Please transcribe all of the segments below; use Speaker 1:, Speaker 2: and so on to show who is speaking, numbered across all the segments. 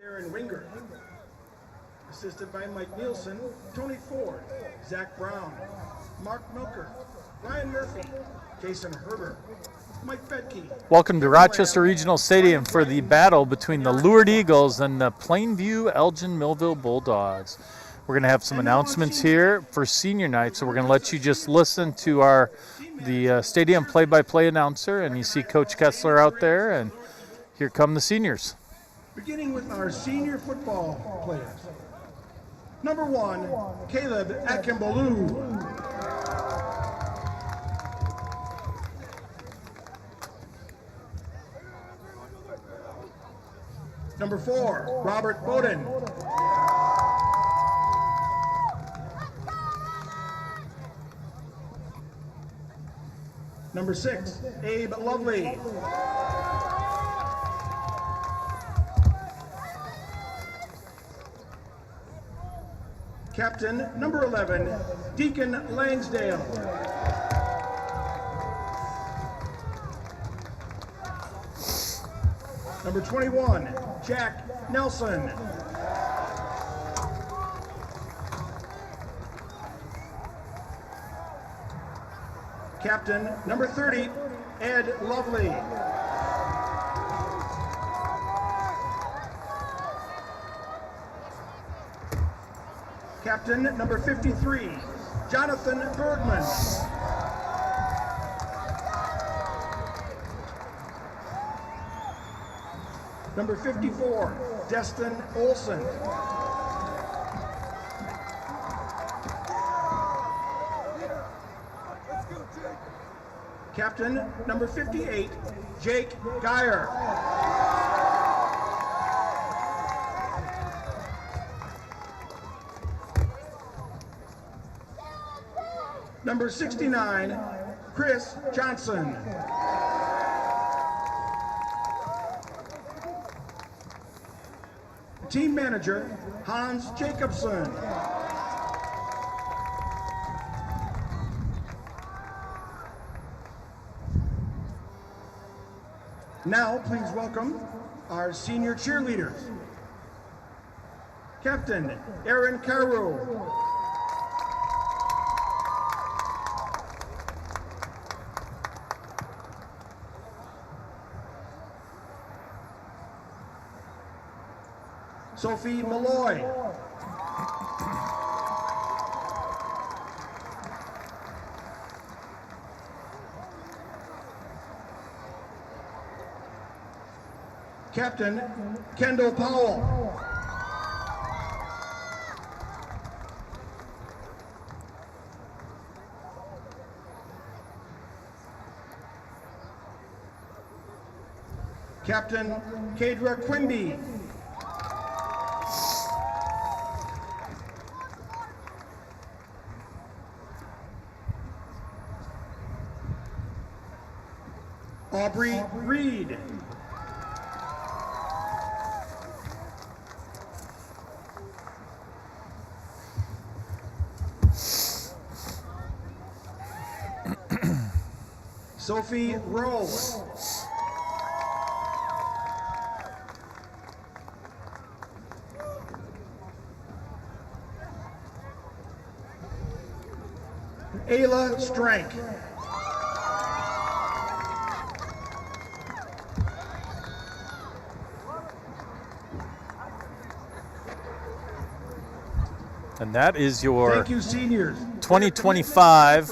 Speaker 1: Aaron Winger. Assisted by Mike Nielsen, Tony Ford, Zach Brown, Mark Milker, Ryan Murphy, Jason Herber, Mike Bedke.
Speaker 2: Welcome to Rochester Regional Stadium for the battle between the Lourdes Eagles and the Plainview Elgin Millville Bulldogs. We're going to have some announcements here for senior night, so we're going to let you just listen to the stadium play-by-play announcer, and you see Coach Kessler out there, and here come the seniors.
Speaker 1: Beginning with our senior football players. Number 1, Caleb Akimbaloo. Number 4, Robert Bowden. Number 6, Abe Lovely. Captain, number 11, Deacon Langsdale. Number 21, Jack Nelson. Captain, number 30, Ed Lovely. Captain, number 53, Jonathan Bergman. Number 54, Destin Olson. Captain, number 58, Jake Geyer. Number 69, Chris Johnson. Team manager, Hans Jacobson. Now, please welcome our senior cheerleaders. Captain, Aaron Carew. Sophie Malloy. Captain, Kendall Powell. Captain, Kadra Quimby. Aubrey Reed. Sophie Rowe. Ayla Strank.
Speaker 2: And that is your
Speaker 1: Thank you, seniors.
Speaker 2: 2025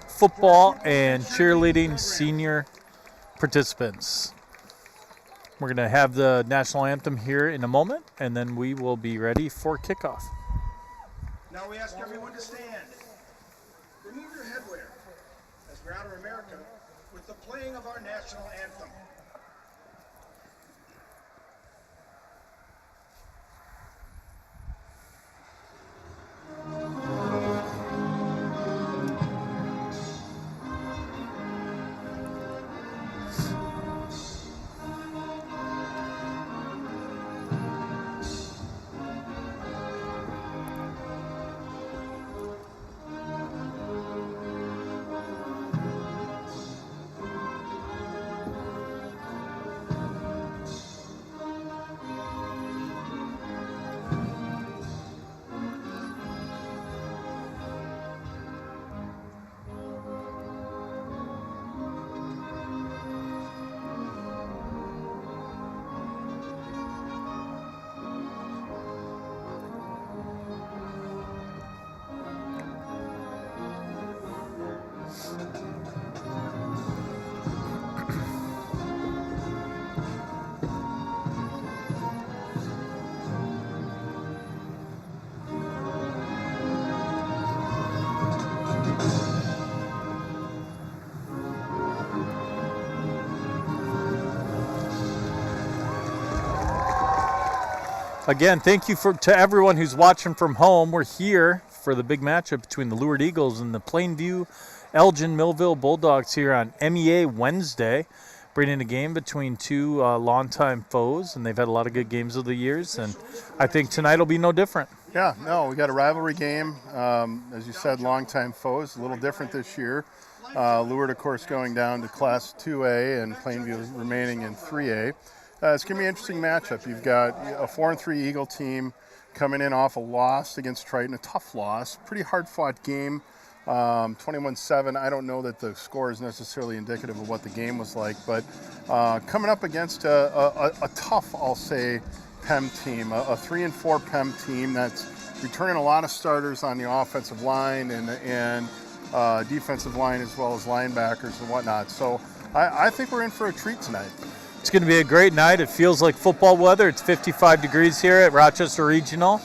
Speaker 2: football and cheerleading senior participants. We're going to have the national anthem here in a moment, and then we will be ready for kickoff.
Speaker 1: Now we ask everyone to stand. Remove your headwear as we honor America with the playing of our national anthem.
Speaker 2: Again, thank you to everyone who's watching from home. We're here for the big matchup between the Lourdes Eagles and the Plainview Elgin Millville Bulldogs here on MEA Wednesday, bringing a game between two longtime foes, and they've had a lot of good games over the years, and I think tonight will be no different.
Speaker 3: Yeah, no, we got a rivalry game. As you said, longtime foes, a little different this year. Lourdes, of course, going down to Class 2A, and Plainview remaining in 3A. It's going to be an interesting matchup. You've got a 4-3 Eagle team coming in off a loss against Triton, a tough loss, pretty hard-fought game, 21-7. I don't know that the score is necessarily indicative of what the game was like, but coming up against a tough, I'll say, PEM team, a 3-4 PEM team that's returning a lot of starters on the offensive line and defensive line as well as linebackers and whatnot. So I think we're in for a treat tonight.
Speaker 2: It's going to be a great night. It feels like football weather. It's 55 degrees here at Rochester Regional.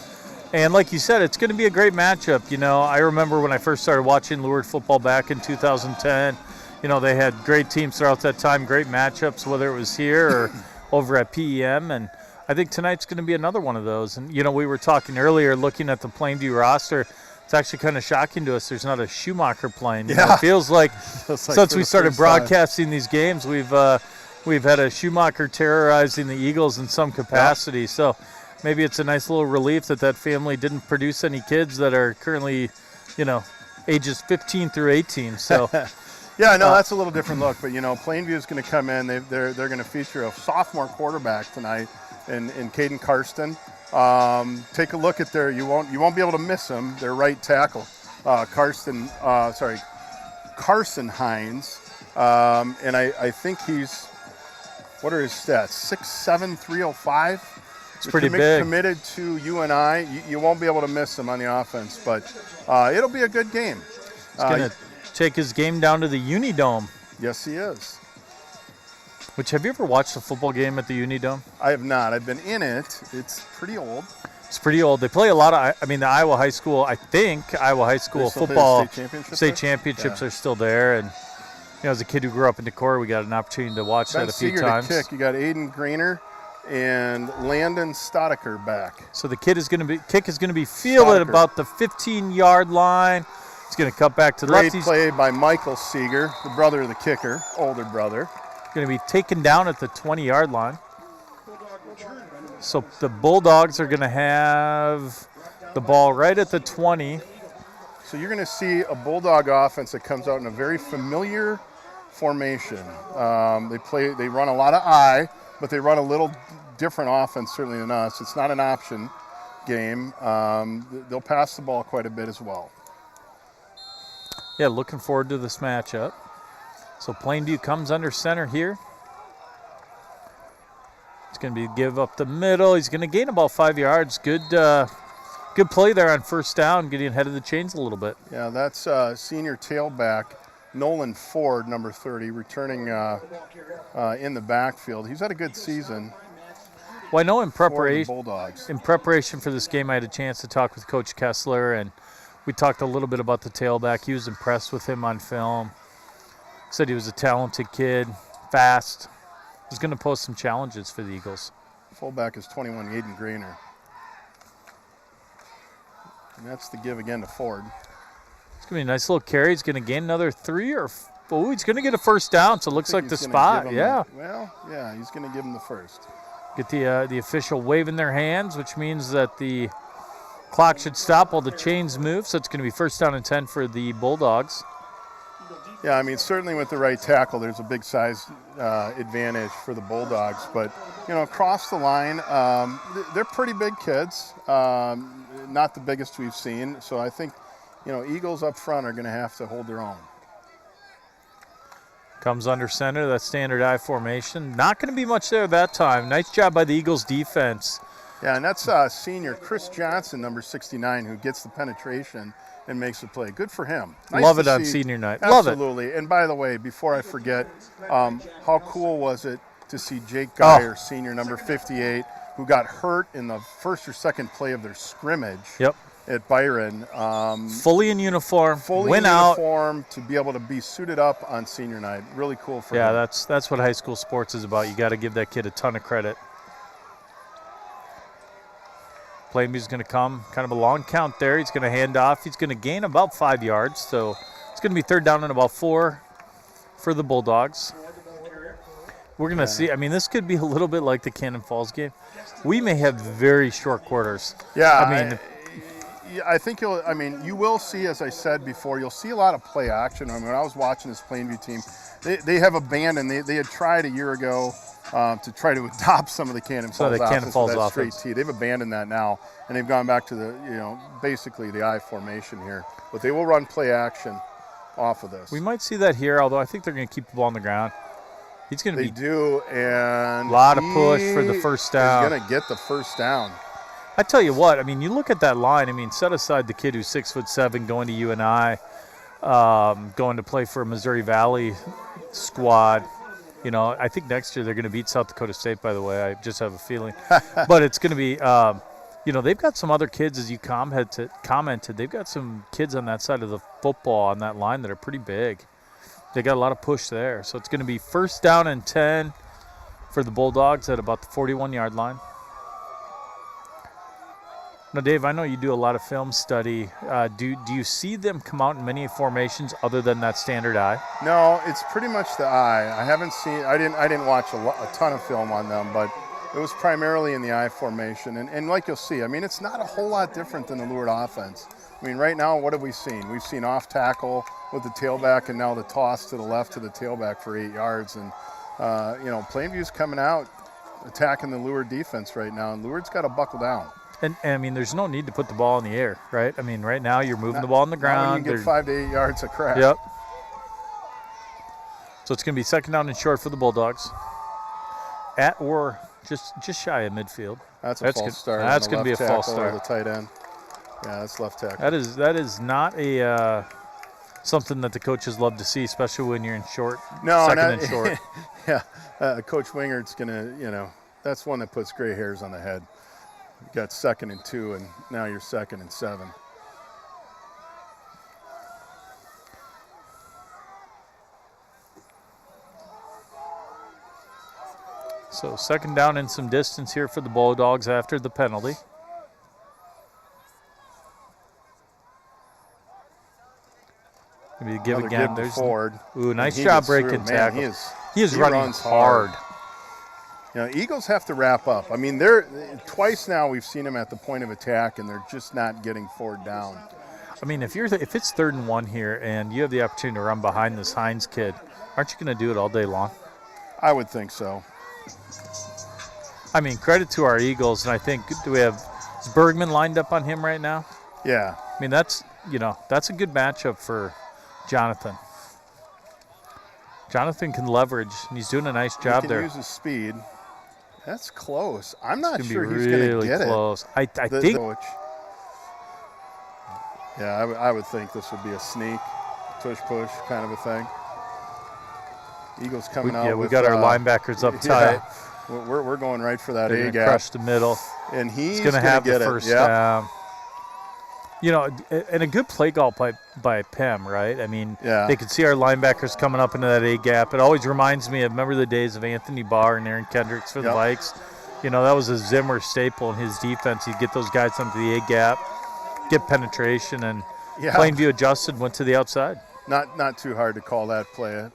Speaker 2: And like you said, it's going to be a great matchup. You know, I remember when I first started watching Lourdes football back in 2010, you know, they had great teams throughout that time, great matchups, whether it was here or over at PEM. And I think tonight's going to be another one of those. And, you know, we were talking earlier, looking at the Plainview roster, it's actually kind of shocking to us there's not a Schumacher playing. You know, it feels like since we started broadcasting these games, we've had a Schumacher terrorizing the Eagles in some capacity. So maybe it's a nice little relief that family didn't produce any kids that are currently, you know, ages 15 through 18. So
Speaker 3: yeah, no, that's a little different look. But, you know, Plainview is going to come in. They're going to feature a sophomore quarterback tonight in Caden Karsten. Take a look at you won't be able to miss him. Their right tackle, Carson Hines. And I think he's, what are his stats? 6'7", 305.
Speaker 2: It's pretty big.
Speaker 3: Committed to UNI. You won't be able to miss him on the offense, but it'll be a good game.
Speaker 2: He's going to take his game down to the Unidome.
Speaker 3: Yes, he is.
Speaker 2: Which, have you ever watched a football game at the Unidome?
Speaker 3: I have not. I've been in it. It's pretty old.
Speaker 2: It's pretty old. They play a lot of, I mean, the Iowa High School, I think Iowa High School football state championships are still there. And, you know, as a kid who grew up in Decorah, we got an opportunity to watch that a few times.
Speaker 3: Kick. You got Aiden Grainer and Landon Stodaker back.
Speaker 2: So the kick is going to be fielded about the 15-yard line. It's going to cut back to the left.
Speaker 3: Great play by Michael Seeger, the brother of the kicker, older brother.
Speaker 2: Going to be taken down at the 20-yard line. So the Bulldogs are going to have the ball right at the 20.
Speaker 3: So you're going to see a Bulldog offense that comes out in a very familiar formation. They run a lot of I, but they run a little different offense certainly than us. It's not an option game. They'll pass the ball quite a bit as well.
Speaker 2: Yeah, looking forward to this matchup. So Plainview comes under center here. It's going to be give up the middle. He's going to gain about 5 yards. Good play there on first down, getting ahead of the chains a little bit.
Speaker 3: Yeah, that's senior tailback Nolan Ford, number 30, returning in the backfield. He's had a good season.
Speaker 2: Well, I know in
Speaker 3: Bulldogs.
Speaker 2: In preparation for this game, I had a chance to talk with Coach Kessler, and we talked a little bit about the tailback. He was impressed with him on film. Said he was a talented kid, fast. Was going to pose some challenges for the Eagles.
Speaker 3: Fullback is 21, Aiden Grainer. And that's the give again to Ford.
Speaker 2: It's going to be a nice little carry. He's going to gain another 3 or four. He's going to get a first down, so it looks like the spot. Yeah.
Speaker 3: He's going to give him the first.
Speaker 2: Get the official waving their hands, which means that the clock should stop while the chains move. So it's going to be first down and 10 for the Bulldogs.
Speaker 3: Yeah, I mean, certainly with the right tackle, there's a big size advantage for the Bulldogs. But, you know, across the line, they're pretty big kids, not the biggest we've seen. So I think, you know, Eagles up front are going to have to hold their own.
Speaker 2: Comes under center, that standard I formation. Not going to be much there that time. Nice job by the Eagles defense.
Speaker 3: Yeah, and that's senior Chris Johnson, number 69, who gets the penetration and makes the play. Good for him.
Speaker 2: Nice Love it on senior night. Love it.
Speaker 3: Absolutely. And by the way, before I forget, how cool was it to see Jake Geyer, senior number 58, who got hurt in the first or second play of their scrimmage at Byron.
Speaker 2: Fully in uniform.
Speaker 3: Fully in uniform to be able to be suited up on senior night. Really cool for him.
Speaker 2: Yeah, that's what high school sports is about. You got to give that kid a ton of credit. Plainview's going to come, kind of a long count there. He's going to hand off. He's going to gain about 5 yards, so it's going to be 3rd down and about 4 for the Bulldogs. We're going to see. I mean, this could be a little bit like the Cannon Falls game. We may have very short quarters.
Speaker 3: Yeah,
Speaker 2: I mean,
Speaker 3: I think you will see, as I said before, you'll see a lot of play action. I mean, when I was watching this Plainview team, they have abandoned. They had tried a year ago to try to adopt some of the Cannon Falls offense. Straight T. They've abandoned that now, and they've gone back to the, basically the I formation here. But they will run play action off of this.
Speaker 2: We might see that here, although I think they're going to keep the ball on the ground. He's going to
Speaker 3: They do, and
Speaker 2: a lot of push for the first down.
Speaker 3: He's going to get the first down.
Speaker 2: I tell you what, I mean, you look at that line. I mean, set aside the kid who's 6'7", going to UNI, going to play for a Missouri Valley squad. I think next year they're going to beat South Dakota State, by the way. I just have a feeling. But it's going to be, they've got some other kids, as you commented. They've got some kids on that side of the football on that line that are pretty big. They got a lot of push there. So it's going to be 1st down and 10 for the Bulldogs at about the 41-yard line. Now, Dave, I know you do a lot of film study. Do you see them come out in many formations other than that standard I?
Speaker 3: No, it's pretty much the I. I didn't watch a ton of film on them, but it was primarily in the I formation. And like you'll see, I mean, it's not a whole lot different than the Lourdes offense. I mean, right now, what have we seen? We've seen off tackle with the tailback, and now the toss to the left to the tailback for 8 yards. And Plainview's coming out attacking the Lourdes defense right now, and Lourdes got to buckle down.
Speaker 2: And I mean, there's no need to put the ball in the air, right? I mean, right now you're moving the ball on the ground.
Speaker 3: When you get 5 to 8 yards of crack.
Speaker 2: Yep. So it's going to be 2nd down and short for the Bulldogs. At or just shy of midfield.
Speaker 3: That's a false start.
Speaker 2: That's going to be a false start.
Speaker 3: The tight end. Yeah, that's left tackle.
Speaker 2: That is not a something that the coaches love to see, especially when you're in short.
Speaker 3: No,
Speaker 2: second and short.
Speaker 3: Yeah, Coach Wingert's going to, that's one that puts gray hairs on the head. You got 2nd and 2, and now you're 2nd and 7.
Speaker 2: So 2nd down and some distance here for the Bulldogs after the penalty. Maybe give again. There's
Speaker 3: Ford.
Speaker 2: Ooh, nice job breaking tackle. He is running hard.
Speaker 3: Eagles have to wrap up. I mean, they're twice now we've seen them at the point of attack, and they're just not getting Ford down.
Speaker 2: I mean, if it's 3rd and 1 here, and you have the opportunity to run behind this Hines kid, aren't you going to do it all day long?
Speaker 3: I would think so.
Speaker 2: I mean, credit to our Eagles, and I think is Bergman lined up on him right now?
Speaker 3: Yeah.
Speaker 2: I mean, that's a good matchup for Jonathan. Jonathan can leverage, and he's doing a nice job there.
Speaker 3: He can use his speed. That's close. I'm not sure
Speaker 2: he's
Speaker 3: going to get
Speaker 2: close.
Speaker 3: it.
Speaker 2: I think.
Speaker 3: Yeah, I would think this would be a sneak, push kind of a thing. Eagles coming out.
Speaker 2: Yeah, we got our linebackers up tight.
Speaker 3: We're going right for that
Speaker 2: They're
Speaker 3: A gap.
Speaker 2: Crush the middle.
Speaker 3: And he's
Speaker 2: going to have the first down. And a good play call by PEM, right? I mean, They could see our linebackers coming up into that A gap. It always reminds me of, remember the days of Anthony Barr and Aaron Kendricks for the Vikes? That was a Zimmer staple in his defense. He'd get those guys into the A gap, get penetration, and Plainview adjusted, went to the outside.
Speaker 3: Not too hard to call that play.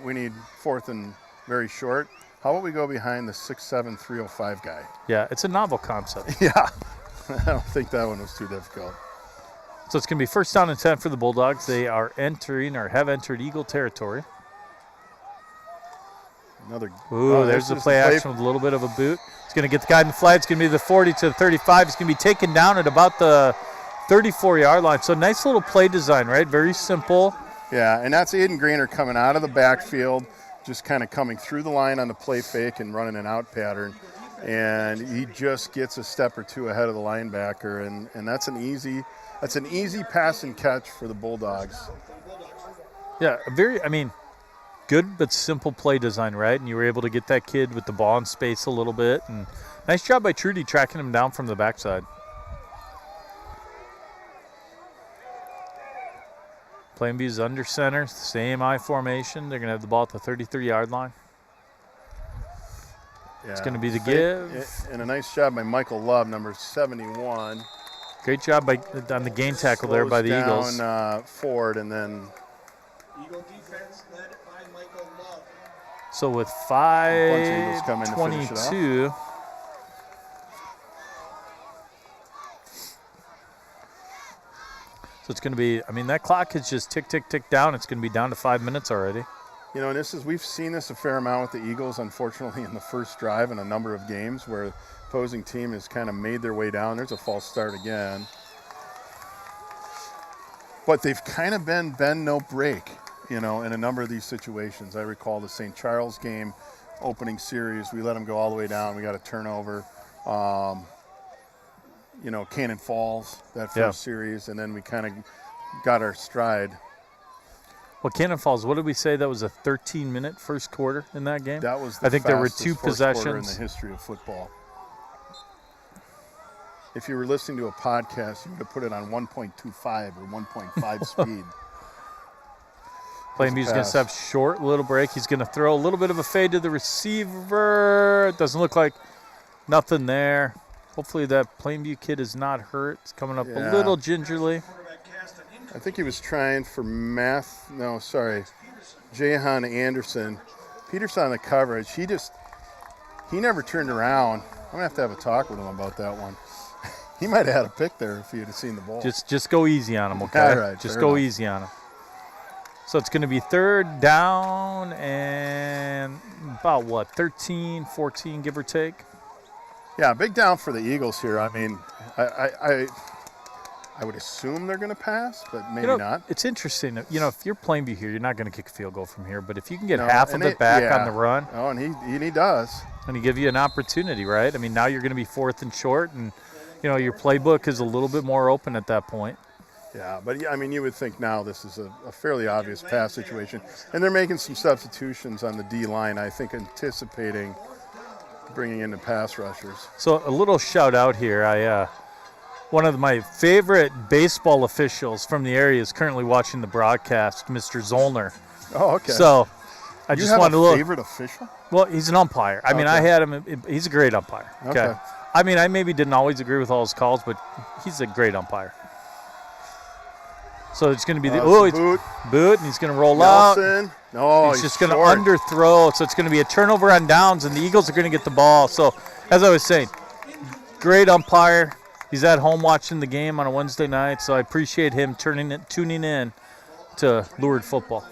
Speaker 3: We need 4th and very short. How about we go behind the 6'7", 305 guy?
Speaker 2: Yeah, it's a novel concept.
Speaker 3: Yeah, I don't think that one was too difficult.
Speaker 2: So it's going to be 1st down and 10 for the Bulldogs. They are entering or have entered Eagle territory. There's the play action with a little bit of a boot. It's going to get the guy in the flat. It's going to be the 40 to the 35. It's going to be taken down at about the 34-yard line. So nice little play design, right? Very simple.
Speaker 3: Yeah, and that's Aiden Grainer coming out of the backfield, just kind of coming through the line on the play fake and running an out pattern. And he just gets a step or two ahead of the linebacker, and that's an easy pass and catch for the Bulldogs.
Speaker 2: Yeah, good but simple play design, right? And you were able to get that kid with the ball in space a little bit. And nice job by Trudy tracking him down from the backside. Plainview's under center, same I formation. They're going to have the ball at the 33-yard line. It's going to be the give.
Speaker 3: And a nice job by Michael Love, number 71.
Speaker 2: Great job on the gain tackle there by the Eagles.
Speaker 3: Down Ford, and then
Speaker 1: Eagle defense led by Michael Love.
Speaker 2: So with
Speaker 3: Eagles come in to finish it off.
Speaker 2: 5:22. So it's going to be, I mean, that clock is just tick, tick, tick down. It's going to be down to 5 minutes already.
Speaker 3: You know, and we've seen this a fair amount with the Eagles, unfortunately, in the first drive in a number of games where the opposing team has kind of made their way down. There's a false start again. But they've kind of been bend, no break, you know, in a number of these situations. I recall the St. Charles game, opening series. We let them go all the way down. We got a turnover. You know, Cannon Falls, that first series, and then we kind of got our stride.
Speaker 2: Well, Cannon Falls, what did we say? That was a 13-minute first quarter in that game?
Speaker 3: That was
Speaker 2: I think there were 2
Speaker 3: fastest first quarter
Speaker 2: possessions
Speaker 3: in the history of football. If you were listening to a podcast, you would have put it on 1.25 or 1.5 speed.
Speaker 2: Plainview's going to step short, little break. He's going to throw a little bit of a fade to the receiver. It doesn't look like nothing there. Hopefully that Plainview kid is not hurt. It's coming up a little gingerly.
Speaker 3: I think he was trying for Jahan Anderson. Peterson on the coverage. He never turned around. I'm going to have a talk with him about that one. He might have had a pick there if he had seen the ball.
Speaker 2: Just go easy on him, okay?
Speaker 3: All right,
Speaker 2: just go
Speaker 3: enough.
Speaker 2: easy on him. So it's going to be 3rd down and about, 13, 14, give or take?
Speaker 3: Yeah, big down for the Eagles here. I mean, I would assume they're going to pass, but maybe not.
Speaker 2: It's interesting. You know, if you're Plainview here, you're not going to kick a field goal from here. But if you can get half of it back on the run.
Speaker 3: Oh, and he does.
Speaker 2: And he give you an opportunity, right? I mean, now you're going to be 4th and short, and, you know, your playbook is a little bit more open at that point.
Speaker 3: Yeah, but, I mean, you would think now this is a fairly obvious pass situation. And they're making some substitutions on the D-line, I think, anticipating bringing in the pass rushers.
Speaker 2: So a little shout out here. One of my favorite baseball officials from the area is currently watching the broadcast, Mr. Zollner.
Speaker 3: Oh, okay.
Speaker 2: So I just wanted
Speaker 3: a favorite official?
Speaker 2: Well, he's an umpire. I mean, I had him. He's a great umpire. Okay. I mean, I maybe didn't always agree with all his calls, but he's a great umpire. So it's going to be boot, and he's going to roll
Speaker 3: Nelson.
Speaker 2: out.
Speaker 3: No,
Speaker 2: he's just going to underthrow. So it's going to be a turnover on downs, and the Eagles are going to get the ball. So, as I was saying, great umpire. He's at home watching the game on a Wednesday night, so I appreciate him tuning in to Lourdes football.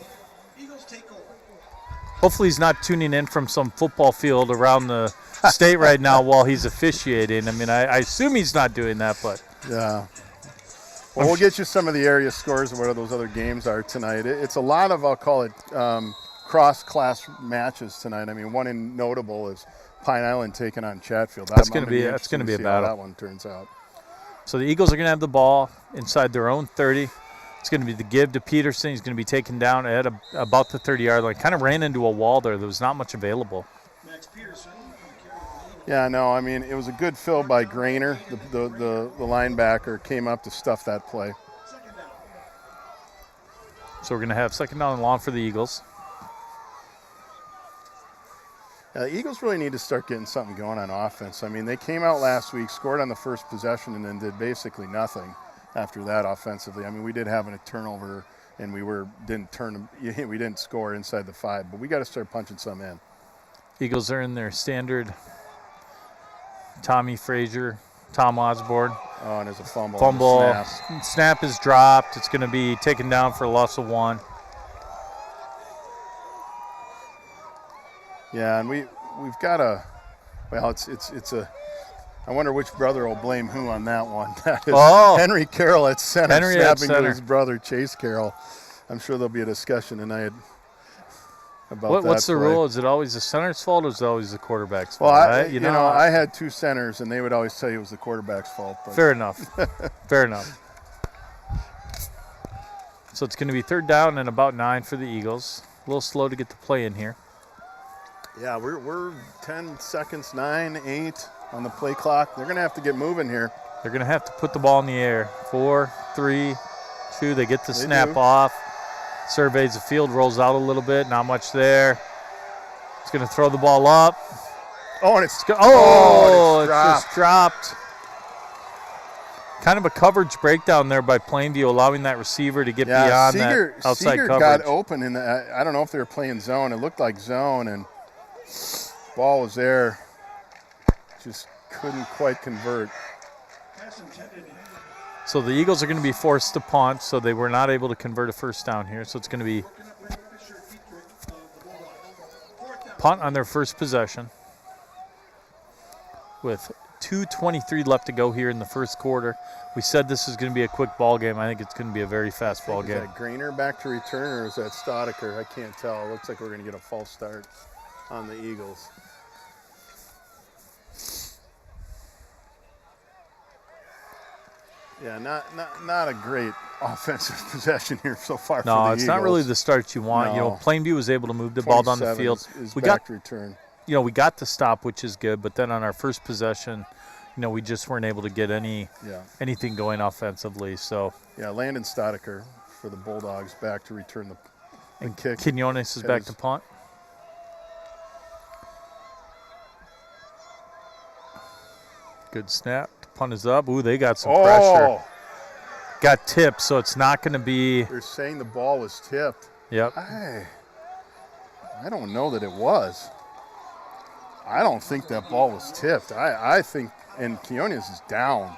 Speaker 2: Hopefully he's not tuning in from some football field around the state right now while he's officiating. I mean, I assume he's not doing that, but.
Speaker 3: Yeah. Well, we'll get you some of the area scores of what those other games are tonight. It's a lot of, I'll call it, cross-class matches tonight. I mean, one notable is Pine Island taking on Chatfield.
Speaker 2: That's going to be a battle.
Speaker 3: How that one turns out.
Speaker 2: So the Eagles are going to have the ball inside their own 30. It's going to be the give to Peterson. He's going to be taken down at about the 30-yard line. Kind of ran into a wall there. There was not much available.
Speaker 1: Max Peterson.
Speaker 3: Yeah, no, I mean, it was a good fill by Grainer. The linebacker came up to stuff that play.
Speaker 2: So we're going to have 2nd down and long for the Eagles.
Speaker 3: Yeah, the Eagles really need to start getting something going on offense. I mean, they came out last week, scored on the first possession, and then did basically nothing after that offensively. I mean, we did have a turnover, and we didn't score inside the 5, but we got to start punching some in.
Speaker 2: Eagles are in their standard Tommy Frazier, Tom Osborne.
Speaker 3: Oh, and there's a fumble.
Speaker 2: Snap is dropped. It's going to be taken down for a loss of 1.
Speaker 3: Yeah, and we've got it's a. I wonder which brother will blame who on that one. That is Henry Carroll at center, snapping to his brother Chase Carroll. I'm sure there'll be a discussion tonight about that.
Speaker 2: What's the rule? Is it always the center's fault or is it always the quarterback's fault?
Speaker 3: Well,
Speaker 2: right?
Speaker 3: you know, I had 2 centers, and they would always tell you it was the quarterback's fault. But.
Speaker 2: Fair enough. Fair enough. So it's going to be 3rd down and about 9 for the Eagles. A little slow to get the play in here.
Speaker 3: Yeah, we're 10 seconds, 9, 8 on the play clock. They're going to have to get moving here.
Speaker 2: They're going to have to put the ball in the air. 4, 3, 2. They get the snap off. Surveys the field, rolls out a little bit. Not much there. It's going to throw the ball up.
Speaker 3: Oh, and it's
Speaker 2: it's just dropped. Kind of a coverage breakdown there by Plainview, allowing that receiver to get beyond that outside
Speaker 3: Seeger
Speaker 2: coverage.
Speaker 3: got open, and I don't know if they were playing zone. It looked like zone, and ball was there. Just couldn't quite convert.
Speaker 2: So the Eagles are going to be forced to punt, so they were not able to convert a first down here. So it's going to be punt on their first possession with 2:23 left to go here in the first quarter. We said this is going to be a quick ball game. I think it's going to be a very fast ball game.
Speaker 3: Is that Grainer back to return, or is that Stodiker? I can't tell. It looks like we're going to get a false start on the Eagles. Yeah, not a great offensive possession here so far.
Speaker 2: No,
Speaker 3: for the
Speaker 2: it's
Speaker 3: Eagles.
Speaker 2: not really the start you want. You know, Plainview was able to move the ball down the field.
Speaker 3: We got to return.
Speaker 2: You know, we got the stop, which is good, but then on our first possession, you know, we just weren't able to get anything going offensively. So
Speaker 3: yeah, Landon Stodiker for the Bulldogs back to return the kick.
Speaker 2: Quinones is back to punt. Good snap. Punt is up. Ooh, they got some pressure. Got tipped, so it's not going to be.
Speaker 3: They're saying the ball was tipped.
Speaker 2: Yep.
Speaker 3: I don't know that it was. I don't think that ball was tipped. I think, and Quinones is down.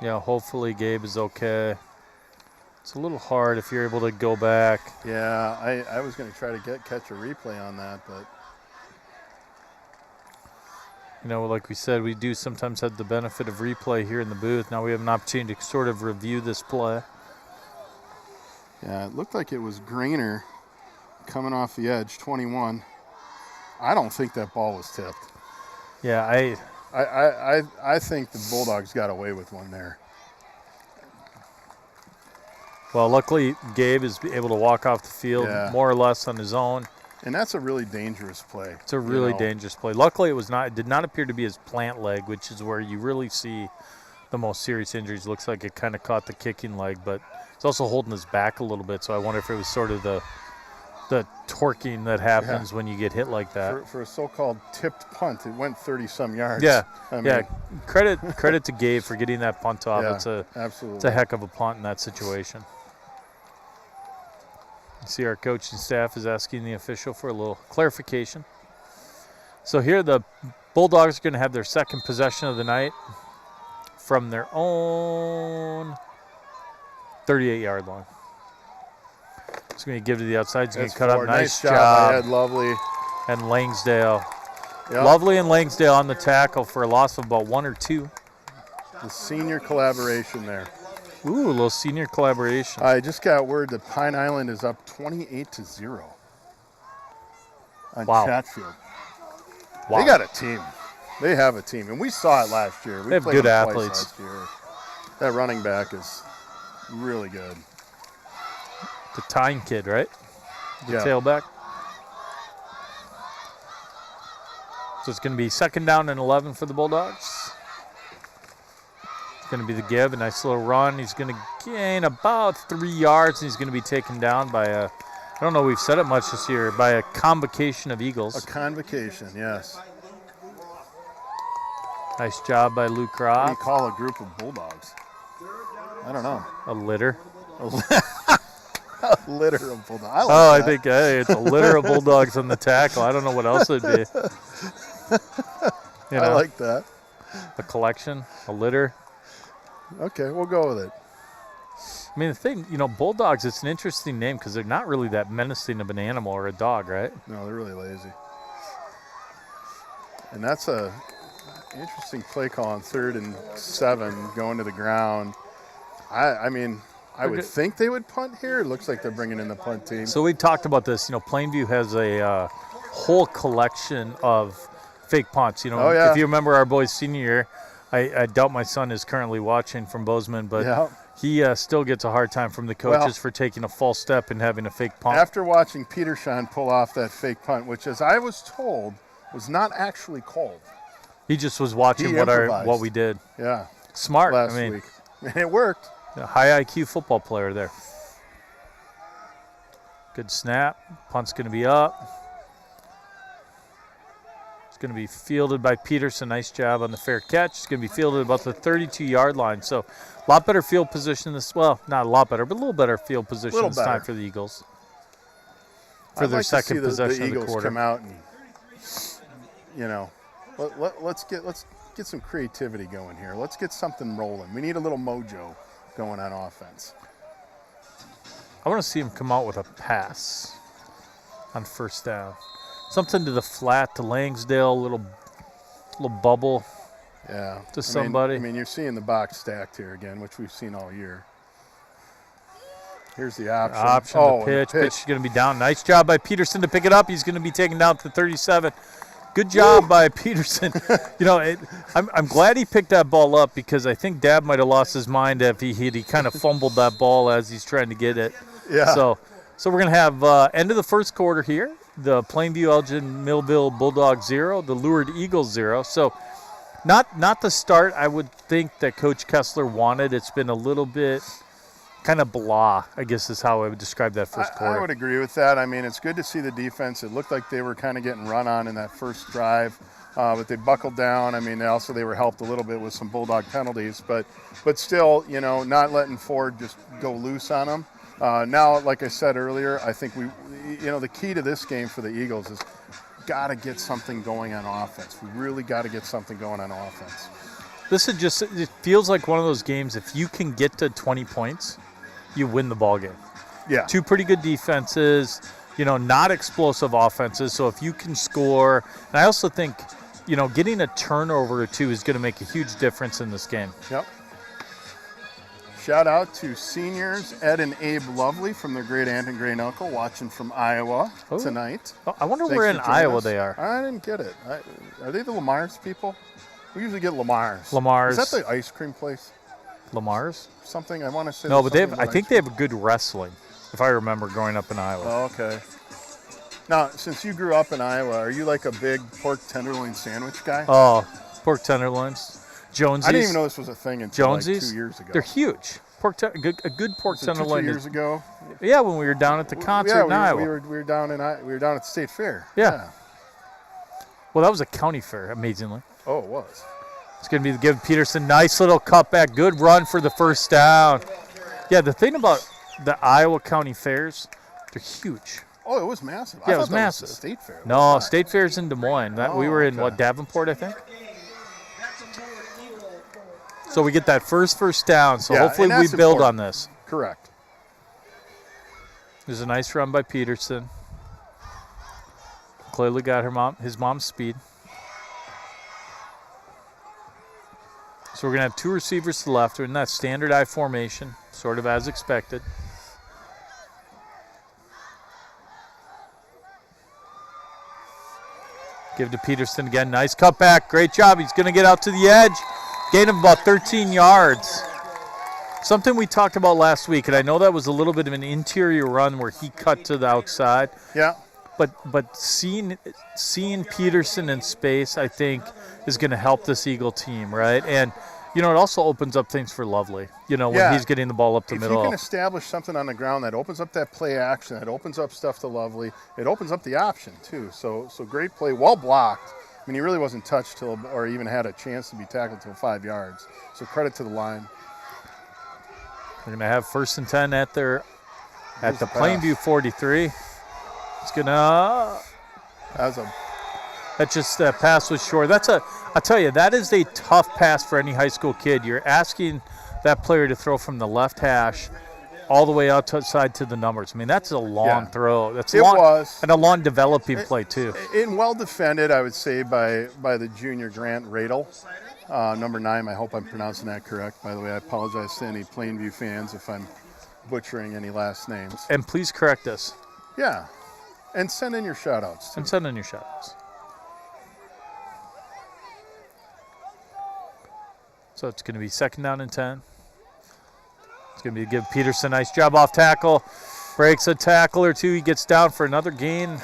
Speaker 2: Yeah, hopefully Gabe is okay. It's a little hard if you're able to go back.
Speaker 3: Yeah, I was going to try to catch a replay on that, but.
Speaker 2: You know, like we said, we do sometimes have the benefit of replay here in the booth. Now we have an opportunity to sort of review this play.
Speaker 3: Yeah, it looked like it was Grainer coming off the edge, 21. I don't think that ball was tipped.
Speaker 2: Yeah,
Speaker 3: I think the Bulldogs got away with one there.
Speaker 2: Well, luckily Gabe is able to walk off the field more or less on his own.
Speaker 3: And that's a really dangerous play.
Speaker 2: It's a really dangerous play. Luckily, it did not appear to be his plant leg, which is where you really see the most serious injuries. Looks like it kind of caught the kicking leg, but it's also holding his back a little bit. So I wonder if it was sort of the torquing that happens when you get hit like that.
Speaker 3: For a so-called tipped punt, it went 30-some yards.
Speaker 2: Yeah, Credit to Gabe for getting that punt off.
Speaker 3: Yeah,
Speaker 2: absolutely. It's a heck of a punt in that situation. You see our coaching staff is asking the official for a little clarification. So here the Bulldogs are going to have their second possession of the night from their own 38-yard line. It's going to give to the outside. He's going to cut up. Nice job
Speaker 3: by Ed Lovely.
Speaker 2: And Langsdale.
Speaker 3: Yep.
Speaker 2: Lovely and Langsdale on the tackle for a loss of about 1 or 2.
Speaker 3: The senior collaboration there.
Speaker 2: Ooh, a little senior collaboration.
Speaker 3: I just got word that Pine Island is up 28-0 on Chatfield.
Speaker 2: Wow.
Speaker 3: They got a team. They have a team, and we saw it last year.
Speaker 2: They have good athletes.
Speaker 3: Last year. That running back is really good.
Speaker 2: The Tyne kid, right? The tailback. So it's going to be 2nd down and 11 for the Bulldogs. Going to be the give, a nice little run. He's going to gain about 3 yards, and he's going to be taken down by I don't know, we've said it much this year, by a convocation of Eagles.
Speaker 3: A convocation, yes.
Speaker 2: Nice job by Luke
Speaker 3: What
Speaker 2: Roth.
Speaker 3: do you call a group of Bulldogs? I don't know.
Speaker 2: A litter.
Speaker 3: A litter of Bulldogs.
Speaker 2: I think it's a litter of Bulldogs on the tackle. I don't know what else it'd be.
Speaker 3: I like that.
Speaker 2: A collection, a litter.
Speaker 3: Okay, we'll go with it.
Speaker 2: I mean, the thing, Bulldogs, it's an interesting name because they're not really that menacing of an animal or a dog, right?
Speaker 3: No, they're really lazy. And that's a interesting play call on 3rd and 7, going to the ground. I would think they would punt here. It looks like they're bringing in the punt team.
Speaker 2: So we talked about this. Plainview has a whole collection of fake punts. If you remember our boys' senior year, I doubt my son is currently watching from Bozeman, but he still gets a hard time from the coaches for taking a false step and having a fake punt.
Speaker 3: After watching Petershon pull off that fake punt, which, as I was told, was not actually called.
Speaker 2: He just was watching what we did.
Speaker 3: Yeah.
Speaker 2: Smart.
Speaker 3: Last week. And it worked.
Speaker 2: A high IQ football player there. Good snap. Punt's going to be up. It's going to be fielded by Peterson. Nice job on the fair catch. It's going to be fielded about the 32-yard line. So a lot better field position this, well, not a lot better, but a little better field position this time for the Eagles. For their second possession of the quarter.
Speaker 3: Come out and, you know, let's get some creativity going here. Let's get something rolling. We need a little mojo going on offense.
Speaker 2: I want to see him come out with a pass on first down. Something to the flat, to Langsdale, little bubble.
Speaker 3: Yeah.
Speaker 2: To somebody.
Speaker 3: I mean, you're seeing the box stacked here again, which we've seen all year. Here's the option.
Speaker 2: The pitch. Pitch is going to be down. Nice job by Peterson to pick it up. He's going to be taken down to 37. Good job by Peterson. You know, I'm glad he picked that ball up because I think Dab might have lost his mind if he kind of fumbled that ball as he's trying to get it.
Speaker 3: Yeah.
Speaker 2: So we're going to have end of the first quarter here. The Plainview Elgin Millville Bulldogs 0, the Lourdes Eagles 0. So not the start I would think that Coach Kessler wanted. It's been a little bit kind of blah, I guess is how I would describe that first quarter.
Speaker 3: I would agree with that. I mean, it's good to see the defense. It looked like they were kind of getting run on in that first drive, but they buckled down. I mean, they were helped a little bit with some Bulldog penalties, but still, you know, not letting Ford just go loose on them. Now, like I said earlier, I think the key to this game for the Eagles is got to get something going on offense. We really got to get something going on offense.
Speaker 2: It feels like one of those games, if you can get to 20 points, you win the ball game.
Speaker 3: Yeah.
Speaker 2: Two pretty good defenses, you know, not explosive offenses. So if you can score, and I also think, you know, getting a turnover or two is going to make a huge difference in this game.
Speaker 3: Yep. Shout out to seniors Ed and Abe Lovely from their great aunt and great uncle watching from Iowa tonight.
Speaker 2: Oh, I wonder where in Iowa they are.
Speaker 3: I didn't get it. Are they the Lamar's people? We usually get Lamar's.
Speaker 2: Lamar's.
Speaker 3: Is that the ice cream place?
Speaker 2: Lamar's?
Speaker 3: Something I want to say.
Speaker 2: No, but I think they have a good wrestling, if I remember growing up in Iowa.
Speaker 3: Oh, okay. Now, since you grew up in Iowa, are you like a big pork tenderloin sandwich guy?
Speaker 2: Oh, pork tenderloins. Jonesy's.
Speaker 3: I didn't even know this was a thing until like 2 years ago.
Speaker 2: They're huge. A good pork tenderloin.
Speaker 3: 2 years ago.
Speaker 2: Yeah, when we were down at the concert in Iowa.
Speaker 3: We were down at the state fair.
Speaker 2: Yeah. Well, that was a county fair, amazingly.
Speaker 3: Oh, it was.
Speaker 2: It's going to be give Peterson nice little cutback, good run for the first down. Yeah, the thing about the Iowa County fairs, they're huge.
Speaker 3: Oh, it was massive.
Speaker 2: Yeah, it was massive.
Speaker 3: Was the state fair.
Speaker 2: No, state fair's in Des Moines. We were in Davenport, I think. So we get that first down. So hopefully we build on this.
Speaker 3: Correct.
Speaker 2: There's a nice run by Peterson. Clearly got his mom's speed. So we're going to have two receivers to the left. We're in that standard I formation, sort of as expected. Give to Peterson again. Nice cutback. Great job. He's going to get out to the edge. Gain of about 13 yards. Something we talked about last week, and I know that was a little bit of an interior run where he cut to the outside.
Speaker 3: Yeah.
Speaker 2: But seeing Peterson in space, I think, is going to help this Eagle team, right? And, you know, it also opens up things for Lovely, you know, when he's getting the ball up the middle.
Speaker 3: If you can establish something on the ground that opens up that play action, that opens up stuff to Lovely, it opens up the option, too. So great play, well blocked. I mean, he really wasn't touched or even had a chance to be tackled till 5 yards. So credit to the line.
Speaker 2: We're going to have 1st and 10 at the Plainview 43. It's gonna. That pass was short. I'll tell you, that is a tough pass for any high school kid. You're asking that player to throw from the left hash all the way outside to the numbers. I mean, that's a long throw. And a long developing play too.
Speaker 3: And well defended, I would say, by the junior Grant Radel, number 9. I hope I'm pronouncing that correct. By the way, I apologize to any Plainview fans if I'm butchering any last names.
Speaker 2: And please correct us.
Speaker 3: Yeah. And send in your shout-outs, too.
Speaker 2: So it's going to be 2nd down and 10. It's going to be give Peterson a nice job off tackle. Breaks a tackle or two. He gets down for another gain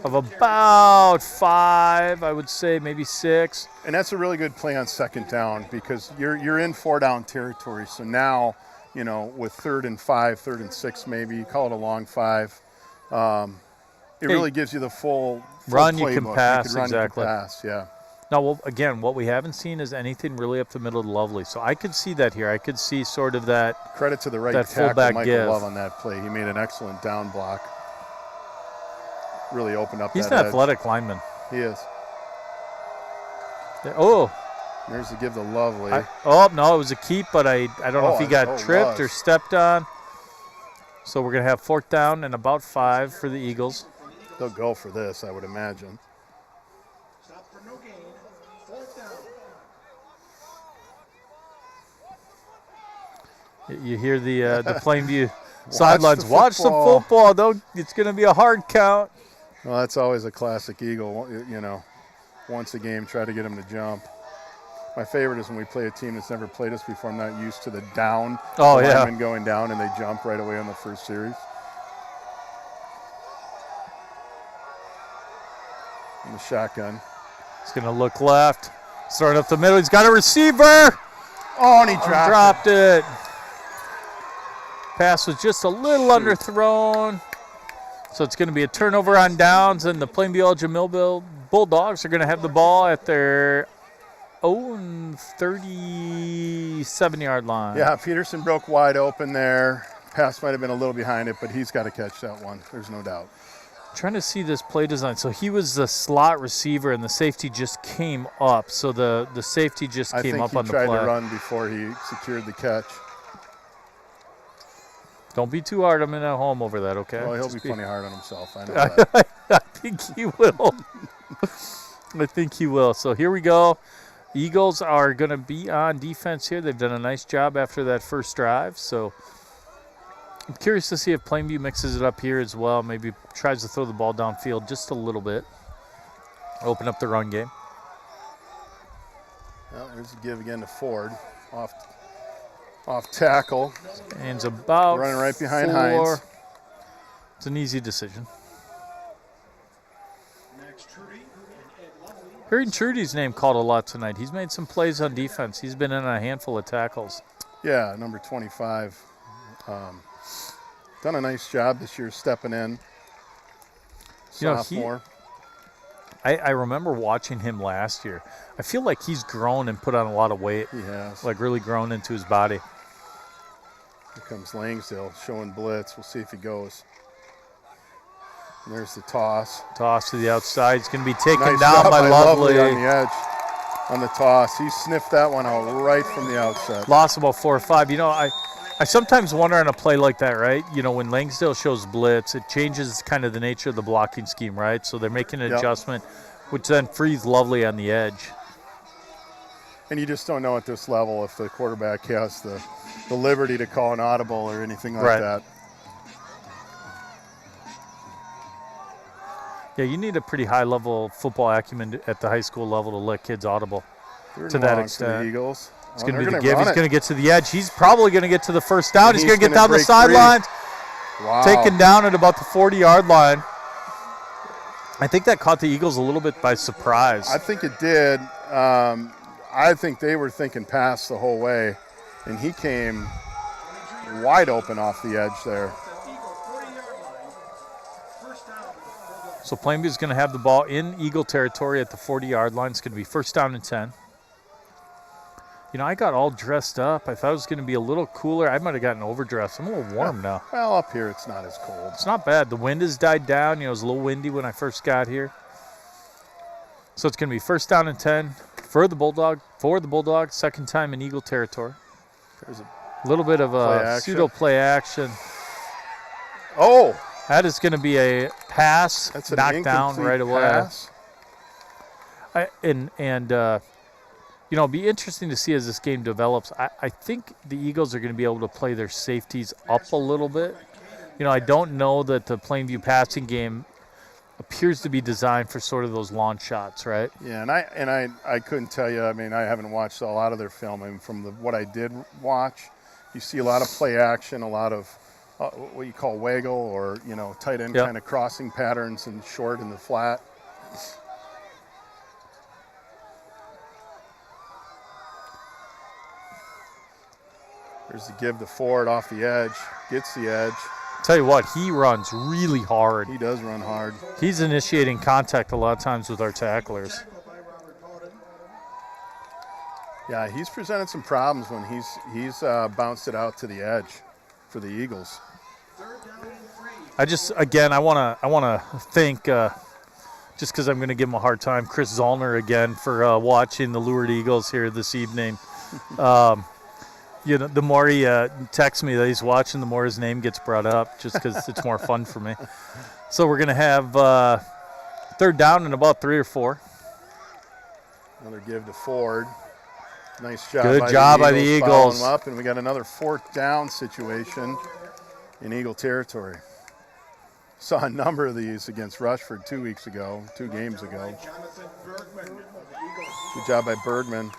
Speaker 2: of about 5, I would say, maybe 6.
Speaker 3: And that's a really good play on 2nd down because you're in 4-down territory. So now, you know, with 3rd and 5, 3rd and 6 maybe, you call it a long 5. It really gives you the full
Speaker 2: run. You
Speaker 3: playbook.
Speaker 2: can pass,
Speaker 3: You can run,
Speaker 2: exactly.
Speaker 3: You can pass, yeah.
Speaker 2: Now, well, again, what we haven't seen is anything really up the middle of Lovely. So I could see that here. I could see sort of that.
Speaker 3: Credit to the right
Speaker 2: that
Speaker 3: tackle,
Speaker 2: fullback
Speaker 3: Michael
Speaker 2: give.
Speaker 3: Love, on that play. He made an excellent down block. Really opened up
Speaker 2: He's
Speaker 3: that
Speaker 2: an
Speaker 3: edge.
Speaker 2: athletic lineman.
Speaker 3: He is.
Speaker 2: Oh.
Speaker 3: There's the give to Lovely.
Speaker 2: No, it was a keep, but I don't know if he got tripped or stepped on. So we're going to have 4th down and about 5 for the Eagles.
Speaker 3: They'll go for this, I would imagine.
Speaker 1: Stop for no gain. 4th down.
Speaker 2: You hear the Plainview sidelines. Watch the football. It's going to be a hard count.
Speaker 3: Well, that's always a classic Eagle, once a game, try to get him to jump. My favorite is when we play a team that's never played us before. I'm not used to the down.
Speaker 2: Oh,
Speaker 3: the
Speaker 2: yeah.
Speaker 3: linemen going down, and they jump right away on the first series. And the shotgun.
Speaker 2: He's going to look left. Starting up the middle. He's got a receiver.
Speaker 3: Oh, and he dropped
Speaker 2: it. Pass was just a little underthrown. So it's going to be a turnover on downs, and the Plainview Elgin Millville Bulldogs are going to have the ball at their own 37-yard line.
Speaker 3: Yeah, Peterson broke wide open there. Pass might have been a little behind it, but he's got to catch that one. There's no doubt.
Speaker 2: I'm trying to see this play design. So he was the slot receiver, and the safety just came up. So the safety just came up on the play.
Speaker 3: I think he tried to run before he secured the catch.
Speaker 2: Don't be too hard on him at home over that, okay?
Speaker 3: Well, he'll be plenty hard on himself. I know that.
Speaker 2: I think he will. I think he will. So here we go. Eagles are going to be on defense here. They've done a nice job after that first drive. So I'm curious to see if Plainview mixes it up here as well. Maybe tries to throw the ball downfield just a little bit. Open up the run game.
Speaker 3: Well, there's a give again to Ford. Off tackle.
Speaker 2: Stands about
Speaker 3: running right behind
Speaker 2: 4.
Speaker 3: Hines.
Speaker 2: It's an easy decision. Hearing Trudy's name called a lot tonight. He's made some plays on defense. He's been in a handful of tackles.
Speaker 3: Yeah, number 25. Done a nice job this year stepping in. Sophomore.
Speaker 2: I remember watching him last year. I feel like he's grown and put on a lot of weight.
Speaker 3: He has.
Speaker 2: Like really grown into his body.
Speaker 3: Here comes Langsdale showing blitz. We'll see if he goes. And there's the toss.
Speaker 2: Toss to the outside. He's going to be taken
Speaker 3: Nice
Speaker 2: down
Speaker 3: job
Speaker 2: by Lovely.
Speaker 3: on the edge on the toss. He sniffed that one out right from the outset.
Speaker 2: Lost about 4 or 5. I sometimes wonder on a play like that, right? When Langsdale shows blitz, it changes kind of the nature of the blocking scheme, right? So they're making an adjustment, which then frees Lovely on the edge.
Speaker 3: And you just don't know at this level if the quarterback has the liberty to call an audible or anything like that.
Speaker 2: Yeah, you need a pretty high-level football acumen at the high school level to let kids audible to that extent.
Speaker 3: The Eagles.
Speaker 2: It's going to be the give. He's going to get to the edge. He's probably going to get to the first down. He's going to get down the sidelines.
Speaker 3: Wow.
Speaker 2: Taken down at about the 40-yard line. I think that caught the Eagles a little bit by surprise.
Speaker 3: I think it did. I think they were thinking pass the whole way, and he came wide open off the edge there.
Speaker 2: So Plainview's going to have the ball in Eagle territory at the 40-yard line. It's going to be 1st down and 10. I got all dressed up. I thought it was going to be a little cooler. I might have gotten overdressed. I'm a little warm now.
Speaker 3: Well, up here it's not as cold.
Speaker 2: It's not bad. The wind has died down. It was a little windy when I first got here. So it's going to be 1st down and 10 for the Bulldogs. Second time in Eagle territory.
Speaker 3: There's a
Speaker 2: little bit of a pseudo play action.
Speaker 3: Oh!
Speaker 2: That is going to be a pass,
Speaker 3: That's an
Speaker 2: knocked down right away.
Speaker 3: Pass.
Speaker 2: It'll be interesting to see as this game develops. I think the Eagles are going to be able to play their safeties up a little bit. I don't know that the Plainview passing game appears to be designed for sort of those launch shots, right?
Speaker 3: Yeah, and I couldn't tell you. I mean, I haven't watched a lot of their film. I mean, from what I did watch, you see a lot of play action, a lot of what you call waggle or, tight end kind of crossing patterns and short in the flat. There's the give to Ford off the edge, gets the edge.
Speaker 2: Tell you what, he runs really hard.
Speaker 3: He does run hard.
Speaker 2: He's initiating contact a lot of times with our tacklers.
Speaker 3: Yeah, he's presented some problems when he's bounced it out to the edge for the Eagles.
Speaker 2: I wanna thank just because I'm going to give him a hard time, Chris Zollner again for watching the Lourdes Eagles here this evening. The more he texts me that he's watching, the more his name gets brought up, just because it's more fun for me. So we're going to have third down in about 3 or 4.
Speaker 3: Another give to Ford. Nice job.
Speaker 2: Good job by the Eagles.
Speaker 3: Following him up, and we got another 4th down situation in Eagle territory. Saw a number of these against Rushford 2 games ago. Good job by Bergman.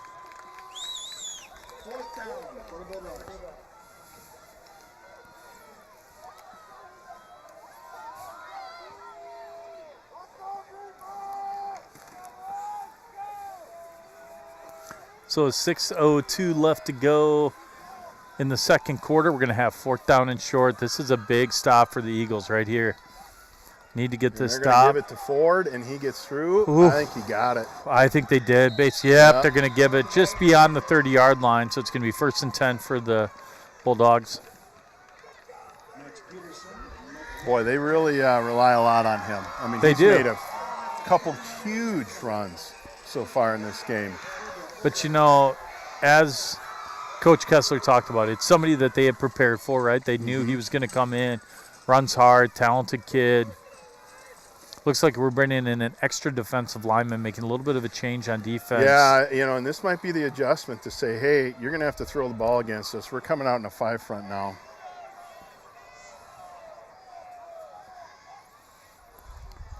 Speaker 2: So 6:02 left to go in the second quarter. We're going to have 4th down and short. This is a big stop for the Eagles right here. Need to get this stop.
Speaker 3: They're going to give it to Ford, and he gets through.
Speaker 2: Oof.
Speaker 3: I think he got it.
Speaker 2: I think they did. Yep, they're going to give it just beyond the 30-yard line, so it's going to be 1st and 10 for the Bulldogs.
Speaker 3: Boy, they really rely a lot on him. I mean, he's made a couple huge runs so far in this game.
Speaker 2: But, as Coach Kessler talked about, it's somebody that they had prepared for, right? They knew he was going to come in, runs hard, talented kid. Looks like we're bringing in an extra defensive lineman, making a little bit of a change on defense.
Speaker 3: Yeah, and this might be the adjustment to say, hey, you're going to have to throw the ball against us. We're coming out in a 5 front now.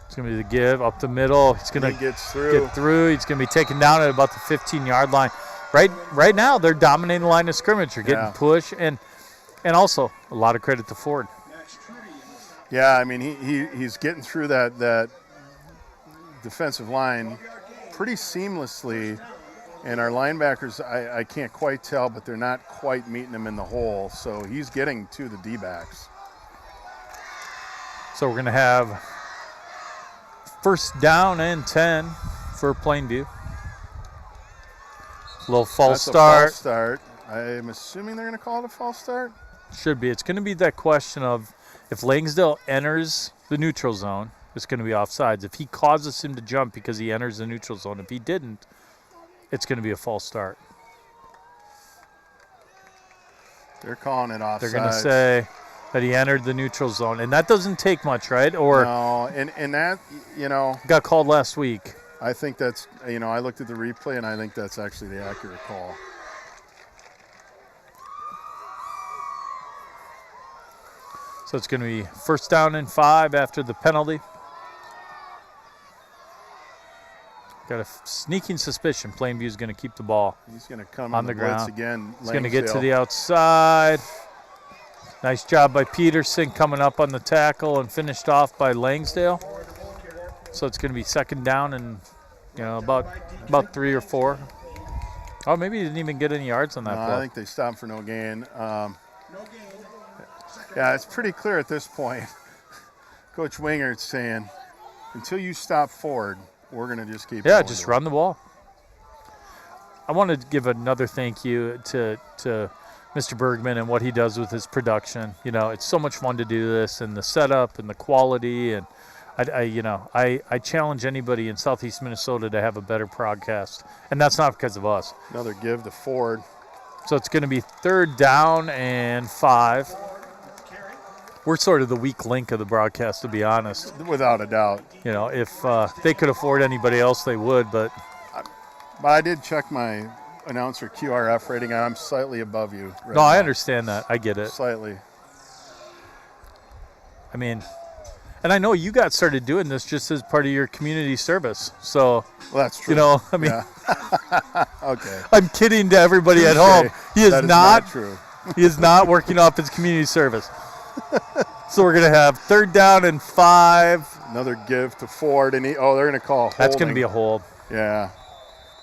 Speaker 2: It's going to be the give up the middle. He's going to get through. He's going to be taken down at about the 15-yard line. Right now, they're dominating the line of scrimmage. They're getting push, and also a lot of credit to Ford.
Speaker 3: Yeah, I mean, he's getting through that defensive line pretty seamlessly, and our linebackers, I can't quite tell, but they're not quite meeting him in the hole, so he's getting to the D-backs.
Speaker 2: So we're going to have 1st down and 10 for Plainview. Little false start.
Speaker 3: False start. I'm assuming they're going to call it a false start.
Speaker 2: Should be. It's going to be that question of if Langsdale enters the neutral zone, it's going to be offsides. If he causes him to jump because he enters the neutral zone, if he didn't, it's going to be a false start.
Speaker 3: They're calling it offsides.
Speaker 2: They're going to say that he entered the neutral zone, and that doesn't take much, right? Or
Speaker 3: no, and that,
Speaker 2: got called last week.
Speaker 3: I think that's, I looked at the replay, and I think that's actually the accurate call.
Speaker 2: So it's going to be 1st down and 5 after the penalty. Got a sneaking suspicion Plainview is going to keep the ball.
Speaker 3: He's going to come
Speaker 2: on the ground
Speaker 3: again.
Speaker 2: He's going to get to the outside. Nice job by Peterson coming up on the tackle and finished off by Langsdale. So it's going to be 2nd down and about 3 or 4. Oh, maybe he didn't even get any yards on that play.
Speaker 3: I think they stopped for no gain. Yeah, it's pretty clear at this point. Coach Wingert's saying, until you stop Ford, we're going to just keep going.
Speaker 2: Just run the ball. I want to give another thank you to Mr. Bergman and what he does with his production. It's so much fun to do this, and the setup and the quality, and I challenge anybody in Southeast Minnesota to have a better broadcast, and that's not because of us.
Speaker 3: Another give to Ford.
Speaker 2: So it's going to be 3rd down and 5. We're sort of the weak link of the broadcast, to be honest.
Speaker 3: Without a doubt.
Speaker 2: If they could afford anybody else, they would, but
Speaker 3: I did check my announcer QRF rating, and I'm slightly above you.
Speaker 2: Right now. I understand that. I get it.
Speaker 3: Slightly.
Speaker 2: I mean, and I know you got started doing this just as part of your community service. So,
Speaker 3: well, that's true. Okay.
Speaker 2: I'm kidding to everybody at home. He is
Speaker 3: not true.
Speaker 2: He is not working off his community service. So we're going to have 3rd down and 5.
Speaker 3: Another give to Ford, and they're going to call holding.
Speaker 2: That's going to be a hold.
Speaker 3: Yeah.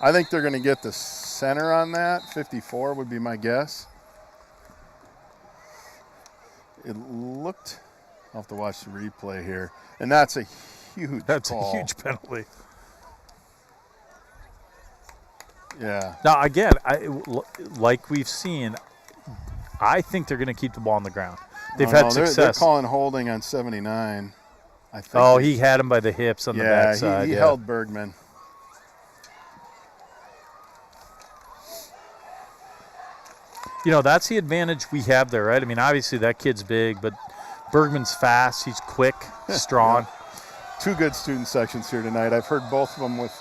Speaker 3: I think they're going to get the center on that. 54 would be my guess. It looked I'll have to watch the replay here. And that's a huge call.
Speaker 2: A huge penalty.
Speaker 3: Yeah.
Speaker 2: Now, again, like we've seen, I think they're going to keep the ball on the ground. They've had success.
Speaker 3: They're calling holding on 79. I think.
Speaker 2: Oh, he had him by the hips on the backside.
Speaker 3: He held Bergman.
Speaker 2: You know, that's the advantage we have there, right? I mean, obviously that kid's big, but Bergman's fast. He's quick, strong.
Speaker 3: Yeah. Two good student sections here tonight. I've heard both of them with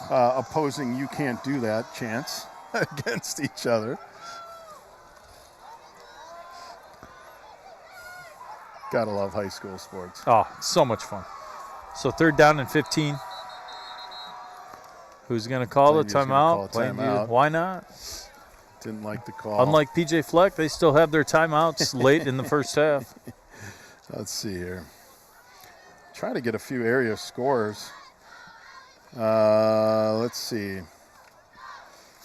Speaker 3: opposing "you can't do that" chants against each other. Gotta love high school sports.
Speaker 2: Oh, so much fun. So 3rd down and 15. Who's going to call the timeout?
Speaker 3: Plainview.
Speaker 2: Why not?
Speaker 3: Didn't like the call.
Speaker 2: Unlike PJ Fleck, they still have their timeouts late in the first half.
Speaker 3: Let's see here. Try to get a few area scores. Let's see.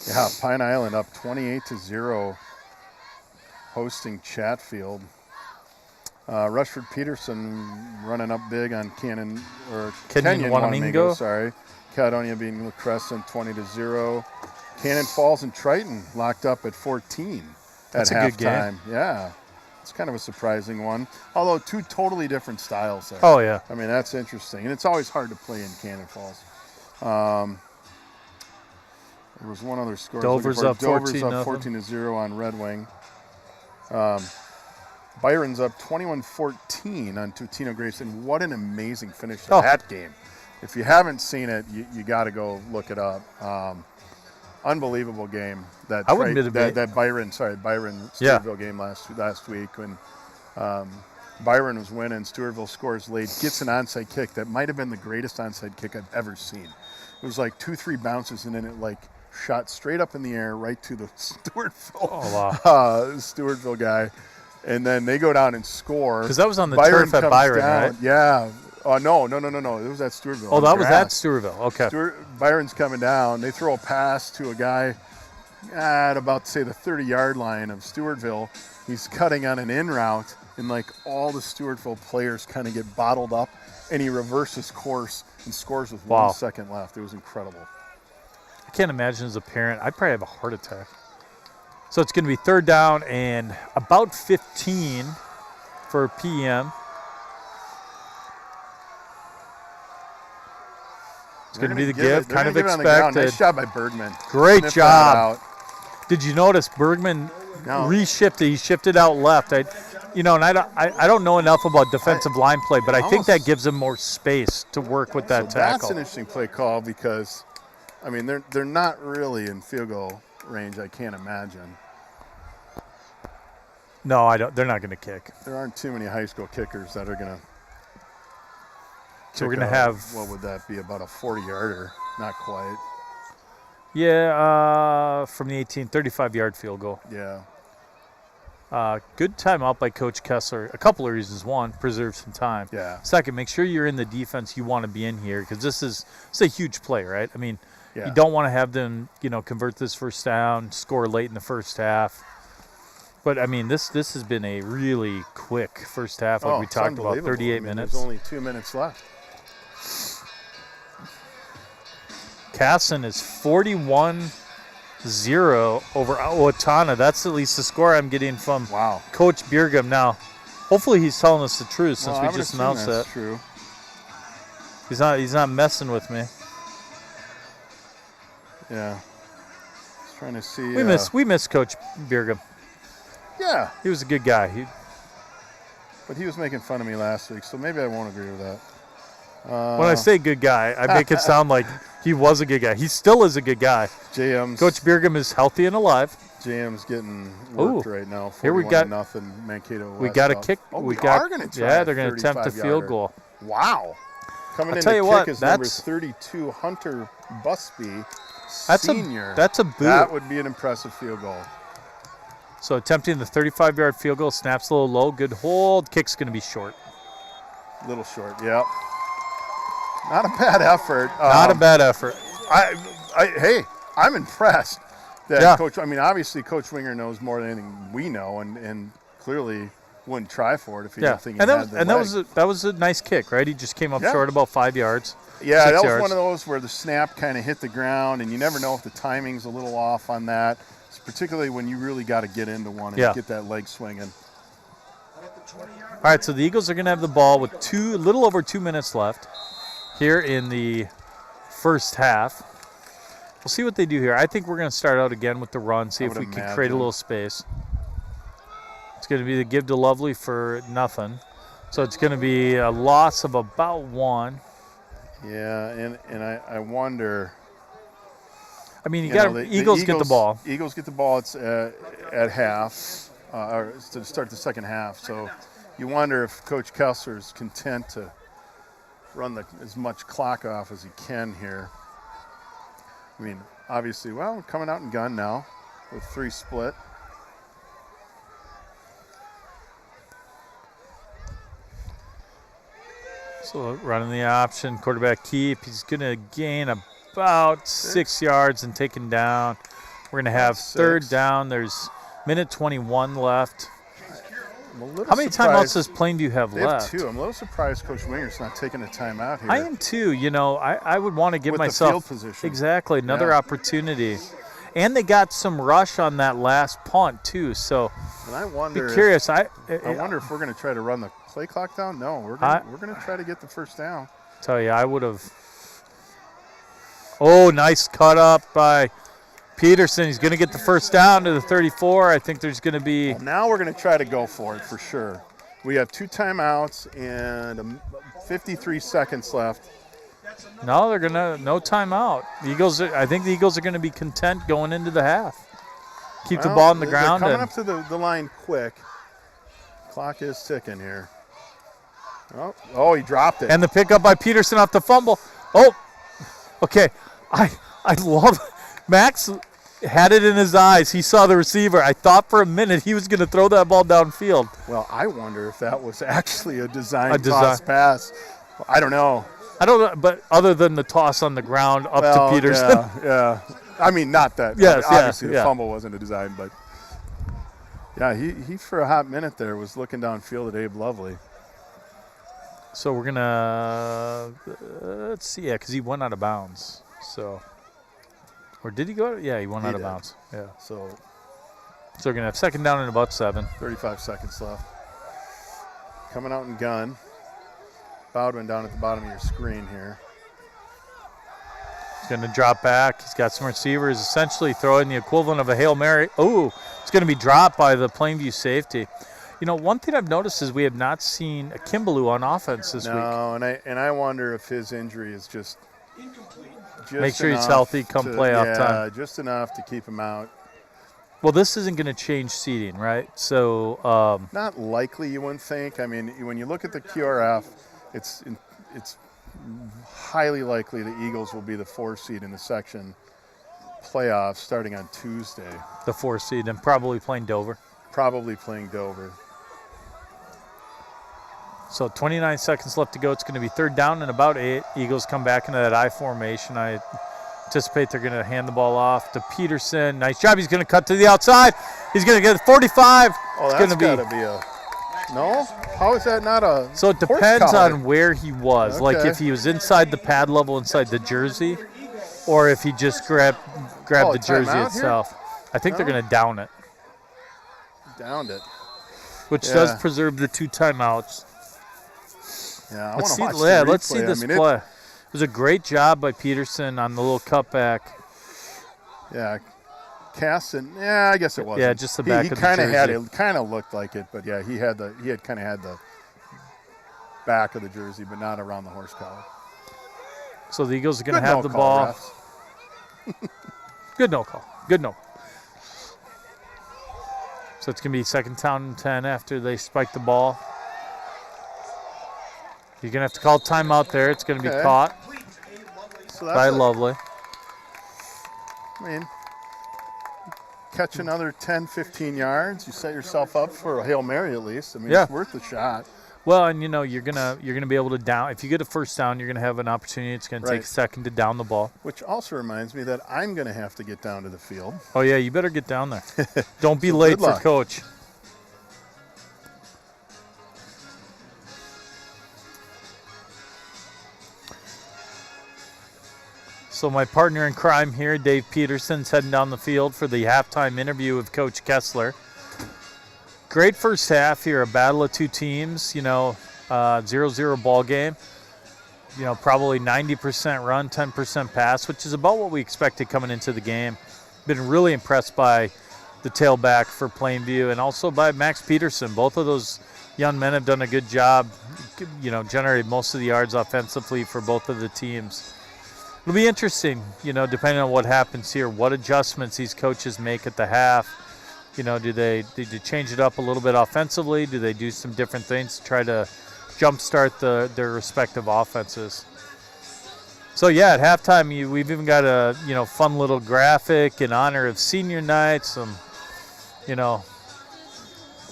Speaker 3: Yeah, Pine Island up 28-0, hosting Chatfield. Rushford Peterson running up big on Kenyon Wanamingo. Sorry, Caledonia beating La Crescent 20-0. Cannon Falls and Triton locked up at 14
Speaker 2: That's
Speaker 3: at
Speaker 2: a good
Speaker 3: halftime.
Speaker 2: game.
Speaker 3: Yeah, it's kind of a surprising one. Although two totally different styles there.
Speaker 2: Oh yeah.
Speaker 3: I mean, that's interesting, and it's always hard to play in Cannon Falls. There was one other score.
Speaker 2: Dover's up
Speaker 3: 14-0 on Red Wing. Byron's up 21-14 on Tutino Grayson. What an amazing finish to that game. If you haven't seen it, you got to go look it up. Unbelievable game. That Byron Stewartville game last week when Byron was winning. Stewartville scores late, gets an onside kick that might have been the greatest onside kick I've ever seen. It was like 2-3 bounces and then it shot straight up in the air right to the Stewartville guy. And then they go down and score.
Speaker 2: Because that was on the turf at Byron, right?
Speaker 3: Yeah. No. It was at Stewartville.
Speaker 2: Oh, that was at Stewartville. Okay.
Speaker 3: Byron's coming down. They throw a pass to a guy at about, say, the 30-yard line of Stewartville. He's cutting on an in route, and all the Stewartville players kind of get bottled up, and he reverses course and scores with 1 second left. It was incredible.
Speaker 2: I can't imagine as a parent. I'd probably have a heart attack. So it's going to be 3rd down and about 15 for PEM. It's going to be the give, kind of expected.
Speaker 3: Nice job by Bergman.
Speaker 2: Great job. Did you notice Bergman reshifted? He shifted out left. I don't know enough about defensive line play, but I think that gives him more space to work with that tackle.
Speaker 3: That's an interesting play call because, I mean, they're not really in field goal range, I can't imagine.
Speaker 2: No, I don't. They're not going to kick.
Speaker 3: There aren't too many high school kickers that are going to.
Speaker 2: So we're going to have.
Speaker 3: What would that be? About a 40-yarder? Not quite.
Speaker 2: Yeah, from the 18, 35-yard field goal.
Speaker 3: Yeah.
Speaker 2: Good timeout by Coach Kessler. A couple of reasons. One, preserve some time.
Speaker 3: Yeah.
Speaker 2: Second, make sure you're in the defense you want to be in here because it's a huge play, right? I mean, you don't want to have them, convert this first down, score late in the first half. But, I mean, this has been a really quick first half, like we talked about, 38 minutes.
Speaker 3: There's only 2 minutes left.
Speaker 2: Casson is 41-0 over Owatonna. That's at least the score I'm getting from Coach Birgham. Now, hopefully he's telling us the truth since we just announced that.
Speaker 3: That's true.
Speaker 2: He's not messing with me.
Speaker 3: Yeah. Just trying to see.
Speaker 2: We miss Coach Birgham.
Speaker 3: Yeah.
Speaker 2: He was a good guy.
Speaker 3: But he was making fun of me last week, so maybe I won't agree with that.
Speaker 2: When I say good guy, I make it sound like he was a good guy. He still is a good guy. Coach Birgham is healthy and alive.
Speaker 3: JM's getting worked right now.
Speaker 2: Here we got
Speaker 3: nothing. Mankato West.
Speaker 2: We got a kick.
Speaker 3: We are going to try.
Speaker 2: Yeah, they're going to attempt a field goal.
Speaker 3: Wow. Coming in to kick is number 32, Hunter Busby, senior.
Speaker 2: That's a boot.
Speaker 3: That would be an impressive field goal.
Speaker 2: So attempting the 35-yard field goal, snaps a little low, good hold. Kick's going to be short.
Speaker 3: A little short, yep. Not a bad effort.
Speaker 2: Not a bad effort.
Speaker 3: Hey, I'm impressed that Coach. I mean, obviously, Coach Winger knows more than anything we know, and clearly wouldn't try for it if he
Speaker 2: Yeah,
Speaker 3: didn't think he
Speaker 2: and
Speaker 3: had the leg.
Speaker 2: that was a nice kick, right? He just came up
Speaker 3: Yeah.
Speaker 2: short about 5 yards.
Speaker 3: Yeah,
Speaker 2: 6
Speaker 3: that was
Speaker 2: yards.
Speaker 3: one of those where the snap kind of hit the ground, and you never know if the timing's a little off on that, particularly when you really got to get into one and get that leg swinging.
Speaker 2: All right, so the Eagles are going to have the ball with a little over 2 minutes left here in the first half. We'll see what they do here. I think we're going to start out again with the run, see if we can create a little space. It's going to be the give to Lovely for nothing. So it's going to be a loss of about 1.
Speaker 3: Yeah, and I wonder.
Speaker 2: I mean, Eagles get the ball.
Speaker 3: Eagles get the ball at half, or to start the second half. So you wonder if Coach Kessler is content to run as much clock off as he can here. I mean, obviously, well, coming out in gun now with 3 split.
Speaker 2: So running the option, quarterback keep. He's going to gain about 6 yards and taken down. We're going to have 3rd down. There's minute 21 left. How many timeouts does Plainview have left?
Speaker 3: They have 2. I'm a little surprised Coach Winger's not taking a timeout here.
Speaker 2: I am too. You know, I would want to give myself
Speaker 3: the field position.
Speaker 2: Exactly another opportunity. And they got some rush on that last punt too. So
Speaker 3: and I wonder.
Speaker 2: Be curious.
Speaker 3: I wonder if we're going to try to run the play clock down. No, we're going to try to get the first down.
Speaker 2: Tell you, I would have. Oh, nice cut up by Peterson. He's going to get the first down to the 34. I think there's going to be.
Speaker 3: Well, now we're going to try to go for it for sure. We have 2 timeouts and 53 seconds left.
Speaker 2: No, they're gonna no timeout. The Eagles. I think the Eagles are going to be content going into the half. Keep the ball on the ground.
Speaker 3: They're coming up to the line quick. Clock is ticking here. Oh, he dropped it.
Speaker 2: And the pickup by Peterson off the fumble. Oh, okay. I love Max had it in his eyes. He saw the receiver. I thought for a minute he was going to throw that ball downfield.
Speaker 3: Well, I wonder if that was actually a design toss pass. I don't know.
Speaker 2: I don't know, but other than the toss on the ground up to Peterson.
Speaker 3: Yeah. I mean, not that.
Speaker 2: Yes,
Speaker 3: obviously, the fumble wasn't a design, but yeah, he for a hot minute there was looking downfield at Abe Lovely.
Speaker 2: So we're gonna let's see, because he went out of bounds. So, or did he go? Yeah, he went out of bounds. Yeah.
Speaker 3: So
Speaker 2: we're gonna have 2nd down and about 7.
Speaker 3: 35 seconds left. Coming out in gun. Bowden down at the bottom of your screen here.
Speaker 2: He's going to drop back. He's got some receivers essentially throwing the equivalent of a Hail Mary. Oh, it's going to be dropped by the Plainview safety. You know, one thing I've noticed is we have not seen a Kimbaloo on offense this week.
Speaker 3: No, and I wonder if his injury is just
Speaker 2: make sure he's healthy come playoff time.
Speaker 3: Yeah, just enough to keep him out.
Speaker 2: Well, this isn't going to change seeding, right? So
Speaker 3: not likely, you wouldn't think. I mean, when you look at the QRF, it's highly likely the Eagles will be the 4 seed in the section playoffs starting on Tuesday.
Speaker 2: The 4 seed and probably playing Dover.
Speaker 3: Probably playing Dover.
Speaker 2: So 29 seconds left to go. It's going to be 3rd down and about 8. Eagles come back into that I formation. I anticipate they're going to hand the ball off to Peterson. Nice job. He's going to cut to the outside. He's going to get 45.
Speaker 3: Oh, that's got to be a... No? How is that not a...
Speaker 2: So it depends on where he was. Okay. Like if he was inside the pad level, inside the jersey, or if he just grabbed the jersey itself. Here? I think they're going to down it.
Speaker 3: Downed it.
Speaker 2: Which does preserve the 2 timeouts.
Speaker 3: Yeah, I want to watch the replay.
Speaker 2: Let's see this play. It was a great job by Peterson on the little cutback.
Speaker 3: Yeah. Caston, I guess it wasn't.
Speaker 2: Yeah, just the back of the jersey.
Speaker 3: It kind of looked like it, but yeah, he had kind of had the back of the jersey, but not around the horse collar.
Speaker 2: So the Eagles are going to have the ball. Good no call. Good no. So it's going to be 2nd down and 10 after they spike the ball. You're going to have to call timeout there. It's going to be caught by Lovely.
Speaker 3: I mean, catch another 10, 15 yards. You set yourself up for a Hail Mary at least. I mean, it's worth the shot.
Speaker 2: Well, and you know, you're gonna be able to down. If you get a 1st down, you're gonna have an opportunity. It's gonna take a second to down the ball.
Speaker 3: Which also reminds me that I'm gonna have to get down to the field.
Speaker 2: Oh yeah, you better get down there. Don't be late for coach. So my partner in crime here, Dave Peterson's heading down the field for the halftime interview with Coach Kessler. Great first half here, a battle of two teams, 0-0 ball game. Probably 90% run, 10% pass, which is about what we expected coming into the game. Been really impressed by the tailback for Plainview and also by Max Peterson. Both of those young men have done a good job, generated most of the yards offensively for both of the teams. It'll be interesting, depending on what happens here, what adjustments these coaches make at the half. Do they change it up a little bit offensively? Do they do some different things to try to jumpstart their respective offenses? So yeah, at halftime we've even got a fun little graphic in honor of senior night. Some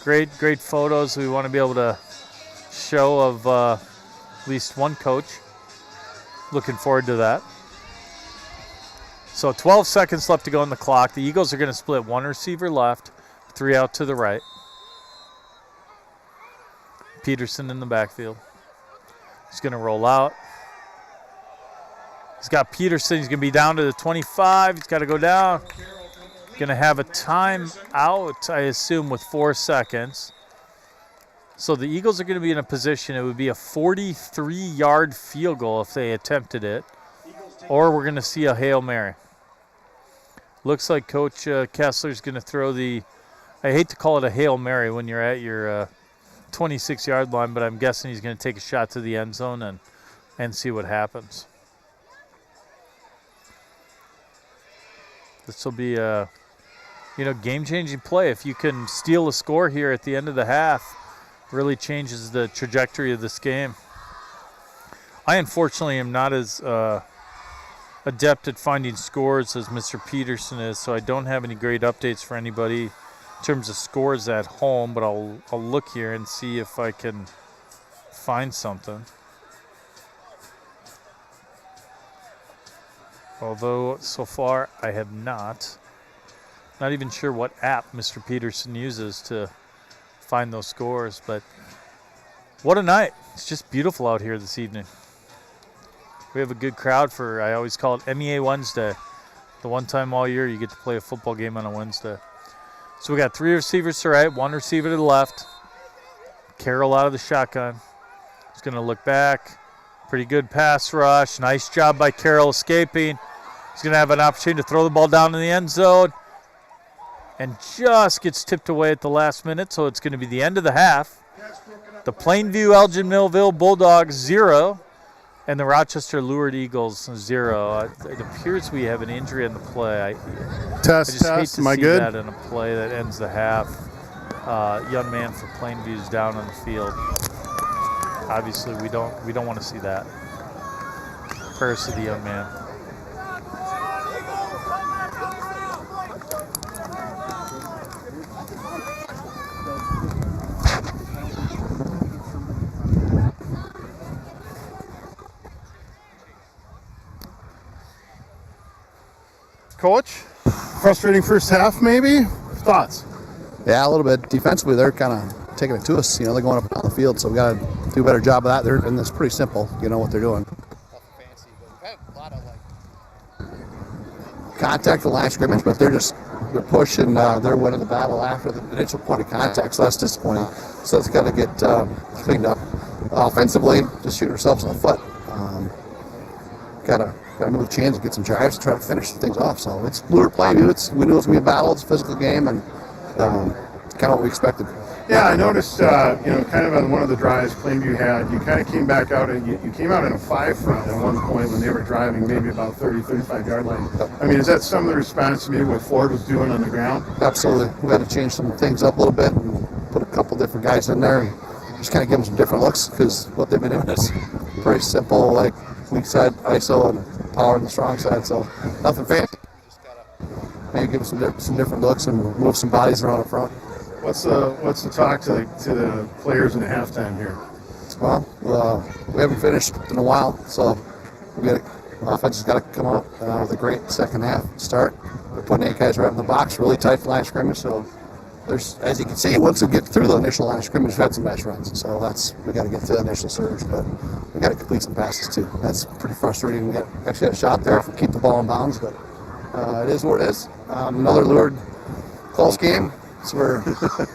Speaker 2: great photos we want to be able to show of at least one coach. Looking forward to that. So 12 seconds left to go on the clock. The Eagles are going to split one receiver left, 3 out to the right. Peterson in the backfield. He's going to roll out. He's got Peterson. He's going to be down to the 25. He's got to go down. Going to have a timeout, I assume, with 4 seconds. So the Eagles are going to be in a position, it would be a 43-yard field goal if they attempted it. Or we're going to see a Hail Mary. Looks like Coach Kessler's going to throw I hate to call it a Hail Mary when you're at your 26-yard line, but I'm guessing he's going to take a shot to the end zone and see what happens. This will be a game-changing play. If you can steal a score here at the end of the half, really changes the trajectory of this game. I unfortunately am not as adept at finding scores as Mr. Peterson is, so I don't have any great updates for anybody in terms of scores at home, but I'll look here and see if I can find something. Although so far I have not. Not even sure what app Mr. Peterson uses to find those scores, but what a night. It's just beautiful out here this evening. We have a good crowd for, I always call it MEA Wednesday. The one time all year you get to play a football game on a Wednesday. So we got 3 receivers to right, 1 receiver to the left. Carroll out of the shotgun. He's going to look back. Pretty good pass rush. Nice job by Carroll escaping. He's going to have an opportunity to throw the ball down in the end zone. And just gets tipped away at the last minute, so it's going to be the end of the half. The Plainview Elgin Millville Bulldogs 0, and the Rochester Lourdes Eagles 0. It appears we have an injury on the play. I just hate to see that in a play that ends the half. Young man for Plainview is down on the field. Obviously, we don't want to see that. Prayers to the young man.
Speaker 3: Coach, frustrating first half maybe? Thoughts?
Speaker 4: Yeah, a little bit. Defensively, they're kind of taking it to us. They're going up and down the field, so we got to do a better job of that. And it's pretty simple, what they're doing. Fancy, but we've had a lot of contact the line of scrimmage, but they're pushing. They're winning the battle after the initial point of contact, so that's disappointing. So it's got to get cleaned up. Offensively, just shoot ourselves in the foot. Got to move the chains and get some drives to try to finish things off. So it's Lourdes Plainview. We knew it was going to be a battle. It's a physical game, and kind of what we expected.
Speaker 3: Yeah, I noticed, kind of on one of the drives Plainview had, you kind of came back out and you came out in a 5 front at one point when they were driving maybe about 35 yard line. I mean, is that some of the response to maybe what Ford was doing on the ground?
Speaker 4: Absolutely. We had to change some things up a little bit and put a couple different guys in there and just kind of give them some different looks, because what they've been doing is pretty simple, like weak side ISO and power on the strong side, so nothing fancy. Just got to maybe give them some different looks and move some bodies around up front.
Speaker 3: What's the talk to the players in the halftime here?
Speaker 4: Well, we haven't finished in a while, so offense has got to come out with a great second half start. We're putting 8 guys right in the box, really tight line of scrimmage. So there's, as you can see, once we get through the initial line of scrimmage, we've had some nice runs. So we got to get to the initial surge, but we got to complete some passes too. That's pretty frustrating. We actually had a shot there if we keep the ball in bounds, but it is what it is. Another Lourdes close game. It's a very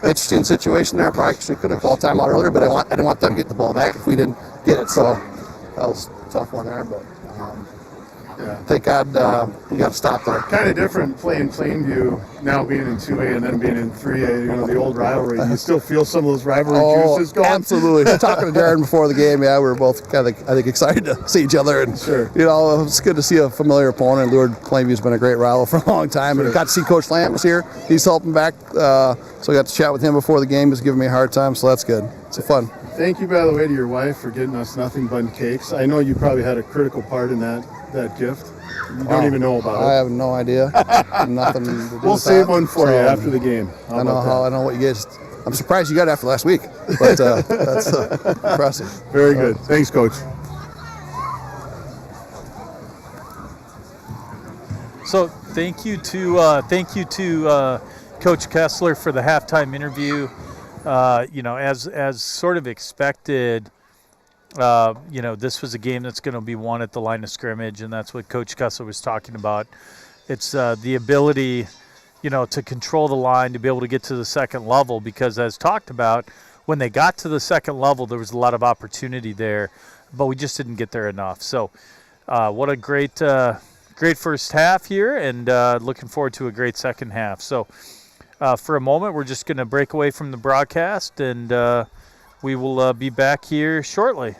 Speaker 4: interesting situation there. Probably actually could have called timeout earlier, but I didn't want them to get the ball back if we didn't get it. So that was a tough one there, but. Thank God you got to stop there.
Speaker 3: Kind of different playing Plainview now being in 2A and then being in 3A. You know, the old rivalry. You still feel some of those rivalry juices going?
Speaker 5: Absolutely. Talking to Jared before the game, we were both kind of, I think, excited to see each other. And,
Speaker 3: sure.
Speaker 5: You know, it's good to see a familiar opponent. Lourdes Plainview's been a great rival for a long time.
Speaker 3: Sure.
Speaker 5: And got to see Coach Lamp was here. He's helping back. So I got to chat with him before the game. He was giving me a hard time, so that's good. It's fun.
Speaker 3: Thank you, by the way, to your wife for getting us nothing but cakes. I know you probably had a critical part in that gift. You don't even know about it.
Speaker 5: I have no idea. Nothing to do
Speaker 3: We'll
Speaker 5: with
Speaker 3: save
Speaker 5: that.
Speaker 3: one for you after the game.
Speaker 5: I know what you get. I'm surprised you got it after last week, but that's impressive.
Speaker 3: Very good. Thanks, Coach.
Speaker 2: So thank you to Coach Kessler for the halftime interview. You know, as sort of expected, you know, this was a game that's going to be won at the line of scrimmage, and that's what Coach Kessler was talking about. It's the ability, you know, to control the line, to be able to get to the second level, because as talked about, when they got to the second level, there was a lot of opportunity there, but we just didn't get there enough. So what a great first half here, and looking forward to a great second half. So for a moment, we're just going to break away from the broadcast, and we will be back here shortly.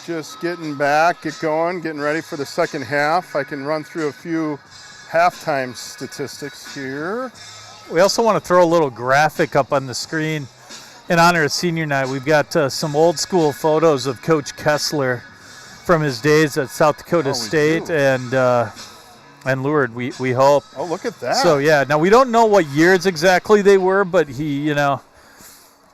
Speaker 3: just getting back, get ready for the second half. I can run through a few halftime statistics here.
Speaker 2: We also want to throw a little graphic up on the screen in honor of senior night. We've got some old school photos of Coach Kessler from his days at South Dakota State and Lourdes, we hope.
Speaker 3: Oh, look at that.
Speaker 2: So, yeah, now we don't know what years exactly they were, but he, you know,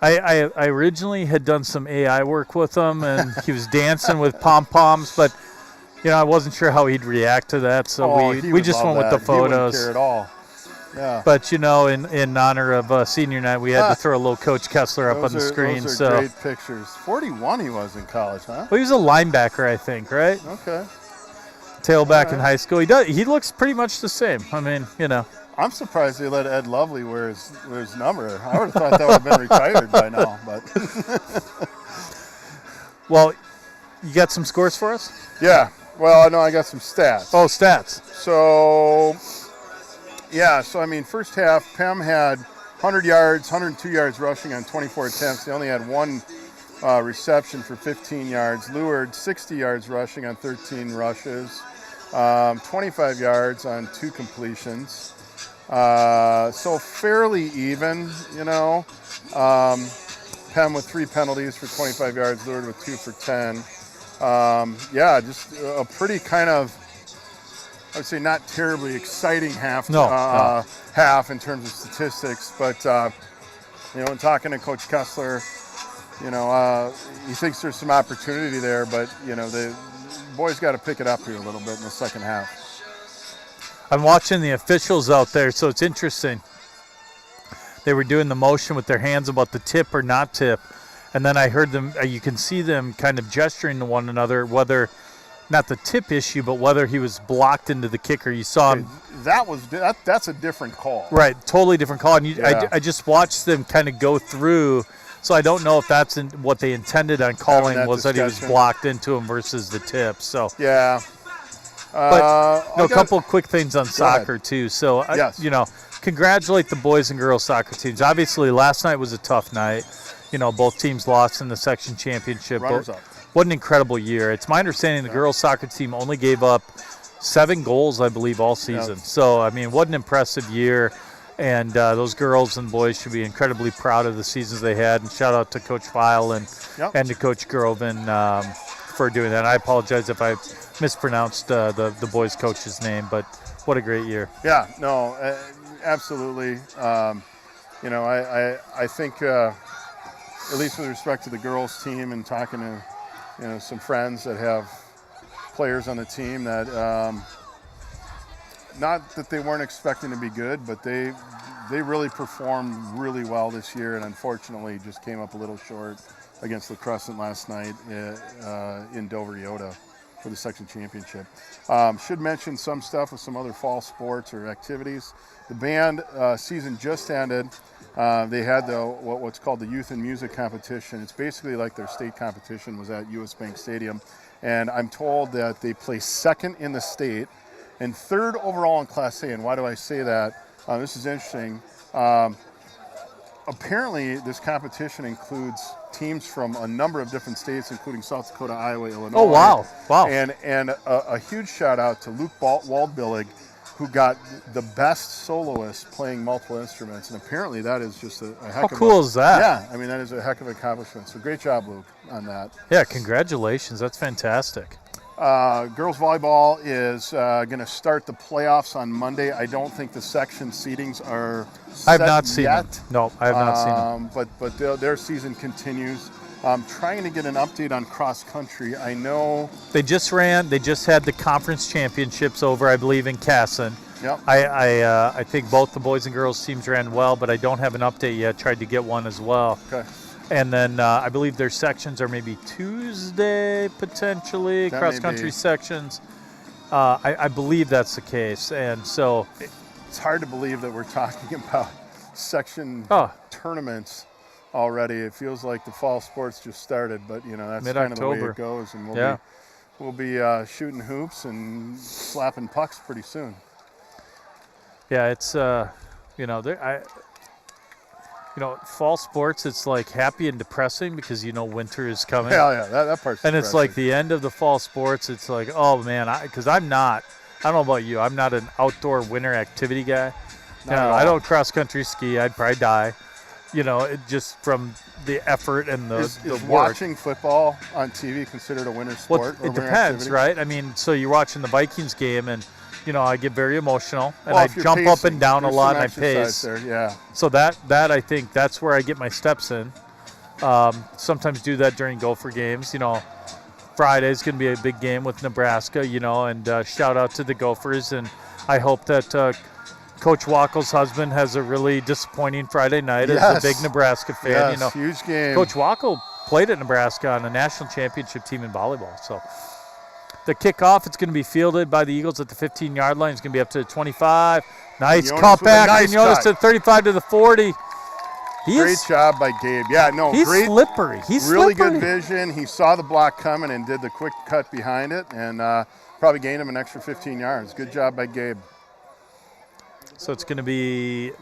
Speaker 2: I originally had done some AI work with him, and he was dancing with pom-poms, but, you know, I wasn't sure how he'd react to that, so we just went with the photos.
Speaker 3: He wouldn't care at all. Yeah.
Speaker 2: But, you know, in honor of senior night, we had to throw a little Coach Kessler up on the screen.
Speaker 3: Those are great pictures. 41 he was in college, huh?
Speaker 2: Well, he was a linebacker, I think, right?
Speaker 3: Okay.
Speaker 2: Tailback in high school. He looks pretty much the same. I mean, you know.
Speaker 3: I'm surprised they let Ed Lovely wear his number. I would have thought that would have been retired by now. But
Speaker 2: well, you got some scores for us?
Speaker 3: Yeah. Well, no, I got some stats.
Speaker 2: Oh, stats.
Speaker 3: So, yeah. So, I mean, first half, PEM had 100 yards, 102 yards rushing on 24 attempts. They only had one reception for 15 yards. Lourdes, 60 yards rushing on 13 rushes. 25 yards on 2 completions. So fairly even, you know. PEM with 3 penalties for 25 yards, Lourdes with 2 for 10. Yeah, just a pretty kind of, I would say not terribly exciting half in terms of statistics. But, you know, in talking to Coach Kessler, you know, he thinks there's some opportunity there, but, you know, the boys got to pick it up here a little bit in the second half.
Speaker 2: I'm watching the officials out there, so it's interesting. They were doing the motion with their hands about the tip or not tip, and then I heard them, you can see them kind of gesturing to one another, whether, not the tip issue, but whether he was blocked into the kicker. You saw him.
Speaker 3: That's a different call.
Speaker 2: Right, totally different call. And I just watched them kind of go through, so I don't know if that's what they intended on calling was that he was blocked into him versus the tip. So
Speaker 3: yeah.
Speaker 2: But a couple of quick things on soccer too. So
Speaker 3: yes.
Speaker 2: You know, congratulate the boys and girls soccer teams. Obviously, last night was a tough night. You know, both teams lost in the section championship.
Speaker 3: Runners up.
Speaker 2: What an incredible year! It's my understanding the girls soccer team only gave up 7 goals, I believe, all season.
Speaker 3: Yep.
Speaker 2: So I mean, what an impressive year! And those girls and boys should be incredibly proud of the seasons they had. And shout out to Coach File and to Coach Groven for doing that. I apologize if I mispronounced the boys' coach's name, but what a great year.
Speaker 3: Yeah, no, absolutely. You know, I think, at least with respect to the girls' team and talking to, you know, some friends that have players on the team that, not that they weren't expecting to be good, but they really performed really well this year, and unfortunately just came up a little short against the Crescent last night in Dover Yoda for the section championship. Should mention some stuff with some other fall sports or activities. The band season just ended. They had what's called the Youth and Music Competition. It's basically like their state competition was at US Bank Stadium, and I'm told that they placed 2nd in the state and 3rd overall in Class A. And why do I say that? This is interesting. Apparently, this competition includes teams from a number of different states, including South Dakota, Iowa, Illinois.
Speaker 2: Oh, wow.
Speaker 3: And a huge shout out to Luke Waldbillig, who got the best soloist playing multiple instruments. And apparently that is just a heck of a...
Speaker 2: How cool is that?
Speaker 3: Yeah, I mean, that is a heck of an accomplishment. So great job, Luke, on that.
Speaker 2: Yeah, congratulations. That's fantastic.
Speaker 3: Girls volleyball is going to start the playoffs on Monday. I don't think the section seedings are set
Speaker 2: I have not seen
Speaker 3: yet.
Speaker 2: them. No, I have not seen them.
Speaker 3: But their season continues. Trying to get an update on cross country. I know
Speaker 2: they just had the conference championships over, I believe, in Casson.
Speaker 3: Yep.
Speaker 2: I think both the boys and girls teams ran well, but I don't have an update yet. Tried to get one as well.
Speaker 3: Okay.
Speaker 2: And then I believe their sections are maybe Tuesday, potentially, cross-country sections. I believe that's the case. And so
Speaker 3: it's hard to believe that we're talking about section tournaments already. It feels like the fall sports just started, but, you know, that's kind of the way it goes. And we'll be shooting hoops and slapping pucks pretty soon.
Speaker 2: Yeah, it's, you know, fall sports, it's like happy and depressing because winter is coming.
Speaker 3: Yeah, that part's
Speaker 2: And it's like
Speaker 3: depressing.
Speaker 2: the end of the fall sports. It's like, oh man, because I don't know about you, I'm not an outdoor winter activity guy.
Speaker 3: Not at all.
Speaker 2: I don't cross country ski. I'd probably die. It just from the effort and the
Speaker 3: Is
Speaker 2: work.
Speaker 3: watching football on TV considered a winter sport?
Speaker 2: Well,
Speaker 3: or
Speaker 2: it
Speaker 3: winter
Speaker 2: depends,
Speaker 3: activity?
Speaker 2: right? I mean, so you're watching the Vikings game, and I get very emotional, and
Speaker 3: Well,
Speaker 2: I
Speaker 3: if you're
Speaker 2: jump up
Speaker 3: pacing,
Speaker 2: and down a
Speaker 3: there's
Speaker 2: lot,
Speaker 3: some
Speaker 2: and I
Speaker 3: exercise
Speaker 2: pace.
Speaker 3: there, yeah.
Speaker 2: So that I think that's where I get my steps in. Sometimes do that during Gopher games. Friday's going to be a big game with Nebraska. And shout out to the Gophers, and I hope that Coach Wackel's husband has a really disappointing Friday night as
Speaker 3: Yes.
Speaker 2: a big Nebraska fan.
Speaker 3: Yes, huge game.
Speaker 2: Coach Wackel played at Nebraska on a national championship team in volleyball. So the kickoff, it's going to be fielded by the Eagles at the 15-yard line. It's going to be up to the 25. Nice
Speaker 3: Quinones
Speaker 2: cut
Speaker 3: with a
Speaker 2: back.
Speaker 3: nice
Speaker 2: Quinones
Speaker 3: cut.
Speaker 2: to the 35 to the 40.
Speaker 3: Great job by Gabe. Yeah, no,
Speaker 2: He's
Speaker 3: great.
Speaker 2: slippery. He's
Speaker 3: Really
Speaker 2: slippery.
Speaker 3: good vision. He saw the block coming and did the quick cut behind it, and probably gained him an extra 15 yards. Good job by Gabe.
Speaker 2: So it's going to be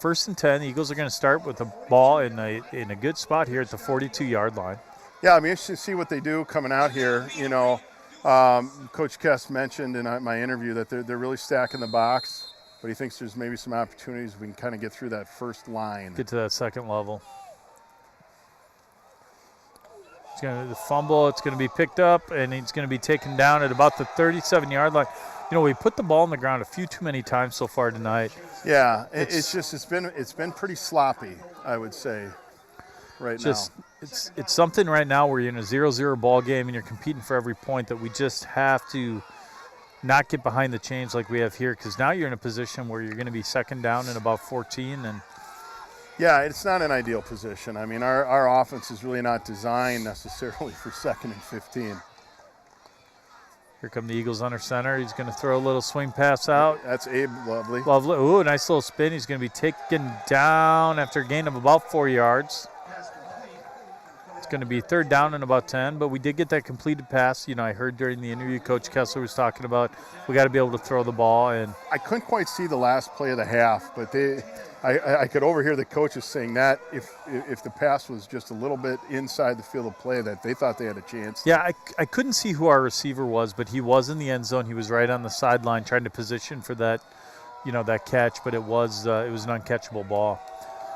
Speaker 2: 1st and 10. The Eagles are going to start with the ball in a good spot here at the 42-yard line.
Speaker 3: Yeah, I'm interested to see what they do coming out here. Coach Kess mentioned in my interview that they're really stacking the box, but he thinks there's maybe some opportunities we can kind of get through that first line.
Speaker 2: Get to that second level. It's going to fumble. It's going to be picked up, and he's going to be taken down at about the 37-yard line. We put the ball on the ground a few too many times so far tonight.
Speaker 3: Yeah, it's been pretty sloppy, I would say, right now.
Speaker 2: It's something right now where you're in a 0-0 ball game and you're competing for every point that we just have to not get behind the chains like we have here, because now you're in a position where you're going to be second down in about 14. And
Speaker 3: yeah, it's not an ideal position. I mean, our offense is really not designed necessarily for 2nd and 15.
Speaker 2: here come the Eagles under center. He's going to throw a little swing pass out.
Speaker 3: That's Abe Lovely.
Speaker 2: Lovely. Ooh, nice little spin. He's going to be taken down after a gain of about 4 yards. It's going to be 3rd down and about 10, but we did get that completed pass. I heard during the interview Coach Kessler was talking about we got to be able to throw the ball. And
Speaker 3: I couldn't quite see the last play of the half, but I could overhear the coaches saying that if the pass was just a little bit inside the field of play, that they thought they had a chance.
Speaker 2: yeah, I couldn't see who our receiver was, but he was in the end zone. He was right on the sideline trying to position for that, that catch, but it was an uncatchable ball.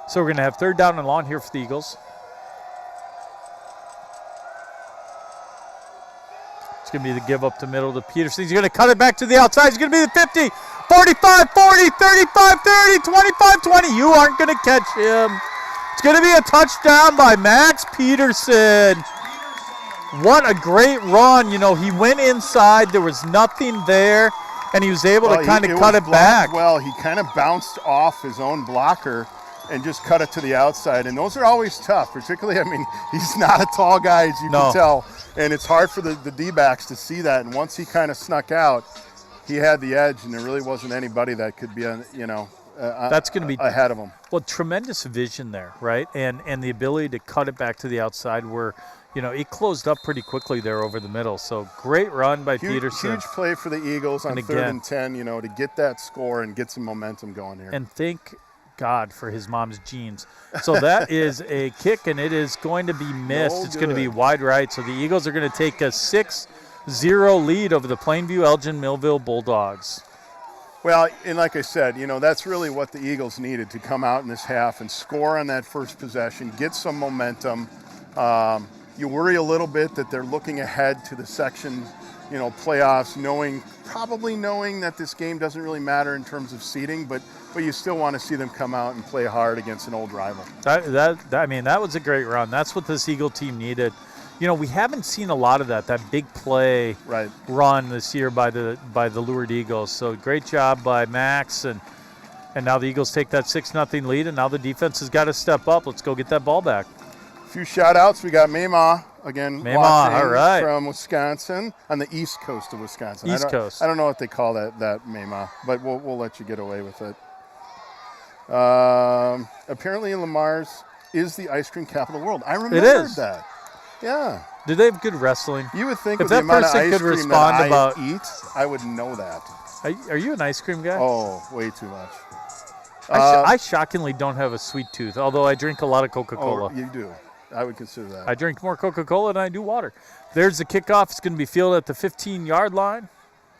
Speaker 2: So we're going to have 3rd down and long here for the Eagles. It's going to be the give up the middle to Peterson. He's going to cut it back to the outside. He's going to be the 50, 45, 40, 35, 30, 25, 20. You aren't going to catch him. It's going to be a touchdown by Max Peterson. What a great run. He went inside. There was nothing there, and he was able to kind of cut it back.
Speaker 3: Well, he kind of bounced off his own blocker and just cut it to the outside. And those are always tough, particularly, he's not a tall guy, as you can tell. And it's hard for the D-backs to see that. And once he kind of snuck out, he had the edge, and there really wasn't anybody that could be,
Speaker 2: that's going to be
Speaker 3: ahead of him.
Speaker 2: Well, tremendous vision there, right? And the ability to cut it back to the outside where, it closed up pretty quickly there over the middle. So great run by Peterson.
Speaker 3: Huge play for the Eagles on 3rd and 10, to get that score and get some momentum going here.
Speaker 2: And thank God for his mom's jeans. So that is a kick, and it is going to be missed. It's going to be wide right. So the Eagles are going to take a 6-0 lead over the Plainview Elgin Millville Bulldogs.
Speaker 3: Well, and like I said, that's really what the Eagles needed to come out in this half and score on that first possession, get some momentum. You worry a little bit that they're looking ahead to the section, playoffs, probably knowing that this game doesn't really matter in terms of seeding, but you still want to see them come out and play hard against an old rival.
Speaker 2: That was a great run. That's what this Eagle team needed. We haven't seen a lot of that big play run this year by the Lourdes Eagles. So great job by Max, and now the Eagles take that 6-0 lead, and now the defense has got to step up. Let's go get that ball back.
Speaker 3: A few shout-outs. We got Mayma again, watching
Speaker 2: all right,
Speaker 3: from Wisconsin, on the east coast of Wisconsin.
Speaker 2: East coast.
Speaker 3: I don't know what they call that Mayma, but we'll let you get away with it. Apparently Lamar's is the ice cream capital of the world. I remembered that. Yeah.
Speaker 2: Do they have good wrestling?
Speaker 3: You would think
Speaker 2: if
Speaker 3: with
Speaker 2: that
Speaker 3: the amount of
Speaker 2: person
Speaker 3: ice
Speaker 2: could
Speaker 3: cream
Speaker 2: respond
Speaker 3: that
Speaker 2: about
Speaker 3: I eat, I would know that.
Speaker 2: Are you an ice cream guy?
Speaker 3: Oh, way too much.
Speaker 2: I shockingly don't have a sweet tooth, although I drink a lot of Coca-Cola.
Speaker 3: Oh, you do. I would consider that.
Speaker 2: I drink more Coca-Cola than I do water. There's the kickoff. It's going to be fielded at the 15-yard line.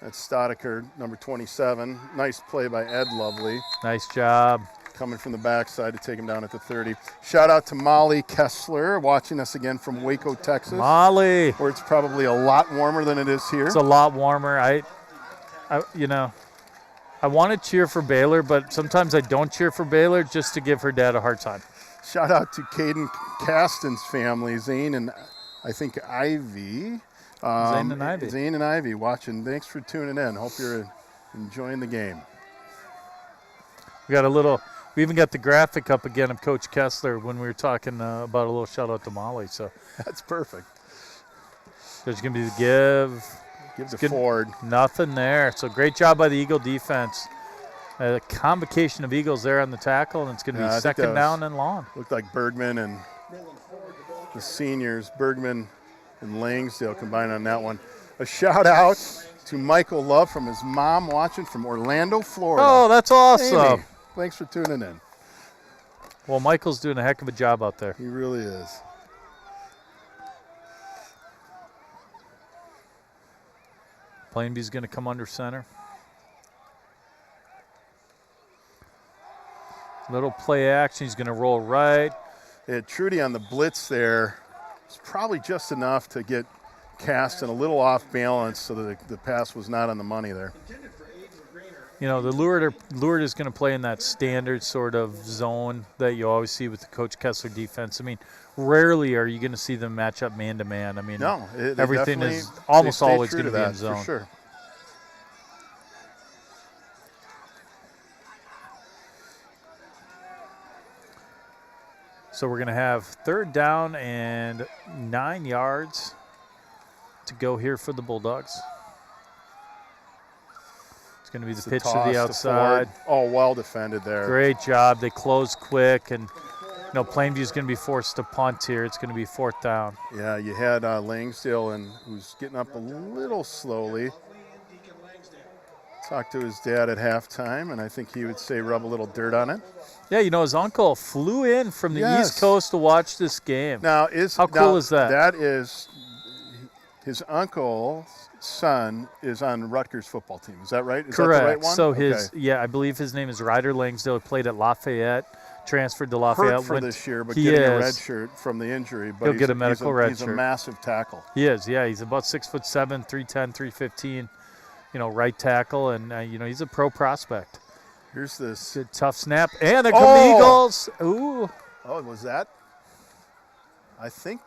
Speaker 3: That's Stodiker, number 27. Nice play by Ed Lovely.
Speaker 2: Nice job.
Speaker 3: Coming from the backside to take him down at the 30. Shout out to Molly Kessler, watching us again from Waco, Texas.
Speaker 2: Molly.
Speaker 3: Where it's probably a lot warmer than it is here.
Speaker 2: It's a lot warmer. I want to cheer for Baylor, but sometimes I don't cheer for Baylor just to give her dad a hard time.
Speaker 3: Shout out to Caden Caston's family, Zane and I think Ivy.
Speaker 2: Zane and Ivy.
Speaker 3: Zane and Ivy watching. Thanks for tuning in. Hope you're enjoying the game.
Speaker 2: We even got the graphic up again of Coach Kessler when we were talking about a little shout out to Molly. So
Speaker 3: that's perfect.
Speaker 2: There's going to be the
Speaker 3: give to Ford.
Speaker 2: Nothing there. So great job by the Eagle defense. A convocation of Eagles there on the tackle, and it's going to be second down and long.
Speaker 3: Looked like Bergman and the seniors, Bergman and Langsdale combined on that one. A shout out to Michael Love from his mom watching from Orlando, Florida.
Speaker 2: Oh, that's awesome.
Speaker 3: Amy, thanks for tuning in.
Speaker 2: Well, Michael's doing a heck of a job out there.
Speaker 3: He really is.
Speaker 2: Plainview's going to come under center. Little play action. He's going to roll right.
Speaker 3: Yeah, Trudy on the blitz there. It's probably just enough to get Caston a little off balance so that the pass was not on the money there.
Speaker 2: You know, the Lourdes is going to play in that standard sort of zone that you always see with the Coach Kessler defense. I mean, rarely are you going to see them match up man-to-man. I mean,
Speaker 3: no,
Speaker 2: everything is almost always going to be in zone.
Speaker 3: For sure.
Speaker 2: So we're going to have third down and 9 yards to go here for the Bulldogs. It's going to be the pitch to the outside.
Speaker 3: Oh, well defended there.
Speaker 2: Great job. They closed quick, and Plainview's going to be forced to punt here. It's going to be fourth down.
Speaker 3: Yeah, you had Langsdale, who's getting up a little slowly. Talked to his dad at halftime, and I think he would say rub a little dirt on it.
Speaker 2: Yeah, his uncle flew in from the East Coast to watch this game.
Speaker 3: How
Speaker 2: cool is that?
Speaker 3: That is his uncle's son is on Rutgers football team. Is that right? Is
Speaker 2: Correct.
Speaker 3: that the right one?
Speaker 2: So I believe his name is Ryder Langsdale. He played at Lafayette, transferred to Lafayette.
Speaker 3: Hurt for this year, but getting a red shirt from the injury. But
Speaker 2: he'll get a medical red shirt.
Speaker 3: He's a massive tackle.
Speaker 2: He is, yeah. He's about 6'7", 310, 315. Right tackle, and he's a pro prospect.
Speaker 3: Here's this
Speaker 2: good tough snap, and there come the Eagles. Ooh!
Speaker 3: Oh, was that? I think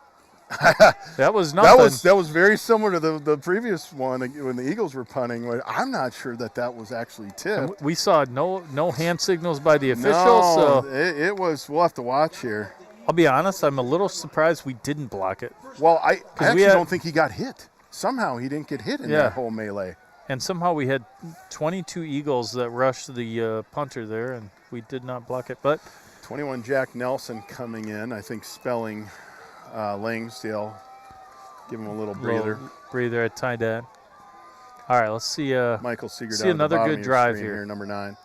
Speaker 2: that was nothing.
Speaker 3: That was very similar to the previous one when the Eagles were punting. I'm not sure that was actually tipped.
Speaker 2: And we saw no hand signals by the officials.
Speaker 3: No,
Speaker 2: so
Speaker 3: it was. We'll have to watch here.
Speaker 2: I'll be honest. I'm a little surprised we didn't block it.
Speaker 3: Well, I actually don't think he got hit. Somehow he didn't get hit in that whole melee.
Speaker 2: And somehow we had 22 Eagles that rushed the punter there, and we did not block it. But
Speaker 3: 21 Jack Nelson coming in, I think spelling Langsdale. Give him a little breather.
Speaker 2: Breather at tight end. All right, let's see.
Speaker 3: Michael Seeger
Speaker 2: see
Speaker 3: down
Speaker 2: another
Speaker 3: the
Speaker 2: good drive
Speaker 3: here. Number 9.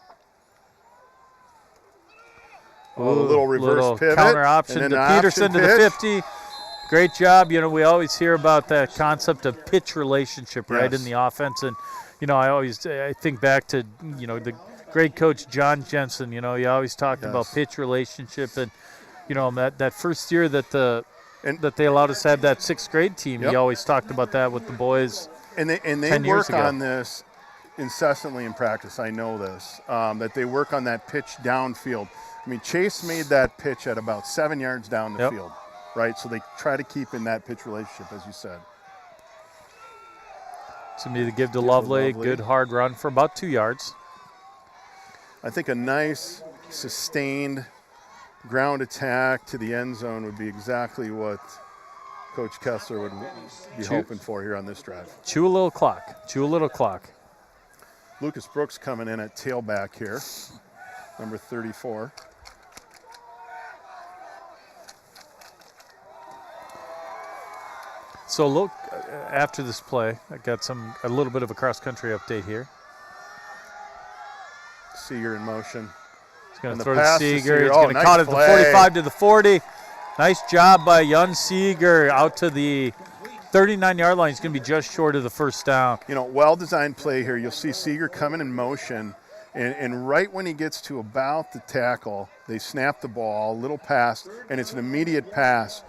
Speaker 2: Ooh,
Speaker 3: a little reverse pivot.
Speaker 2: Counter option to Peterson to the 50. Great job. We always hear about that concept of pitch relationship, right, in the offense. And, I think back to, the great coach John Jensen. He always talked about pitch relationship. And, that first year that they allowed us to have that 6th grade team, he always talked about that with the boys.
Speaker 3: And they work on this incessantly in practice. I know this, that they work on that pitch downfield. I mean, Chase made that pitch at about 7 yards down the field. Right, so they try to keep in that pitch relationship, as you said.
Speaker 2: To me, the give to Lovely, good hard run for about 2 yards.
Speaker 3: I think a nice, sustained ground attack to the end zone would be exactly what Coach Kessler would be hoping for here on this drive.
Speaker 2: Chew a little clock.
Speaker 3: Lucas Brooks coming in at tailback here, number 34.
Speaker 2: So look, after this play, I got a little bit of a cross-country update here.
Speaker 3: Seeger in motion.
Speaker 2: He's going
Speaker 3: And
Speaker 2: to
Speaker 3: the
Speaker 2: throw to
Speaker 3: pass to
Speaker 2: Seager.
Speaker 3: Seager.
Speaker 2: He's
Speaker 3: Oh,
Speaker 2: going to
Speaker 3: nice
Speaker 2: count it to the
Speaker 3: play.
Speaker 2: 45 to the 40. Nice job by Young Seager out to the 39-yard line. He's going to be just short of the first down.
Speaker 3: You know, well-designed play here. You'll see Seager coming in motion, and right when he gets to about the tackle, they snap the ball, little pass, and it's an immediate pass.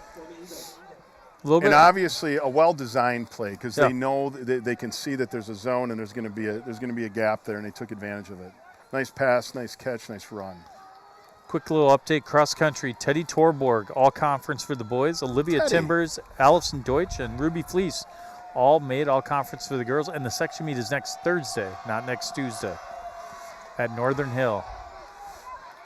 Speaker 2: A little
Speaker 3: And
Speaker 2: bit.
Speaker 3: obviously a well-designed play because
Speaker 2: Yeah.
Speaker 3: they know they can see that there's a zone and there's going to be a gap there, and they took advantage of it. Nice pass, nice catch, nice run.
Speaker 2: Quick little update, cross country. Teddy Torborg, all conference for the boys. Olivia
Speaker 3: Teddy.
Speaker 2: Timbers, Allison Deutsch, and Ruby Fleece all made all conference for the girls. And the section meet is next Thursday, not next Tuesday, at Northern Hill.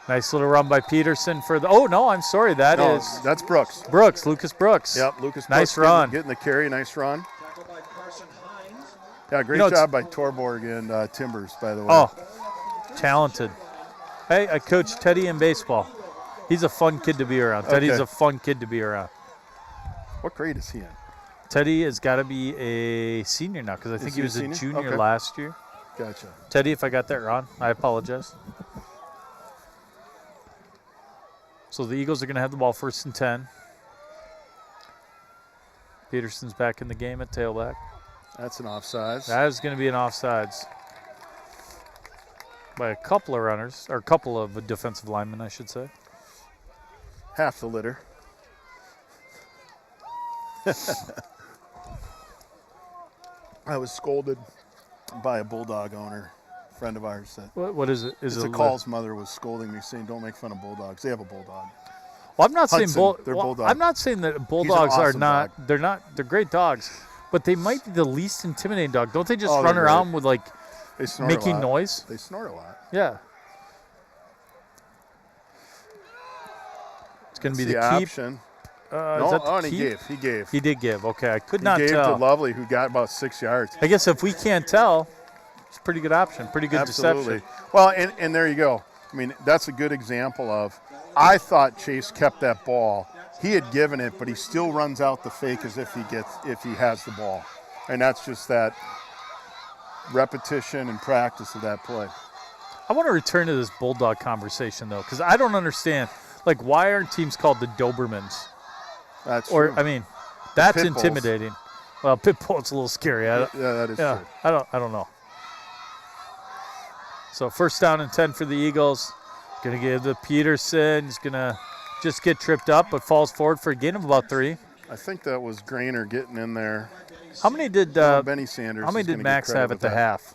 Speaker 2: Nice little run by Peterson for the. Oh, no, I'm sorry.
Speaker 3: That's Brooks.
Speaker 2: Brooks, Lucas Brooks.
Speaker 3: Yep, Lucas
Speaker 2: Nice
Speaker 3: Brooks
Speaker 2: run.
Speaker 3: getting the carry, nice run.
Speaker 1: Tackled by Carson Hines.
Speaker 3: Yeah, great
Speaker 2: You know,
Speaker 3: job by Torborg and Timbers, by the way.
Speaker 2: Oh, talented. Hey, I coach Teddy in baseball. He's a fun kid to be around. Teddy's
Speaker 3: Okay.
Speaker 2: a fun kid to be around.
Speaker 3: What grade is he in?
Speaker 2: Teddy has got to be a senior now because I think
Speaker 3: Is
Speaker 2: he
Speaker 3: he a
Speaker 2: was a
Speaker 3: senior?
Speaker 2: junior
Speaker 3: Okay.
Speaker 2: last year.
Speaker 3: Gotcha.
Speaker 2: Teddy, if I got that wrong, I apologize. So the Eagles are going to have the ball 1st and 10. Peterson's back in the game at tailback.
Speaker 3: That's an offsides.
Speaker 2: That is going to be an offsides by a couple of runners, or a couple of defensive linemen, I should say.
Speaker 3: Half the litter. I was scolded by a Bulldog owner, friend of ours. That
Speaker 2: What is it? Is
Speaker 3: it's
Speaker 2: it
Speaker 3: a call's mother was scolding me, saying, "Don't make fun of Bulldogs. They have a Bulldog."
Speaker 2: Well, I'm not saying
Speaker 3: Hudson, they're Bulldog.
Speaker 2: I'm not saying that Bulldogs are
Speaker 3: awesome
Speaker 2: not.
Speaker 3: dog.
Speaker 2: They're not. They're great dogs, but they might be the least intimidating dog. Don't they just
Speaker 3: Oh,
Speaker 2: run
Speaker 3: they're
Speaker 2: around
Speaker 3: great.
Speaker 2: with like
Speaker 3: They snort a
Speaker 2: making
Speaker 3: lot.
Speaker 2: noise?
Speaker 3: They snort a lot.
Speaker 2: Yeah. It's going to be
Speaker 3: That's
Speaker 2: the keep.
Speaker 3: option.
Speaker 2: Is
Speaker 3: No,
Speaker 2: that the
Speaker 3: and he
Speaker 2: keep?
Speaker 3: gave. He gave.
Speaker 2: He did give. Okay, I could
Speaker 3: He
Speaker 2: not
Speaker 3: gave
Speaker 2: tell.
Speaker 3: to Lovely, who got about 6 yards.
Speaker 2: I guess if we can't tell, it's a pretty good option. Pretty good
Speaker 3: Absolutely.
Speaker 2: deception.
Speaker 3: Well, and there you go. I mean, that's a good example of. I thought Chase kept that ball. He had given it, but he still runs out the fake as if he has the ball, and that's just that repetition and practice of that play.
Speaker 2: I want to return to this Bulldog conversation though, because I don't understand. Like, why aren't teams called the Dobermans?
Speaker 3: That's
Speaker 2: Or
Speaker 3: true.
Speaker 2: I mean, that's
Speaker 3: pit bulls.
Speaker 2: intimidating. Well, pit bull's a little scary.
Speaker 3: Yeah, that is
Speaker 2: Yeah,
Speaker 3: true.
Speaker 2: I don't know. So 1st down and 10 for the Eagles. Going to give to Peterson. He's going to just get tripped up, but falls forward for a gain of about 3.
Speaker 3: I think that was Grainer getting in there.
Speaker 2: How many did
Speaker 3: Benny Sanders.
Speaker 2: how many
Speaker 3: is
Speaker 2: did
Speaker 3: gonna get
Speaker 2: Max
Speaker 3: credit
Speaker 2: have at
Speaker 3: with
Speaker 2: the
Speaker 3: that.
Speaker 2: half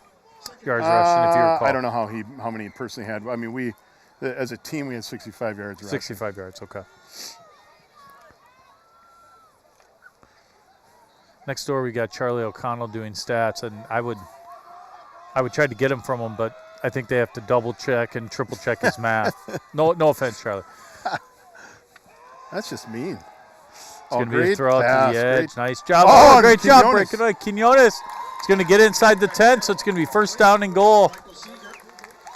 Speaker 2: yards rushing, if you recall?
Speaker 3: I don't know how many he personally had. I mean, as a team, we had 65 yards rushing.
Speaker 2: 65 yards. Okay. Next door, we got Charlie O'Connell doing stats, and I would try to get him from him, but I think they have to double check and triple check his math. No offense, Charlie.
Speaker 3: That's just mean.
Speaker 2: It's going to be a throw out
Speaker 3: pass,
Speaker 2: to the edge.
Speaker 3: great-
Speaker 2: Nice job.
Speaker 3: Oh,
Speaker 2: Oh, great job
Speaker 3: Quinones.
Speaker 2: breaking away. Quinones. It's going to get inside the 10, so it's going to be 1st down and goal.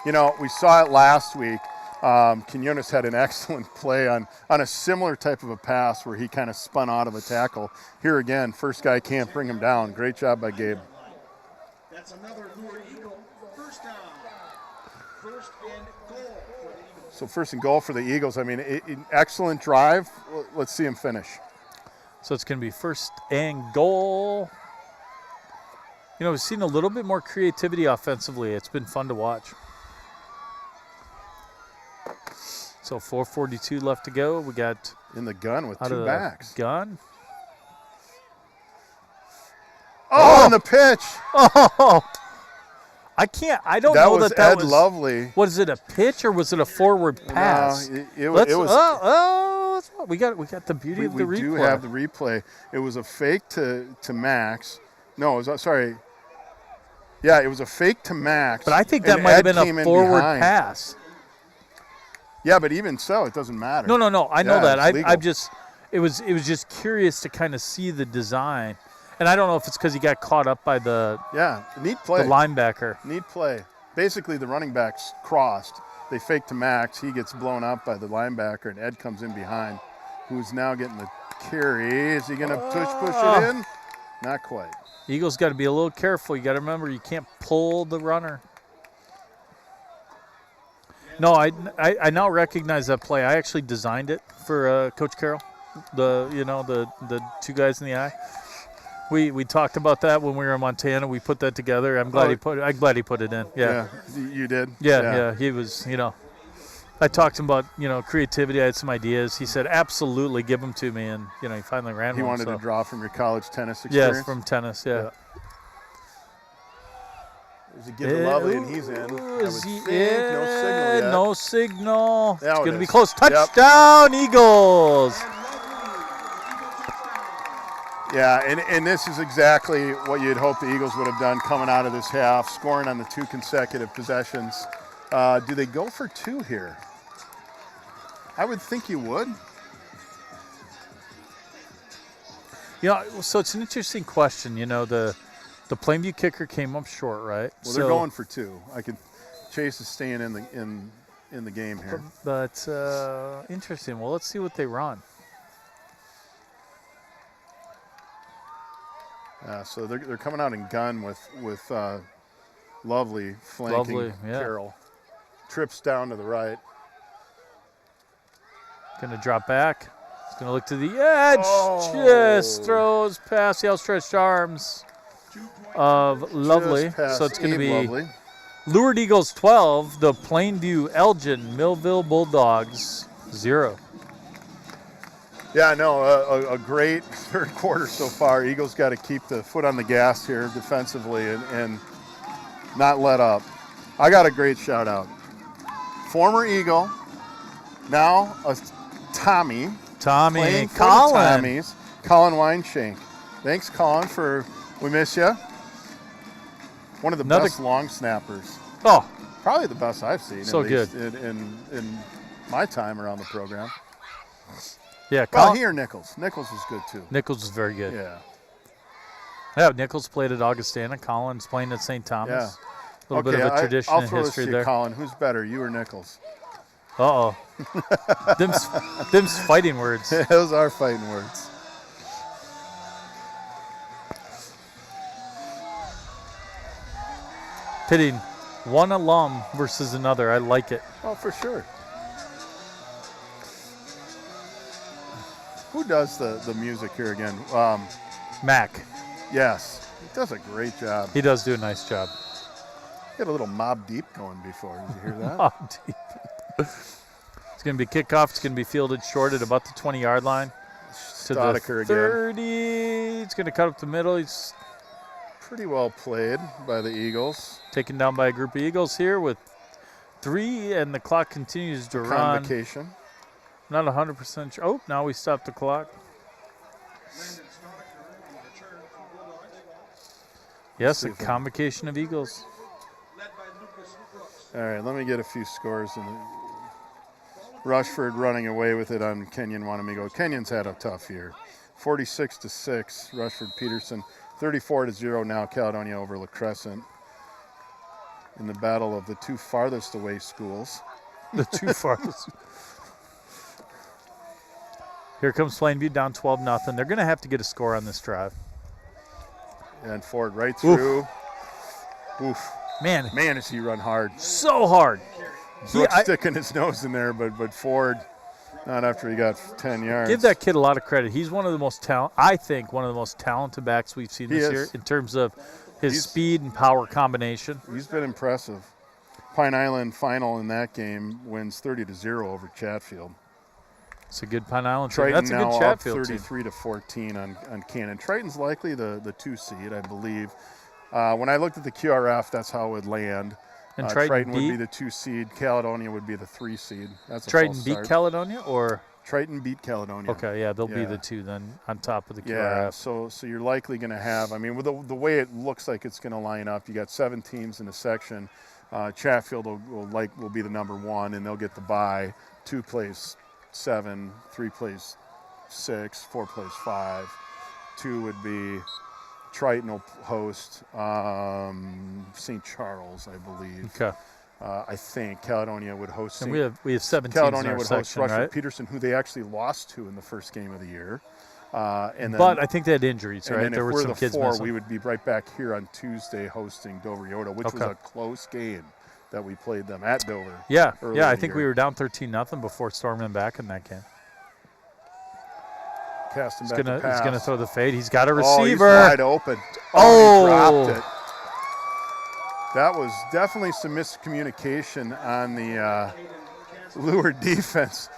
Speaker 3: You know, we saw it last week. Quinones had an excellent play on a similar type of a pass where he kind of spun out of a tackle. Here again, first guy can't bring him down. Great job by Gabe.
Speaker 1: That's another Lourdes Eagle. 1st down. 1st and goal for the Eagles.
Speaker 3: So 1st and goal for the Eagles. I mean, excellent drive. Let's see him finish.
Speaker 2: So it's going to be 1st and goal. You know, we've seen a little bit more creativity offensively. It's been fun to watch. So 4:42 left to go. We got
Speaker 3: In the gun with
Speaker 2: out of
Speaker 3: two
Speaker 2: the
Speaker 3: backs.
Speaker 2: gun.
Speaker 3: Oh, on the pitch.
Speaker 2: Oh, I don't
Speaker 3: That
Speaker 2: know
Speaker 3: was
Speaker 2: that
Speaker 3: Ed
Speaker 2: was.
Speaker 3: Lovely.
Speaker 2: Was it a pitch or was it a forward pass?
Speaker 3: No, it
Speaker 2: Let's,
Speaker 3: was.
Speaker 2: we got the beauty of the
Speaker 3: we
Speaker 2: replay.
Speaker 3: do have the replay. It was a fake to Max. No, it was sorry. Yeah, it was a fake to Max.
Speaker 2: But I think that
Speaker 3: and
Speaker 2: might have
Speaker 3: Ed
Speaker 2: been
Speaker 3: came
Speaker 2: a
Speaker 3: in
Speaker 2: forward
Speaker 3: behind.
Speaker 2: pass.
Speaker 3: Yeah, but even so, it doesn't matter.
Speaker 2: No, I know
Speaker 3: Yeah,
Speaker 2: that.
Speaker 3: it's legal.
Speaker 2: I just it was just curious to kind of see the design, and I don't know if it's because he got caught up by the
Speaker 3: Yeah, neat play.
Speaker 2: linebacker.
Speaker 3: Neat play. Basically, the running backs crossed. They fake to Max. He gets blown up by the linebacker, and Ed comes in behind, who's now getting the carry. Is he going to push it in? Not quite.
Speaker 2: Eagles got to be a little careful. You got to remember you can't pull the runner. No, I now recognize that play. I actually designed it for Coach Carroll. The two guys in the eye. We talked about that when we were in Montana. We put that together. I'm glad he put it in. Yeah.
Speaker 3: You did?
Speaker 2: Yeah. He was, I talked to him about, creativity. I had some ideas. He said, absolutely, give them to me. And, he finally ran
Speaker 3: He
Speaker 2: one.
Speaker 3: wanted to draw from your college tennis experience?
Speaker 2: Yes, from tennis, yeah.
Speaker 3: There's a give to Lovely, and he's in.
Speaker 2: Is he
Speaker 3: no signal yet.
Speaker 2: No signal.
Speaker 3: Now
Speaker 2: It's going to
Speaker 3: it
Speaker 2: be
Speaker 3: is.
Speaker 2: close. Touchdown, Eagles.
Speaker 3: Yeah, and this is exactly what you'd hope the Eagles would have done coming out of this half, scoring on the 2 consecutive possessions. Do they go for 2 here? I would think you would.
Speaker 2: So it's an interesting question. The Plainview kicker came up short, right?
Speaker 3: Well, they're going for 2. Chase is staying in the game here.
Speaker 2: But interesting. Well, let's see what they run.
Speaker 3: So they're coming out in gun with Lovely flanking Carroll. Trips down to the right.
Speaker 2: Going to drop back. He's going to look to the edge. Just throws past the outstretched arms of Lovely. So it's going to be
Speaker 3: Lovely.
Speaker 2: Lourdes Eagles 12, the Plainview Elgin Millville Bulldogs 0.
Speaker 3: Yeah, no, a great third quarter so far. Eagles got to keep the foot on the gas here defensively and not let up. I got a great shout out. Former Eagle, now a Tommy.
Speaker 2: Colin.
Speaker 3: Tommies, Colin Weinshank. Thanks, Colin, we miss you. One of the best long snappers.
Speaker 2: Oh,
Speaker 3: probably the best I've seen.
Speaker 2: So
Speaker 3: at least
Speaker 2: good
Speaker 3: in my time around the program.
Speaker 2: Yeah,
Speaker 3: well, he or Nichols. Nichols was good too.
Speaker 2: Nichols was very good.
Speaker 3: Yeah,
Speaker 2: Nichols played at Augustana. Colin's playing at St. Thomas.
Speaker 3: Yeah.
Speaker 2: A little bit of a tradition
Speaker 3: I'll
Speaker 2: and
Speaker 3: throw
Speaker 2: history
Speaker 3: this to
Speaker 2: there.
Speaker 3: you, Colin. Who's better, you or Nichols?
Speaker 2: Uh-oh. Them's fighting words.
Speaker 3: Those are fighting words.
Speaker 2: Pitting one alum versus another. I like it.
Speaker 3: Oh, for sure. Who does the music here again?
Speaker 2: Mac.
Speaker 3: Yes. He does a great job.
Speaker 2: He does do a nice job.
Speaker 3: He had a little Mob Deep going before. Did you hear that?
Speaker 2: Mob Deep. It's going to be kickoff. It's going to be fielded short at about the 20-yard line. To the 30. Again. It's going to cut up the middle. He's
Speaker 3: pretty well played by the Eagles.
Speaker 2: Taken down by a group of Eagles here with 3, and the clock continues to run.
Speaker 3: Convocation.
Speaker 2: Not 100% sure. Oh, now we stopped the clock. Yes, a convocation of Eagles.
Speaker 3: All right, let me get a few scores. Rushford running away with it on Kenyon Wanamigo. Kenyon's had a tough year. 46-6, Rushford Peterson. 34-0 now, Caledonia over La Crescent in the battle of the 2 farthest away schools.
Speaker 2: The 2 farthest. Here comes Plainview down 12-0. They're going to have to get a score on this drive.
Speaker 3: And Ford right through. Oof.
Speaker 2: Man,
Speaker 3: does he run hard.
Speaker 2: So hard.
Speaker 3: Brooks sticking his nose in there, but Ford, not after he got 10 yards.
Speaker 2: Give that kid a lot of credit. He's one of the most one of the most talented backs we've seen this year in terms of his speed and power combination.
Speaker 3: He's been impressive. Pine Island final in that game wins 30-0 over Chatfield.
Speaker 2: It's a good Pine Island team.
Speaker 3: Triton
Speaker 2: That's a good
Speaker 3: now
Speaker 2: Chatfield
Speaker 3: up
Speaker 2: team.
Speaker 3: 33-14 on Cannon. Triton's likely the 2 seed, I believe. When I looked at the QRF, that's how it would land.
Speaker 2: And
Speaker 3: Triton would be the 2 seed. Caledonia would be the 3 seed. That's a
Speaker 2: Triton
Speaker 3: false
Speaker 2: beat
Speaker 3: start.
Speaker 2: Caledonia, or
Speaker 3: Triton beat Caledonia.
Speaker 2: Okay, yeah, they'll be the 2 then on top of the QRF.
Speaker 3: Yeah, so you're likely going to have. I mean, with the way it looks like it's going to line up, you got 7 teams in a section. Chatfield will be the number 1, and they'll get the bye. 2 plays 7, 3 plays 6, 4 plays 5. 2 would be Triton will host St. Charles, I believe.
Speaker 2: Okay.
Speaker 3: I think Caledonia would host.
Speaker 2: And we have 7
Speaker 3: Caledonia
Speaker 2: teams in our
Speaker 3: would
Speaker 2: section,
Speaker 3: host Rushford
Speaker 2: right?
Speaker 3: Peterson, who they actually lost to in the first game of the year. And then,
Speaker 2: but I think they had injuries, right?
Speaker 3: And
Speaker 2: there
Speaker 3: if
Speaker 2: were
Speaker 3: we're
Speaker 2: some
Speaker 3: the
Speaker 2: kids
Speaker 3: 4,
Speaker 2: missing.
Speaker 3: we would be right back here on Tuesday hosting Dover Yoda, which was a close game. that we played them at Dover.
Speaker 2: Yeah,
Speaker 3: early
Speaker 2: yeah.
Speaker 3: in
Speaker 2: I
Speaker 3: the
Speaker 2: think we
Speaker 3: year.
Speaker 2: were down 13-0 before storming back in that game.
Speaker 3: Cast him
Speaker 2: He's
Speaker 3: back
Speaker 2: gonna
Speaker 3: to pass.
Speaker 2: he's gonna throw the fade. He's got a
Speaker 3: Oh, he's
Speaker 2: receiver.
Speaker 3: wide open.
Speaker 2: Oh.
Speaker 3: He dropped it. That was definitely some miscommunication on the Lourdes defense.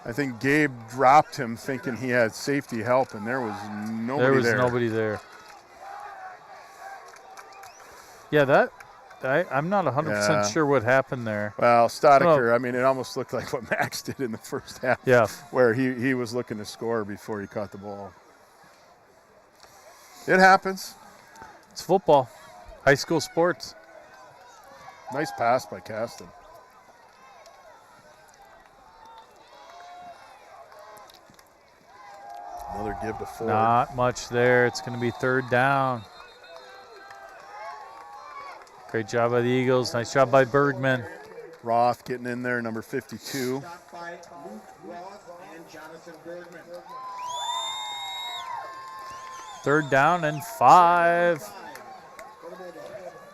Speaker 3: I think Gabe dropped him thinking he had safety help, and there was nobody there.
Speaker 2: There was nobody there. Yeah, I'm not 100% sure what happened there.
Speaker 3: Well, Stoddicker, I mean, it almost looked like what Max did in the first half.
Speaker 2: Yeah.
Speaker 3: Where he was looking to score before he caught the ball. It happens.
Speaker 2: It's football. High school sports.
Speaker 3: Nice pass by Caston. Another give to Ford.
Speaker 2: Not much there. It's going to be 3rd down. Great job by the Eagles. Nice job by Bergman.
Speaker 3: Roth getting in there, number 52.
Speaker 1: Stopped by Luke Roth and Jonathan Bergman.
Speaker 2: 3rd down and 5.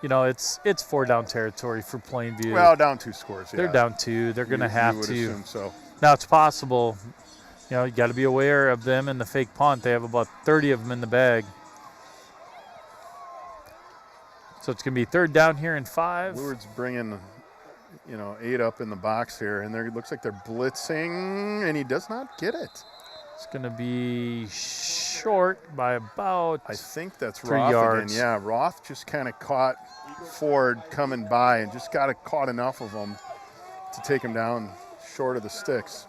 Speaker 2: You know, it's 4-down territory for Plainview.
Speaker 3: Well, down 2 scores. Yeah.
Speaker 2: They're down 2. They're going to have
Speaker 3: you would
Speaker 2: to.
Speaker 3: assume so.
Speaker 2: Now, it's possible. You know, you got to be aware of them and the fake punt. They have about 30 of them in the bag. So it's going to be 3rd down here and 5.
Speaker 3: Lourdes bringing, 8 up in the box here, and it looks like they're blitzing, and he does not get it.
Speaker 2: It's going to be short by about
Speaker 3: I think that's
Speaker 2: 3
Speaker 3: Roth
Speaker 2: yards.
Speaker 3: again. Yeah, Roth just kind of caught Ford coming by and just caught enough of him to take him down short of the sticks.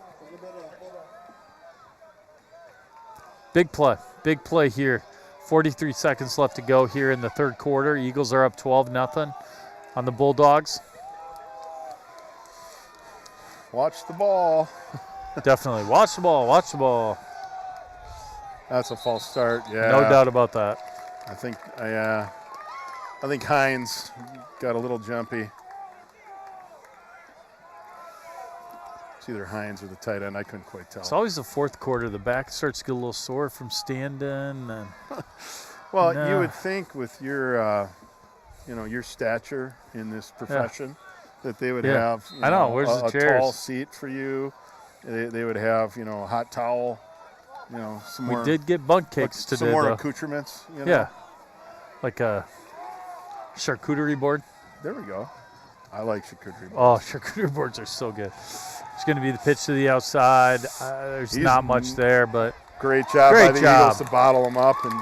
Speaker 2: Big play here. 43 seconds left to go here in the 3rd quarter. Eagles are up 12-0 on the Bulldogs.
Speaker 3: Watch the ball.
Speaker 2: Definitely. Watch the ball.
Speaker 3: That's a false start. Yeah.
Speaker 2: No doubt about that.
Speaker 3: I think Hines got a little jumpy. It's either Hines or the tight end. I couldn't quite tell.
Speaker 2: It's always the 4th quarter. The back starts to get a little sore from standing. And
Speaker 3: Well,
Speaker 2: No.
Speaker 3: you would think with your, your stature in this profession that they would
Speaker 2: Yeah.
Speaker 3: have
Speaker 2: I know. Where's the
Speaker 3: a
Speaker 2: chairs?
Speaker 3: tall seat for you. They would have, a hot towel, some
Speaker 2: we
Speaker 3: more.
Speaker 2: did get bunk cakes today,
Speaker 3: some more
Speaker 2: though.
Speaker 3: accoutrements.
Speaker 2: Yeah. Like a charcuterie board.
Speaker 3: There we go. I like charcuterie.
Speaker 2: Oh, charcuterie boards are so good. It's going to be the pitch to the outside. There's not much there, but
Speaker 3: Great job
Speaker 2: Great
Speaker 3: by the
Speaker 2: job.
Speaker 3: Eagles to bottle them up. And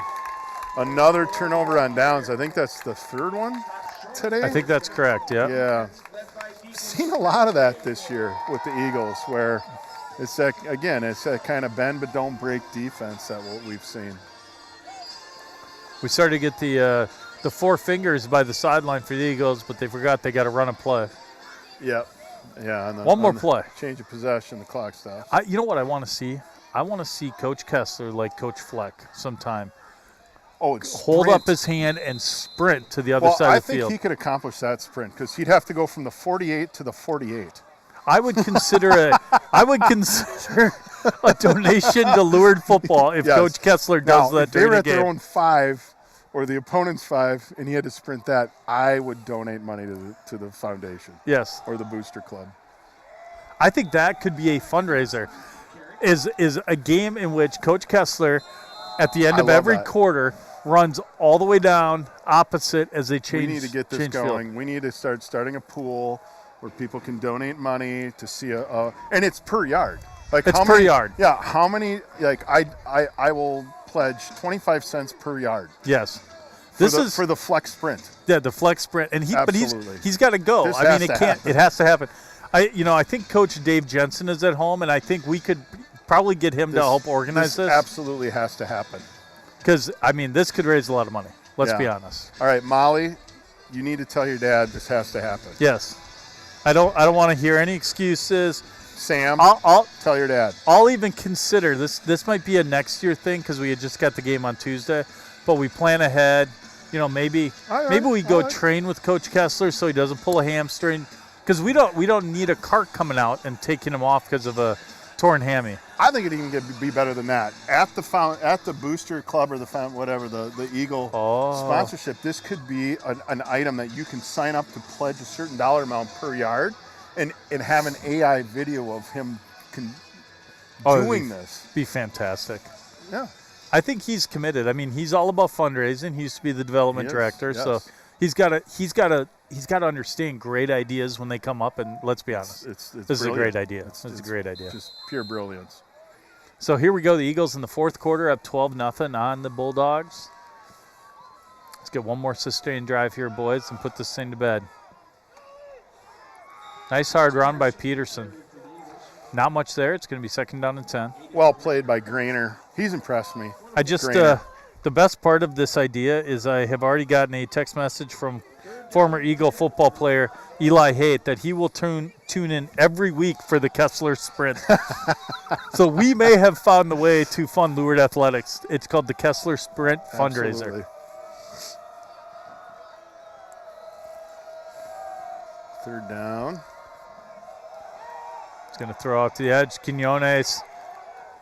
Speaker 3: another turnover on downs. I think that's the 3rd one today.
Speaker 2: I think that's correct, yeah.
Speaker 3: Yeah. Seen a lot of that this year with the Eagles where it's that kind of bend but don't break defense that what we've seen.
Speaker 2: We started to get the 4 fingers by the sideline for the Eagles, but they forgot they got to run a play.
Speaker 3: Yep. Yeah.
Speaker 2: One more play.
Speaker 3: Change of possession, the clock stops.
Speaker 2: You know what I want to see? I want to see Coach Kessler like Coach Fleck sometime.
Speaker 3: Oh,
Speaker 2: Hold up his hand and sprint to the other side
Speaker 3: I
Speaker 2: of the field.
Speaker 3: think he could accomplish that sprint because he'd have to go from the 48 to the 48.
Speaker 2: I would consider a donation to Lourdes football if
Speaker 3: Yes.
Speaker 2: Coach Kessler does
Speaker 3: Now,
Speaker 2: that
Speaker 3: if they were
Speaker 2: during the
Speaker 3: at their
Speaker 2: game.
Speaker 3: own 5 or the opponent's 5 and he had to sprint that, I would donate money to the foundation
Speaker 2: Yes.
Speaker 3: or the booster club.
Speaker 2: I think that could be a fundraiser. Is a game in which Coach Kessler, at the end
Speaker 3: I
Speaker 2: of
Speaker 3: love
Speaker 2: every
Speaker 3: that.
Speaker 2: quarter, runs all the way down opposite as they change.
Speaker 3: We need to get this
Speaker 2: change
Speaker 3: going.
Speaker 2: field.
Speaker 3: We need to starting a pool where people can donate money to see and it's per yard. Like
Speaker 2: It's
Speaker 3: how
Speaker 2: per
Speaker 3: many,
Speaker 2: yard.
Speaker 3: Yeah, how many? Like I will pledge 25 cents per yard.
Speaker 2: Yes.
Speaker 3: For
Speaker 2: This
Speaker 3: the,
Speaker 2: is
Speaker 3: for the flex sprint.
Speaker 2: the flex sprint, and
Speaker 3: Absolutely.
Speaker 2: he's got to go.
Speaker 3: This
Speaker 2: I mean,
Speaker 3: has
Speaker 2: it
Speaker 3: to
Speaker 2: can't.
Speaker 3: happen.
Speaker 2: It has to happen. I think Coach Dave Jensen is at home, and I think we could probably get him to help organize this.
Speaker 3: Absolutely has to happen.
Speaker 2: Because I mean, this could raise a lot of money. Let's
Speaker 3: Yeah.
Speaker 2: be honest.
Speaker 3: All right, Molly, you need to tell your dad this has to happen.
Speaker 2: Yes. I don't want to hear any excuses.
Speaker 3: Sam,
Speaker 2: I'll
Speaker 3: tell your dad.
Speaker 2: I'll even consider this. This might be a next year thing because we had just got the game on Tuesday, but we plan ahead. Maybe
Speaker 3: All right,
Speaker 2: maybe we go
Speaker 3: all right.
Speaker 2: train with Coach Kessler so he doesn't pull a hamstring. Because we don't need a cart coming out and taking him off because of a torn hammy.
Speaker 3: I think it even could be better than that. At the booster club or the whatever the Eagle sponsorship, this could be an item that you can sign up to pledge a certain dollar amount per yard, and have an AI video of him doing this.
Speaker 2: Be fantastic.
Speaker 3: Yeah.
Speaker 2: I think he's committed. I mean, he's all about fundraising. He used to be the development director,
Speaker 3: yes.
Speaker 2: so he's got to understand great ideas when they come up. And let's be honest, this is a great idea. It's a great idea.
Speaker 3: Just pure brilliance.
Speaker 2: So here we go. The Eagles in the fourth quarter up 12-0 on the Bulldogs. Let's get one more sustained drive here, boys, and put this thing to bed. Nice hard run by Peterson. Not much there. It's going to be second down and 10.
Speaker 3: Well played by Grainer. He's impressed me.
Speaker 2: The best part of this idea is I have already gotten a text message from former Eagle football player Eli Haight that he will tune in every week for the Kessler Sprint. So we may have found the way to fund Lourdes athletics. It's called the Kessler Sprint fundraiser.
Speaker 3: Absolutely. Third down.
Speaker 2: He's going to throw out to the edge. Quinones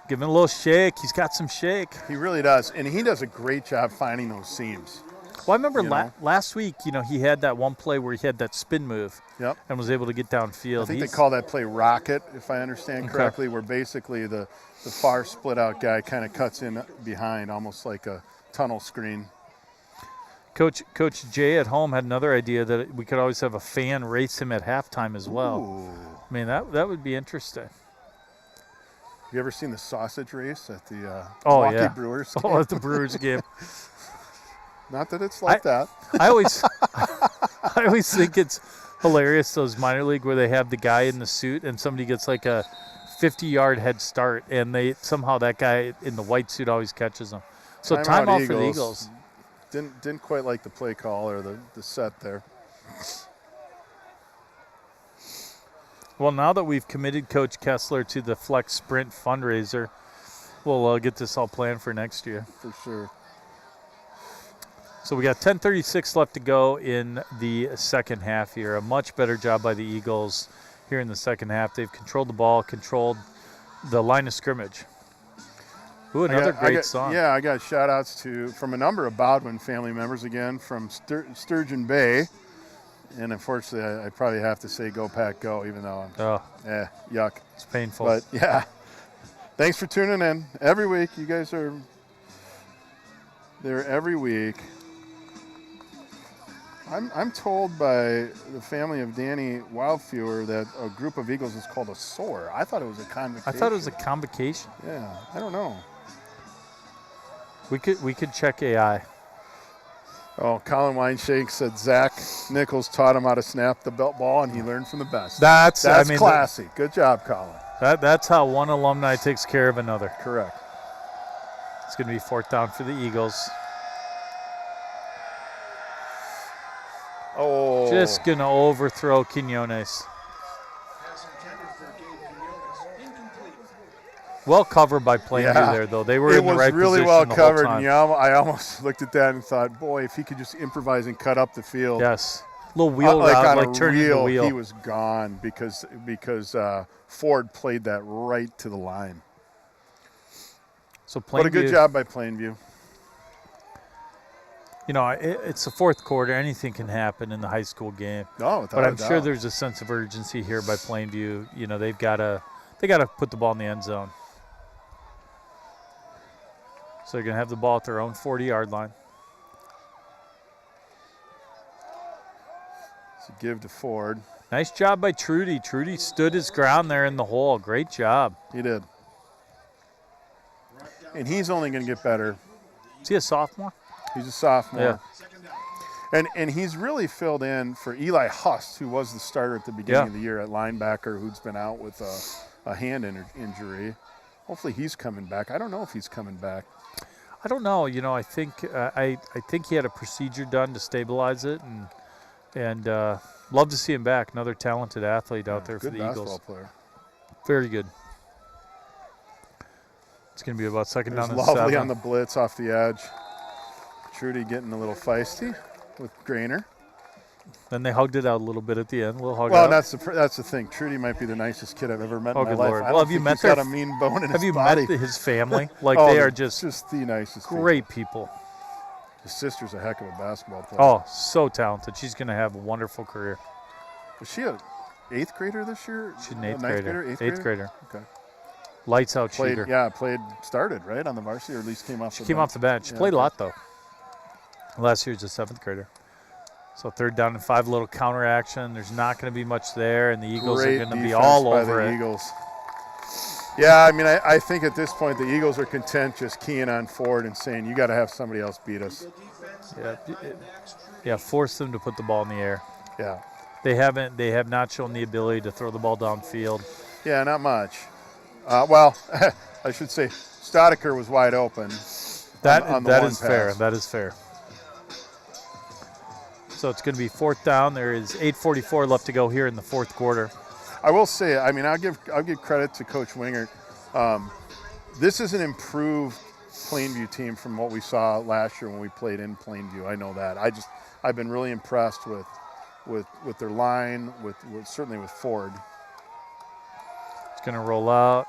Speaker 2: giving a little shake. He's got some shake.
Speaker 3: He really does, and he does a great job finding those seams.
Speaker 2: Well, I remember last week, he had that one play where he had that spin move and was able to get downfield.
Speaker 3: I think they call that play rocket, if I understand correctly, where basically the far split-out guy kind of cuts in behind, almost like a tunnel screen.
Speaker 2: Coach Jay at home had another idea that we could always have a fan race him at halftime as well.
Speaker 3: Ooh.
Speaker 2: I mean, that would be interesting.
Speaker 3: Have you ever seen the sausage race at the
Speaker 2: Milwaukee
Speaker 3: Brewers game?
Speaker 2: Oh, at the Brewers game.
Speaker 3: Not that it's like that.
Speaker 2: I always think it's hilarious, those minor league where they have the guy in the suit and somebody gets like a 50-yard head start, and somehow that guy in the white suit always catches them. So timeout for the Eagles.
Speaker 3: Didn't quite like the play call or the set there.
Speaker 2: Well, now that we've committed Coach Kessler to the Flex Sprint fundraiser, we'll get this all planned for next year.
Speaker 3: For sure.
Speaker 2: So we got 10:36 left to go in the second half here. A much better job by the Eagles here in the second half. They've controlled the ball, controlled the line of scrimmage. Ooh, another great song.
Speaker 3: Yeah, I got shout-outs from a number of Bowdwin family members, again, from Sturgeon Bay. And unfortunately, I probably have to say go Pack Go, even though yuck.
Speaker 2: It's painful.
Speaker 3: But, yeah, thanks for tuning in every week. You guys are there every week. I'm told by the family of Danny Wildfewer that a group of Eagles is called a soar. I thought it was a convocation.
Speaker 2: I thought it was a convocation.
Speaker 3: Yeah, I don't know.
Speaker 2: We could check AI.
Speaker 3: Oh, Colin Weinshake said Zach Nichols taught him how to snap the belt ball, and he learned from the best. That's classy. Good job, Colin.
Speaker 2: That's how one alumni takes care of another.
Speaker 3: Correct.
Speaker 2: It's going to be fourth down for the Eagles.
Speaker 3: Oh.
Speaker 2: Just going to overthrow Quinones. Well covered by Plainview there, though. They were in the right position. It was really well covered, and
Speaker 3: I almost looked at that and thought, boy, if he could just improvise and cut up the field.
Speaker 2: Yes. A little wheel route, like turning the wheel.
Speaker 3: He was gone because Ford played that right to the line.
Speaker 2: So Plainview,
Speaker 3: what a good job by Plainview.
Speaker 2: It's the fourth quarter. Anything can happen in the high school game.
Speaker 3: No,
Speaker 2: but I'm sure there's a sense of urgency here by Plainview. They've got to put the ball in the end zone. So they're going to have the ball at their own 40-yard line.
Speaker 3: So give to Ford.
Speaker 2: Nice job by Trudy. Trudy stood his ground there in the hole. Great job.
Speaker 3: He did. And he's only going to get better.
Speaker 2: Is he a sophomore?
Speaker 3: He's a sophomore.
Speaker 2: Yeah.
Speaker 3: And he's really filled in for Eli Hust, who was the starter at the beginning of the year at linebacker, who's been out with a hand injury. Hopefully he's coming back. I don't know if he's coming back.
Speaker 2: I don't know. I think I think he had a procedure done to stabilize it, and love to see him back. Another talented athlete out there for the Eagles.
Speaker 3: Good basketball player.
Speaker 2: Very good. It's going to be about second down and 7.
Speaker 3: Lovely on the blitz off the edge. Trudy getting a little feisty with Grainer.
Speaker 2: Then they hugged it out a little bit at the end. A little hug
Speaker 3: Well,
Speaker 2: out.
Speaker 3: that's the thing. Trudy might be the nicest kid I've ever met
Speaker 2: Oh,
Speaker 3: in my
Speaker 2: good
Speaker 3: life.
Speaker 2: Lord.
Speaker 3: I
Speaker 2: Well,
Speaker 3: don't
Speaker 2: have you
Speaker 3: think
Speaker 2: met
Speaker 3: he's
Speaker 2: their-
Speaker 3: got a mean bone in
Speaker 2: Have
Speaker 3: his
Speaker 2: you
Speaker 3: body.
Speaker 2: met his family? Like
Speaker 3: Oh,
Speaker 2: they
Speaker 3: they're
Speaker 2: are just
Speaker 3: the nicest people.
Speaker 2: great people.
Speaker 3: His sister's a heck of a basketball player.
Speaker 2: Oh, so talented. She's going to have a wonderful career.
Speaker 3: Was she a 8th grader this year?
Speaker 2: She's an
Speaker 3: A
Speaker 2: eighth
Speaker 3: ninth
Speaker 2: grader.
Speaker 3: Eighth
Speaker 2: Eighth grader.
Speaker 3: Okay.
Speaker 2: Lights out shooter.
Speaker 3: Started, right, on the varsity, or at least came off
Speaker 2: She
Speaker 3: the
Speaker 2: came
Speaker 3: bench.
Speaker 2: off the bench. She
Speaker 3: Yeah,
Speaker 2: played a
Speaker 3: okay.
Speaker 2: lot, though. Last year was a 7th grader. So 3rd down and 5, little counter action. There's not going to be much there, and the Eagles
Speaker 3: Great
Speaker 2: are going to be
Speaker 3: defense
Speaker 2: all
Speaker 3: by
Speaker 2: over
Speaker 3: the
Speaker 2: it.
Speaker 3: Eagles. Yeah, I mean, I think at this point the Eagles are content just keying on Ford and saying, you got to have somebody else beat us.
Speaker 2: Yeah, force them to put the ball in the air.
Speaker 3: Yeah.
Speaker 2: They have not shown the ability to throw the ball downfield.
Speaker 3: Yeah, not much. Well, I should say Stodiker was wide open.
Speaker 2: That
Speaker 3: on the
Speaker 2: that
Speaker 3: one
Speaker 2: is fair.
Speaker 3: pass.
Speaker 2: That is fair. So it's going to be 4th down. There is 8:44 left to go here in the 4th quarter.
Speaker 3: I will say, I mean, I'll give credit to Coach Wingert. This is an improved Plainview team from what we saw last year when we played in Plainview. I know that. I've been really impressed with their line, with certainly with Ford.
Speaker 2: It's going to roll out.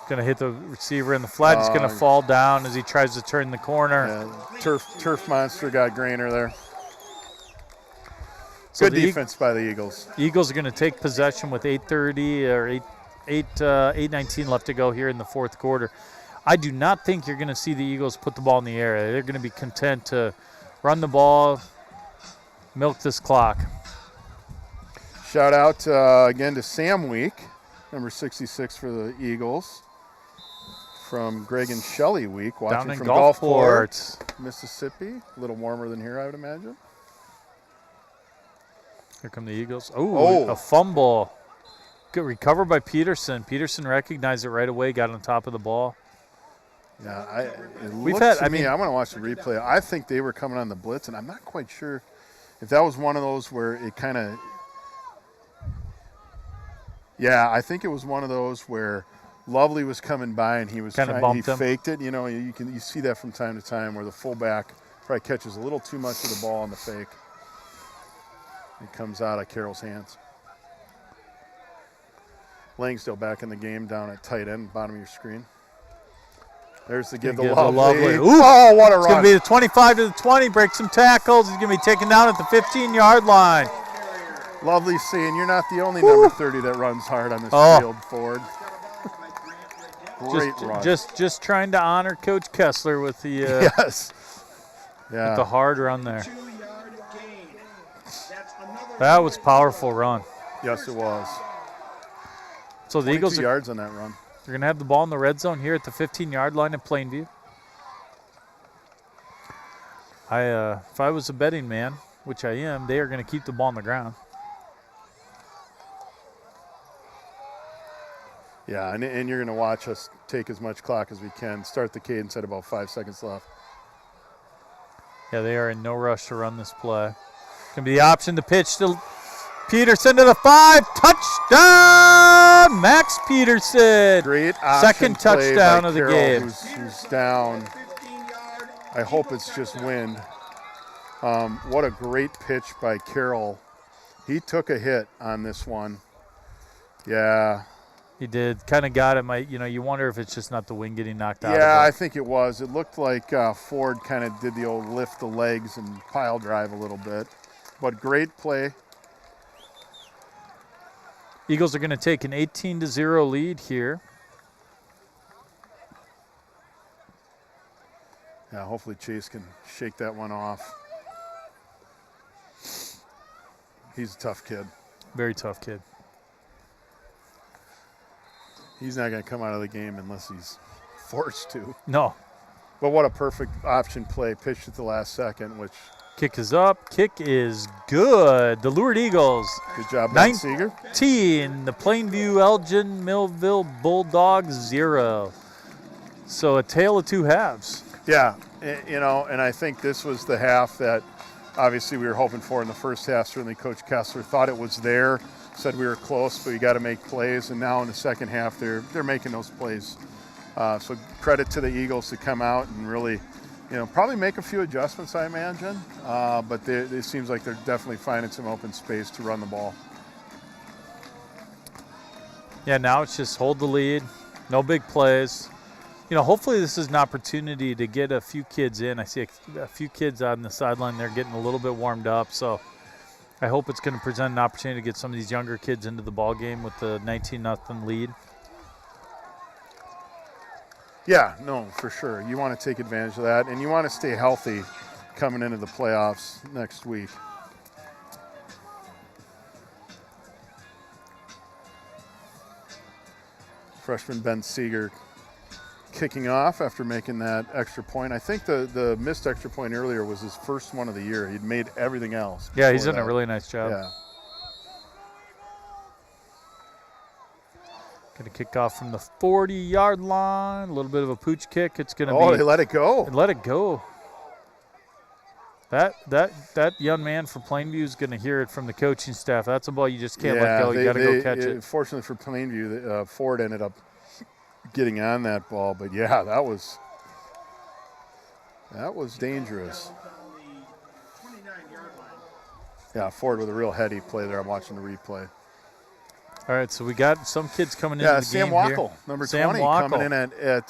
Speaker 2: Going to hit the receiver in the flat. He's going to fall down as he tries to turn the corner.
Speaker 3: Yeah, turf monster got Grainer there.
Speaker 2: So
Speaker 3: Good
Speaker 2: the
Speaker 3: defense by the Eagles.
Speaker 2: Eagles are going to take possession with 8:30 or 8:19 left to go here in the 4th quarter. I do not think you're going to see the Eagles put the ball in the air. They're going to be content to run the ball, milk this clock.
Speaker 3: Shout out again to Sam Week, number 66 for the Eagles. From Greg and Shelley Week, watching
Speaker 2: Down in
Speaker 3: from
Speaker 2: Gulfport,
Speaker 3: Mississippi. A little warmer than here, I would imagine.
Speaker 2: Here come the Eagles. Oh, a fumble. Good recover by Peterson. Peterson recognized it right away, got on top of the ball.
Speaker 3: Yeah,
Speaker 2: We've had.
Speaker 3: I want to watch the replay. I think they were coming on the blitz, and I'm not quite sure if that was one of those where it kind of. Yeah, I think it was one of those where Lovely was coming by and he was
Speaker 2: Kinda
Speaker 3: trying.
Speaker 2: bumped
Speaker 3: He
Speaker 2: him.
Speaker 3: faked it. You know, you see that from time to time where the fullback probably catches a little too much of the ball on the fake. It comes out of Carroll's hands. Langsdale back in the game down at tight end, bottom of your screen. There's the give the Lovely.
Speaker 2: Ooh,
Speaker 3: Oh, what a
Speaker 2: it's
Speaker 3: run.
Speaker 2: going to be the 25 to the 20, break some tackles. He's going to be taken down at the 15-yard line.
Speaker 3: Lovely saying, you're not the only number 30 that runs hard on this field, Ford. Great run.
Speaker 2: Just trying to honor Coach Kessler with the
Speaker 3: Yes. Yeah.
Speaker 2: with the hard run there. That was a powerful run.
Speaker 3: Yes, it was.
Speaker 2: So the Eagles
Speaker 3: 22 yards on that run.
Speaker 2: They're going to have the ball in the red zone here at the 15-yard line in Plainview. If I was a betting man, which I am, they are going to keep the ball on the ground.
Speaker 3: Yeah, and you're going to watch us take as much clock as we can. Start the cadence at about 5 seconds left.
Speaker 2: Yeah, they are in no rush to run this play. Going to be the option to pitch to Peterson to the 5. Touchdown, Max Peterson.
Speaker 3: Great option
Speaker 2: Second
Speaker 3: play
Speaker 2: touchdown
Speaker 3: by
Speaker 2: of the
Speaker 3: Carroll,
Speaker 2: game.
Speaker 3: Who's down. I hope it's just wind. What a great pitch by Carroll. He took a hit on this one. Yeah.
Speaker 2: He did. Kind of got it. You wonder if it's just not the wind getting knocked out
Speaker 3: Yeah, I
Speaker 2: of it.
Speaker 3: think it was. It looked like Ford kind of did the old lift the legs and pile drive a little bit. But great play.
Speaker 2: Eagles are going to take an 18-0 lead here.
Speaker 3: Yeah, hopefully Chase can shake that one off. He's a tough kid.
Speaker 2: Very tough kid.
Speaker 3: He's not going to come out of the game unless he's forced to.
Speaker 2: No.
Speaker 3: But what a perfect option play, pitched at the last second, which
Speaker 2: Kick is up. Kick is good. The Lourdes Eagles.
Speaker 3: good job, Ben Seeger.
Speaker 2: 19. The Plainview Elgin Millville Bulldogs 0. So a tale of two halves.
Speaker 3: Yeah, and I think this was the half that obviously we were hoping for in the first half. Certainly Coach Kessler thought it was there, said we were close, but you got to make plays. And now in the second half, they're making those plays. So credit to the Eagles to come out and really, probably make a few adjustments, I imagine. But it seems like they're definitely finding some open space to run the ball.
Speaker 2: Yeah, now it's just hold the lead, no big plays. Hopefully this is an opportunity to get a few kids in. I see a few kids on the sideline. They're getting a little bit warmed up, so I hope it's going to present an opportunity to get some of these younger kids into the ball game with the 19-0 lead.
Speaker 3: Yeah, no, for sure. You want to take advantage of that, and you want to stay healthy coming into the playoffs next week. Freshman Ben Seeger kicking off after making that extra point. I think the missed extra point earlier was his first one of the year. He'd made everything else.
Speaker 2: Yeah, he's done a really nice job.
Speaker 3: Yeah.
Speaker 2: Going to kick off from the 40-yard line. A little bit of a pooch kick. It's going to be.
Speaker 3: Oh, they let it go.
Speaker 2: Let it go. That young man from Plainview is going to hear it from the coaching staff. That's a ball you just can't let go. You got to go catch it.
Speaker 3: Fortunately for Plainview, Ford ended up getting on that ball, but yeah, that was dangerous. Yeah, Ford with a real heady play there. I'm watching the replay.
Speaker 2: All right, so we got some kids coming into the
Speaker 3: Sam
Speaker 2: game
Speaker 3: Wackel,
Speaker 2: here.
Speaker 3: number
Speaker 2: Sam
Speaker 3: 20,
Speaker 2: Wackel.
Speaker 3: coming in at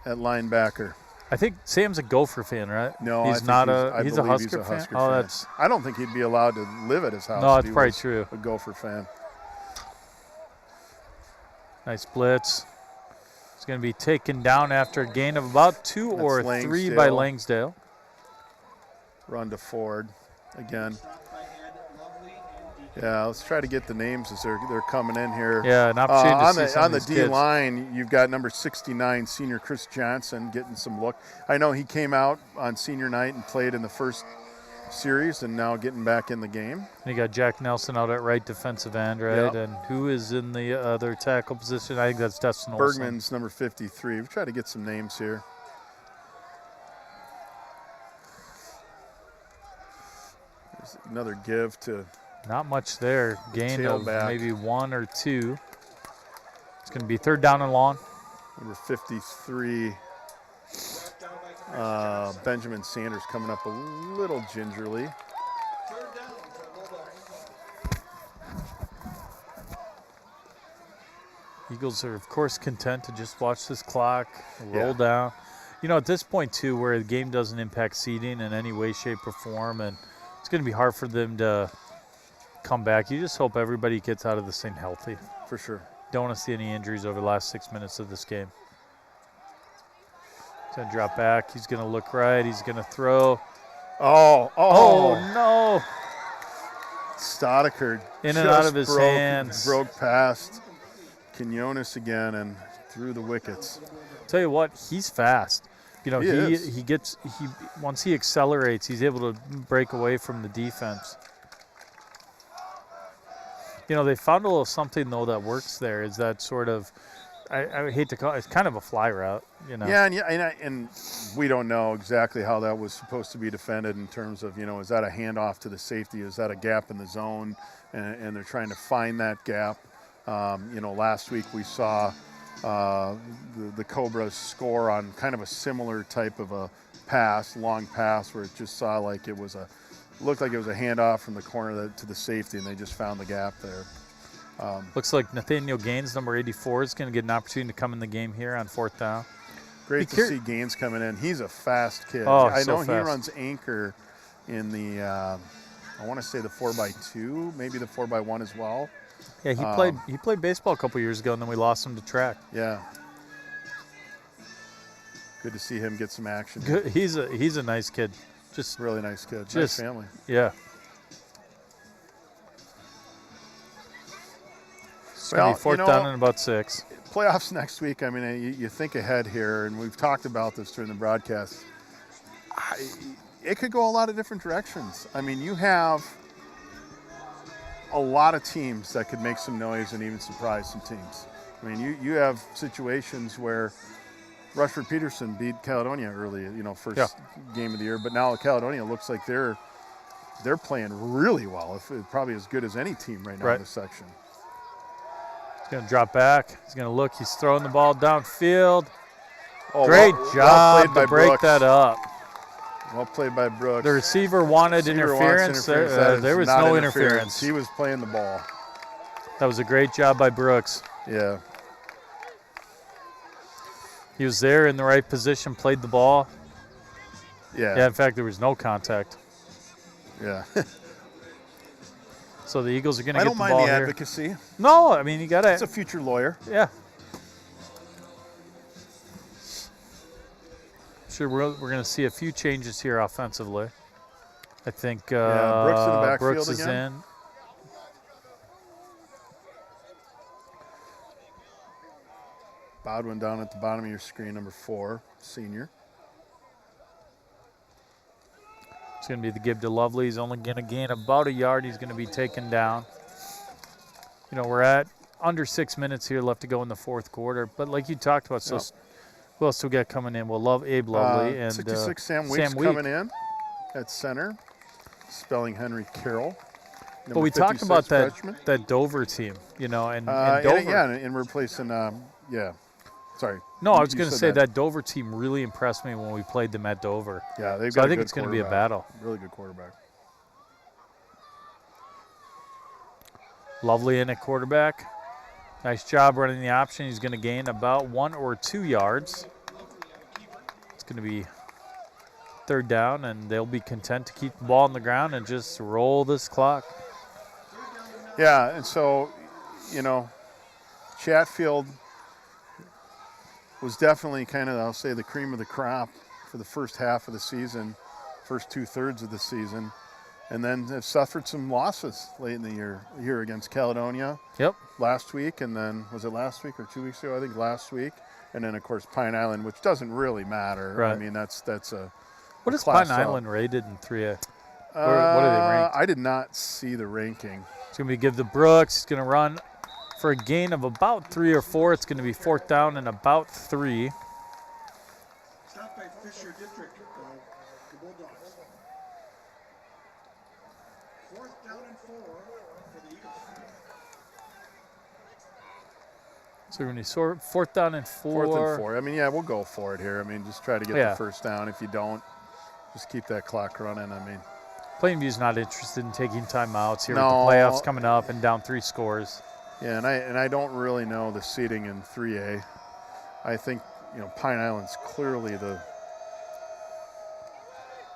Speaker 3: linebacker.
Speaker 2: I think Sam's a Gopher fan, right?
Speaker 3: No,
Speaker 2: he's not a. He's a Husker fan. Oh, that's.
Speaker 3: I don't think he'd be allowed to live at his house.
Speaker 2: No,
Speaker 3: if
Speaker 2: that's
Speaker 3: he
Speaker 2: probably
Speaker 3: was
Speaker 2: true.
Speaker 3: A Gopher fan.
Speaker 2: Nice blitz. It's going to be taken down after a gain of about 2 or 3 by Langsdale.
Speaker 3: Run to Ford again. Yeah, let's try to get the names as they're coming in here.
Speaker 2: Yeah, an opportunity to see some
Speaker 3: on
Speaker 2: of
Speaker 3: the
Speaker 2: these
Speaker 3: D line. You've got number 69, senior Chris Johnson, getting some look. I know he came out on senior night and played in the first series, and now getting back in the game.
Speaker 2: And you got Jack Nelson out at right defensive end, right?
Speaker 3: Yep.
Speaker 2: And who is in the other tackle position? I think that's Dustin Olson.
Speaker 3: Bergman's number 53. We've tried to get some names here. There's another give to.
Speaker 2: Not much there. Gain of
Speaker 3: tailback.
Speaker 2: maybe 1 or 2. It's going to be 3rd down and long.
Speaker 3: Number 53, Benjamin Sanders coming up a little gingerly.
Speaker 2: Eagles are, of course, content to just watch this clock roll down. At this point, too, where the game doesn't impact seeding in any way, shape, or form, and it's going to be hard for them to come back. You just hope everybody gets out of this thing healthy.
Speaker 3: For sure.
Speaker 2: Don't want to see any injuries over the last 6 minutes of this game. He's going to drop back. He's going to look right. He's going to throw.
Speaker 3: Oh,
Speaker 2: no.
Speaker 3: Stoddicker
Speaker 2: In and out of his hands.
Speaker 3: Broke past Quinones again and through the wickets.
Speaker 2: Tell you what, he's fast.
Speaker 3: He is.
Speaker 2: He once he accelerates, he's able to break away from the defense. They found a little something, though, that works there, is that sort of, I hate to call it, it's kind of a fly route,
Speaker 3: Yeah, and we don't know exactly how that was supposed to be defended in terms of, is that a handoff to the safety? Is that a gap in the zone? And they're trying to find that gap. Last week we saw the Cobras score on kind of a similar type of a pass, long pass, where it just saw like it was looked like it was a handoff from the corner to the safety, and they just found the gap there.
Speaker 2: Looks like Nathaniel Gaines, number 84, is going to get an opportunity to come in the game here on 4th down.
Speaker 3: Great to see Gaines coming in. He's a fast kid.
Speaker 2: Oh,
Speaker 3: I know
Speaker 2: fast.
Speaker 3: He runs anchor in the, I want to say the 4x2, maybe the 4x1 as well.
Speaker 2: Yeah, he played baseball a couple years ago, and then we lost him to track.
Speaker 3: Yeah. Good to see him get some action.
Speaker 2: Good. He's a nice kid. Just
Speaker 3: really nice kid. Nice family.
Speaker 2: Yeah. It's going to be 4th down and about 6.
Speaker 3: Playoffs next week. I mean, you think ahead here, and we've talked about this during the broadcast. It could go a lot of different directions. I mean, you have a lot of teams that could make some noise and even surprise some teams. I mean, you have situations where Rushford Peterson beat Caledonia early, first game of the year, but now Caledonia looks like they're playing really well, probably as good as any team right now in this section.
Speaker 2: He's going to drop back. He's going to look. He's throwing the ball downfield.
Speaker 3: Oh,
Speaker 2: Great
Speaker 3: well
Speaker 2: job
Speaker 3: played by
Speaker 2: to break
Speaker 3: Brooks.
Speaker 2: that up.
Speaker 3: Well played by Brooks.
Speaker 2: The receiver wanted
Speaker 3: Receiver
Speaker 2: interference.
Speaker 3: wants interference. That is
Speaker 2: There was
Speaker 3: not
Speaker 2: no interference.
Speaker 3: He was playing the ball.
Speaker 2: That was a great job by Brooks.
Speaker 3: Yeah.
Speaker 2: He was there in the right position, played the ball.
Speaker 3: Yeah.
Speaker 2: Yeah, in fact, there was no contact.
Speaker 3: Yeah.
Speaker 2: So the Eagles are going to
Speaker 3: I
Speaker 2: get
Speaker 3: don't
Speaker 2: the
Speaker 3: mind
Speaker 2: ball
Speaker 3: the
Speaker 2: here.
Speaker 3: advocacy.
Speaker 2: No, I mean, you got
Speaker 3: It's a
Speaker 2: to.
Speaker 3: future lawyer.
Speaker 2: Yeah. Sure, we're going to see a few changes here offensively. I think
Speaker 3: Brooks in the backfield
Speaker 2: Brooks is
Speaker 3: again.
Speaker 2: in.
Speaker 3: Bodwin down at the bottom of your screen, number 4, senior.
Speaker 2: It's going to be the give to Lovely. He's only going to gain about a yard. He's going to be taken down. You know, we're at under 6 minutes here left to go in the fourth quarter. But like you talked about, so who else we got coming in? Well, Abe Lovely and
Speaker 3: 66 Sam Weeks
Speaker 2: Week.
Speaker 3: coming in at center, spelling Henry Carroll.
Speaker 2: But we talked about that Dover team, you know, and Dover.
Speaker 3: and replacing, sorry.
Speaker 2: No, I was going to
Speaker 3: said
Speaker 2: say that Dover team really impressed me when we played them at Dover.
Speaker 3: Yeah, they've
Speaker 2: So
Speaker 3: got
Speaker 2: I think it's going to be a battle.
Speaker 3: Really good quarterback.
Speaker 2: Lovely in at quarterback. Nice job running the option. He's going to gain about 1 or 2 yards. It's going to be third down, and they'll be content to keep the ball on the ground and just roll this clock.
Speaker 3: Yeah, and so, you know, Chatfield was definitely kind of, I'll say, the cream of the crop for the first half of the season, first 2/3 of the season, and then have suffered some losses late in the year. Here against Caledonia last week, and then, was it last week or 2 weeks ago? I think last week. And then, of course, Pine Island, which doesn't really matter.
Speaker 2: Right.
Speaker 3: I mean, that's a
Speaker 2: What is
Speaker 3: class
Speaker 2: Pine
Speaker 3: up.
Speaker 2: Island rated in 3A? What are they ranked?
Speaker 3: I did not see the ranking.
Speaker 2: It's going to be give to Brooks. He's going to run for a gain of about 3 or 4. It's going to be fourth down and about 3.
Speaker 1: Stopped by Fisher District, the Bulldogs. Fourth down and 4 for the Eagles.
Speaker 2: So we're going to fourth down and 4.
Speaker 3: 4th and 4. I mean, yeah, we'll go for it here. I mean, just try to get the first down. If you don't, just keep that clock running. I mean,
Speaker 2: Plainview's not interested in taking timeouts here
Speaker 3: No.
Speaker 2: with the playoffs coming up and down 3 scores.
Speaker 3: yeah, and I don't really know the seating in 3A. I think, you know, Pine Island's clearly the.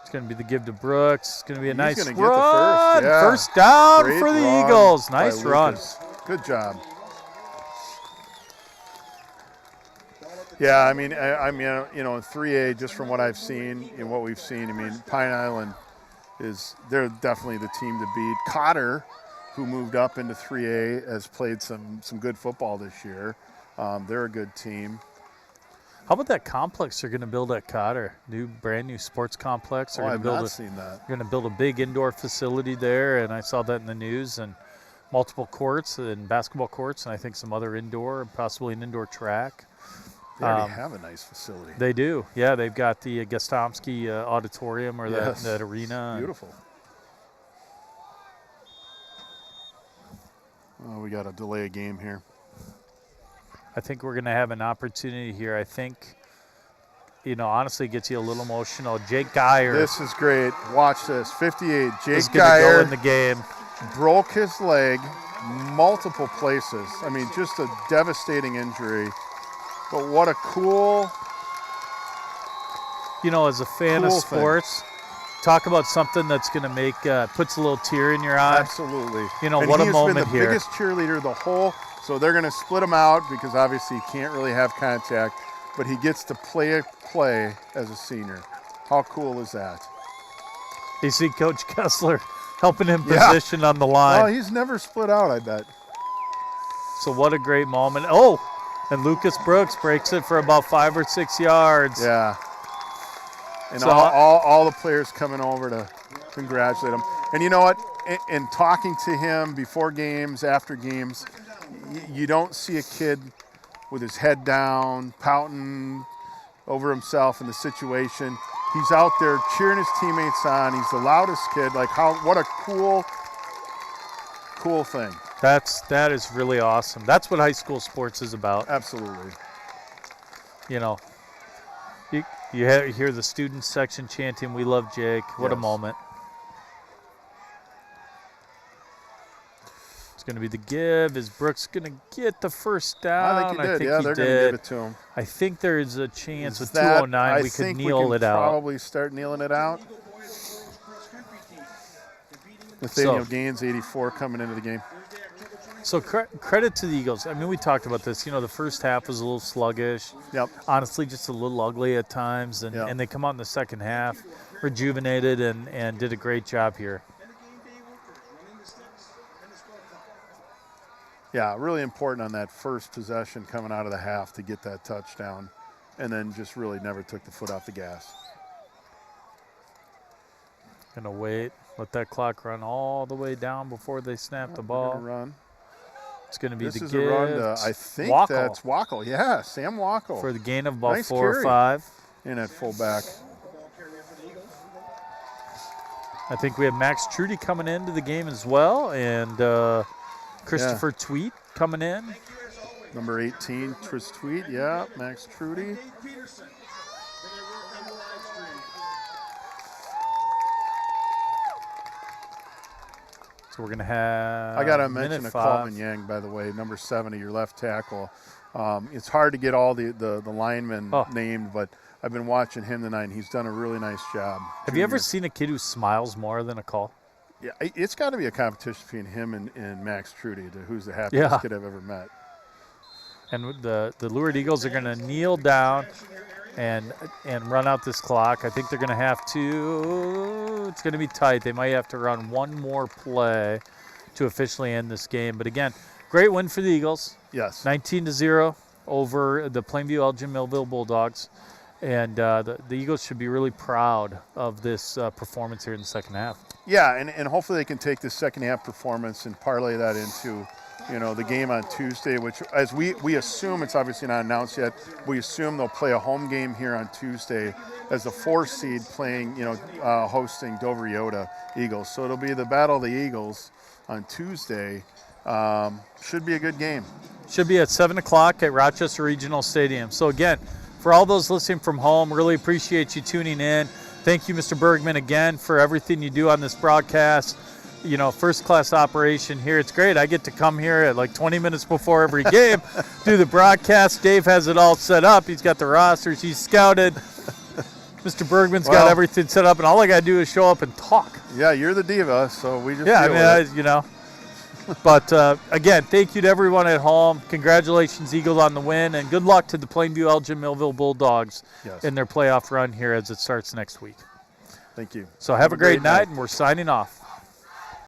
Speaker 2: It's going to be the give to Brooks. It's going to be a
Speaker 3: He's
Speaker 2: nice
Speaker 3: gonna
Speaker 2: run.
Speaker 3: get the first, yeah.
Speaker 2: First down
Speaker 3: Great
Speaker 2: for the
Speaker 3: run
Speaker 2: Eagles.
Speaker 3: by
Speaker 2: Nice run.
Speaker 3: Lucas. Good job. Yeah, I mean, you know, in 3A, just from what I've seen and what we've seen, I mean, Pine Island they're definitely the team to beat. Cotter, who moved up into 3A, has played some good football this year. They're a good team.
Speaker 2: How about that complex they're going to build at Cotter? Brand new sports complex. They're
Speaker 3: I've
Speaker 2: going to
Speaker 3: not seen that.
Speaker 2: They're going to build a big indoor facility there, and I saw that in the news, and multiple courts and basketball courts, and I think some other indoor, possibly an indoor track.
Speaker 3: They already have a nice facility.
Speaker 2: They do. Yeah, they've got the Gostomsky Auditorium or that arena.
Speaker 3: Beautiful. Oh, we got to delay a game here.
Speaker 2: I think we're going to have an opportunity here. I think, you know, honestly, it gets you a little emotional. Jake Geyer
Speaker 3: This is great. Watch this. 58. Jake
Speaker 2: is going to go
Speaker 3: Geyer
Speaker 2: in the game.
Speaker 3: broke his leg multiple places. I mean, just a devastating injury. But what a cool.
Speaker 2: You know, as a fan of
Speaker 3: Cool
Speaker 2: sports, talk about something that's going to make puts a little tear in your eye.
Speaker 3: Absolutely.
Speaker 2: You know,
Speaker 3: and
Speaker 2: what a
Speaker 3: he has
Speaker 2: moment
Speaker 3: been the
Speaker 2: here.
Speaker 3: biggest cheerleader the whole. So they're going to split him out because obviously he can't really have contact. But he gets to play as a senior. How cool is that?
Speaker 2: You see Coach Kessler helping him position on the line.
Speaker 3: Well, he's never split out, I bet.
Speaker 2: So what a great moment. Oh, and Lucas Brooks breaks it for about 5 or 6 yards.
Speaker 3: Yeah. And
Speaker 2: So-
Speaker 3: all the players coming over to congratulate him. And you know what? In talking to him before games, after games, you don't see a kid with his head down, pouting over himself in the situation. He's out there cheering his teammates on. He's the loudest kid. Like, what a cool thing.
Speaker 2: That is really awesome. That's what high school sports is about.
Speaker 3: Absolutely.
Speaker 2: You know, You hear the student section chanting, "We love Jake." What a
Speaker 3: Yes.
Speaker 2: moment. It's going to be the give. Is Brooks going to get the first down?
Speaker 3: I think he did. Yeah, they're going to give it to him.
Speaker 2: I think there is a chance with
Speaker 3: That,
Speaker 2: 2:09 we could kneel it out.
Speaker 3: Probably start kneeling it out. Nathaniel Gaines, 84, coming into the game.
Speaker 2: So credit to the Eagles. I mean, we talked about this. You know, the first half was a little sluggish.
Speaker 3: Yep.
Speaker 2: Honestly, just a little ugly at times. And they come out in the second half, rejuvenated, and did a great job here.
Speaker 3: Yeah, really important on that first possession coming out of the half to get that touchdown, and then just really never took the foot off the gas.
Speaker 2: Gonna wait, let that clock run all the way down before they snap the ball.
Speaker 3: Run.
Speaker 2: It's gonna be
Speaker 3: This
Speaker 2: the
Speaker 3: is
Speaker 2: give.
Speaker 3: a run to, I think
Speaker 2: Wackel
Speaker 3: that's Wackel. Yeah, Sam Wackel.
Speaker 2: for the gain of about
Speaker 3: Nice
Speaker 2: 4 or
Speaker 3: carry.
Speaker 2: 5.
Speaker 3: In at fullback.
Speaker 2: I think we have Max Trudy coming into the game as well, and Christopher Tweet coming in.
Speaker 3: Number 18, Tris Tweet. Yeah, Max Trudy.
Speaker 2: So we're going to have
Speaker 3: I got to mention
Speaker 2: minute
Speaker 3: a
Speaker 2: 5.
Speaker 3: Coleman Yang, by the way, number 70, your left tackle. It's hard to get all the linemen named, but I've been watching him tonight, and he's done a really nice job.
Speaker 2: Have you ever seen a kid who smiles more than a call?
Speaker 3: Yeah, it's got to be a competition between him and Max Trudy, to who's the happiest kid I've ever met.
Speaker 2: And the Lourdes Eagles are going to kneel down and run out this clock. I think they're going to have to. It's going to be tight. They might have to run one more play to officially end this game. But again, great win for the Eagles.
Speaker 3: Yes.
Speaker 2: 19-0 over the Plainview Elgin Millville Bulldogs. And the Eagles should be really proud of this performance here in the second half.
Speaker 3: Yeah, and hopefully they can take this second half performance and parlay that into, the game on Tuesday, which, as we assume, it's obviously not announced yet, we assume they'll play a home game here on Tuesday as the 4th seed playing, hosting Dover Yoda Eagles. So it'll be the Battle of the Eagles on Tuesday. Should be a good game.
Speaker 2: Should be at 7 o'clock at Rochester Regional Stadium. So again, for all those listening from home, really appreciate you tuning in. Thank you, Mr. Bergman, again, for everything you do on this broadcast. First-class operation here. It's great. I get to come here at like 20 minutes before every game, do the broadcast. Dave has it all set up. He's got the rosters. He's scouted. Mr. Bergman's got everything set up, and all I got to do is show up and talk.
Speaker 3: Yeah, you're the diva, so we just
Speaker 2: But, again, thank you to everyone at home. Congratulations, Eagles, on the win, and good luck to the Plainview Elgin Millville Bulldogs in their playoff run here as it starts next week.
Speaker 3: Thank you.
Speaker 2: So have a great night, and we're signing off.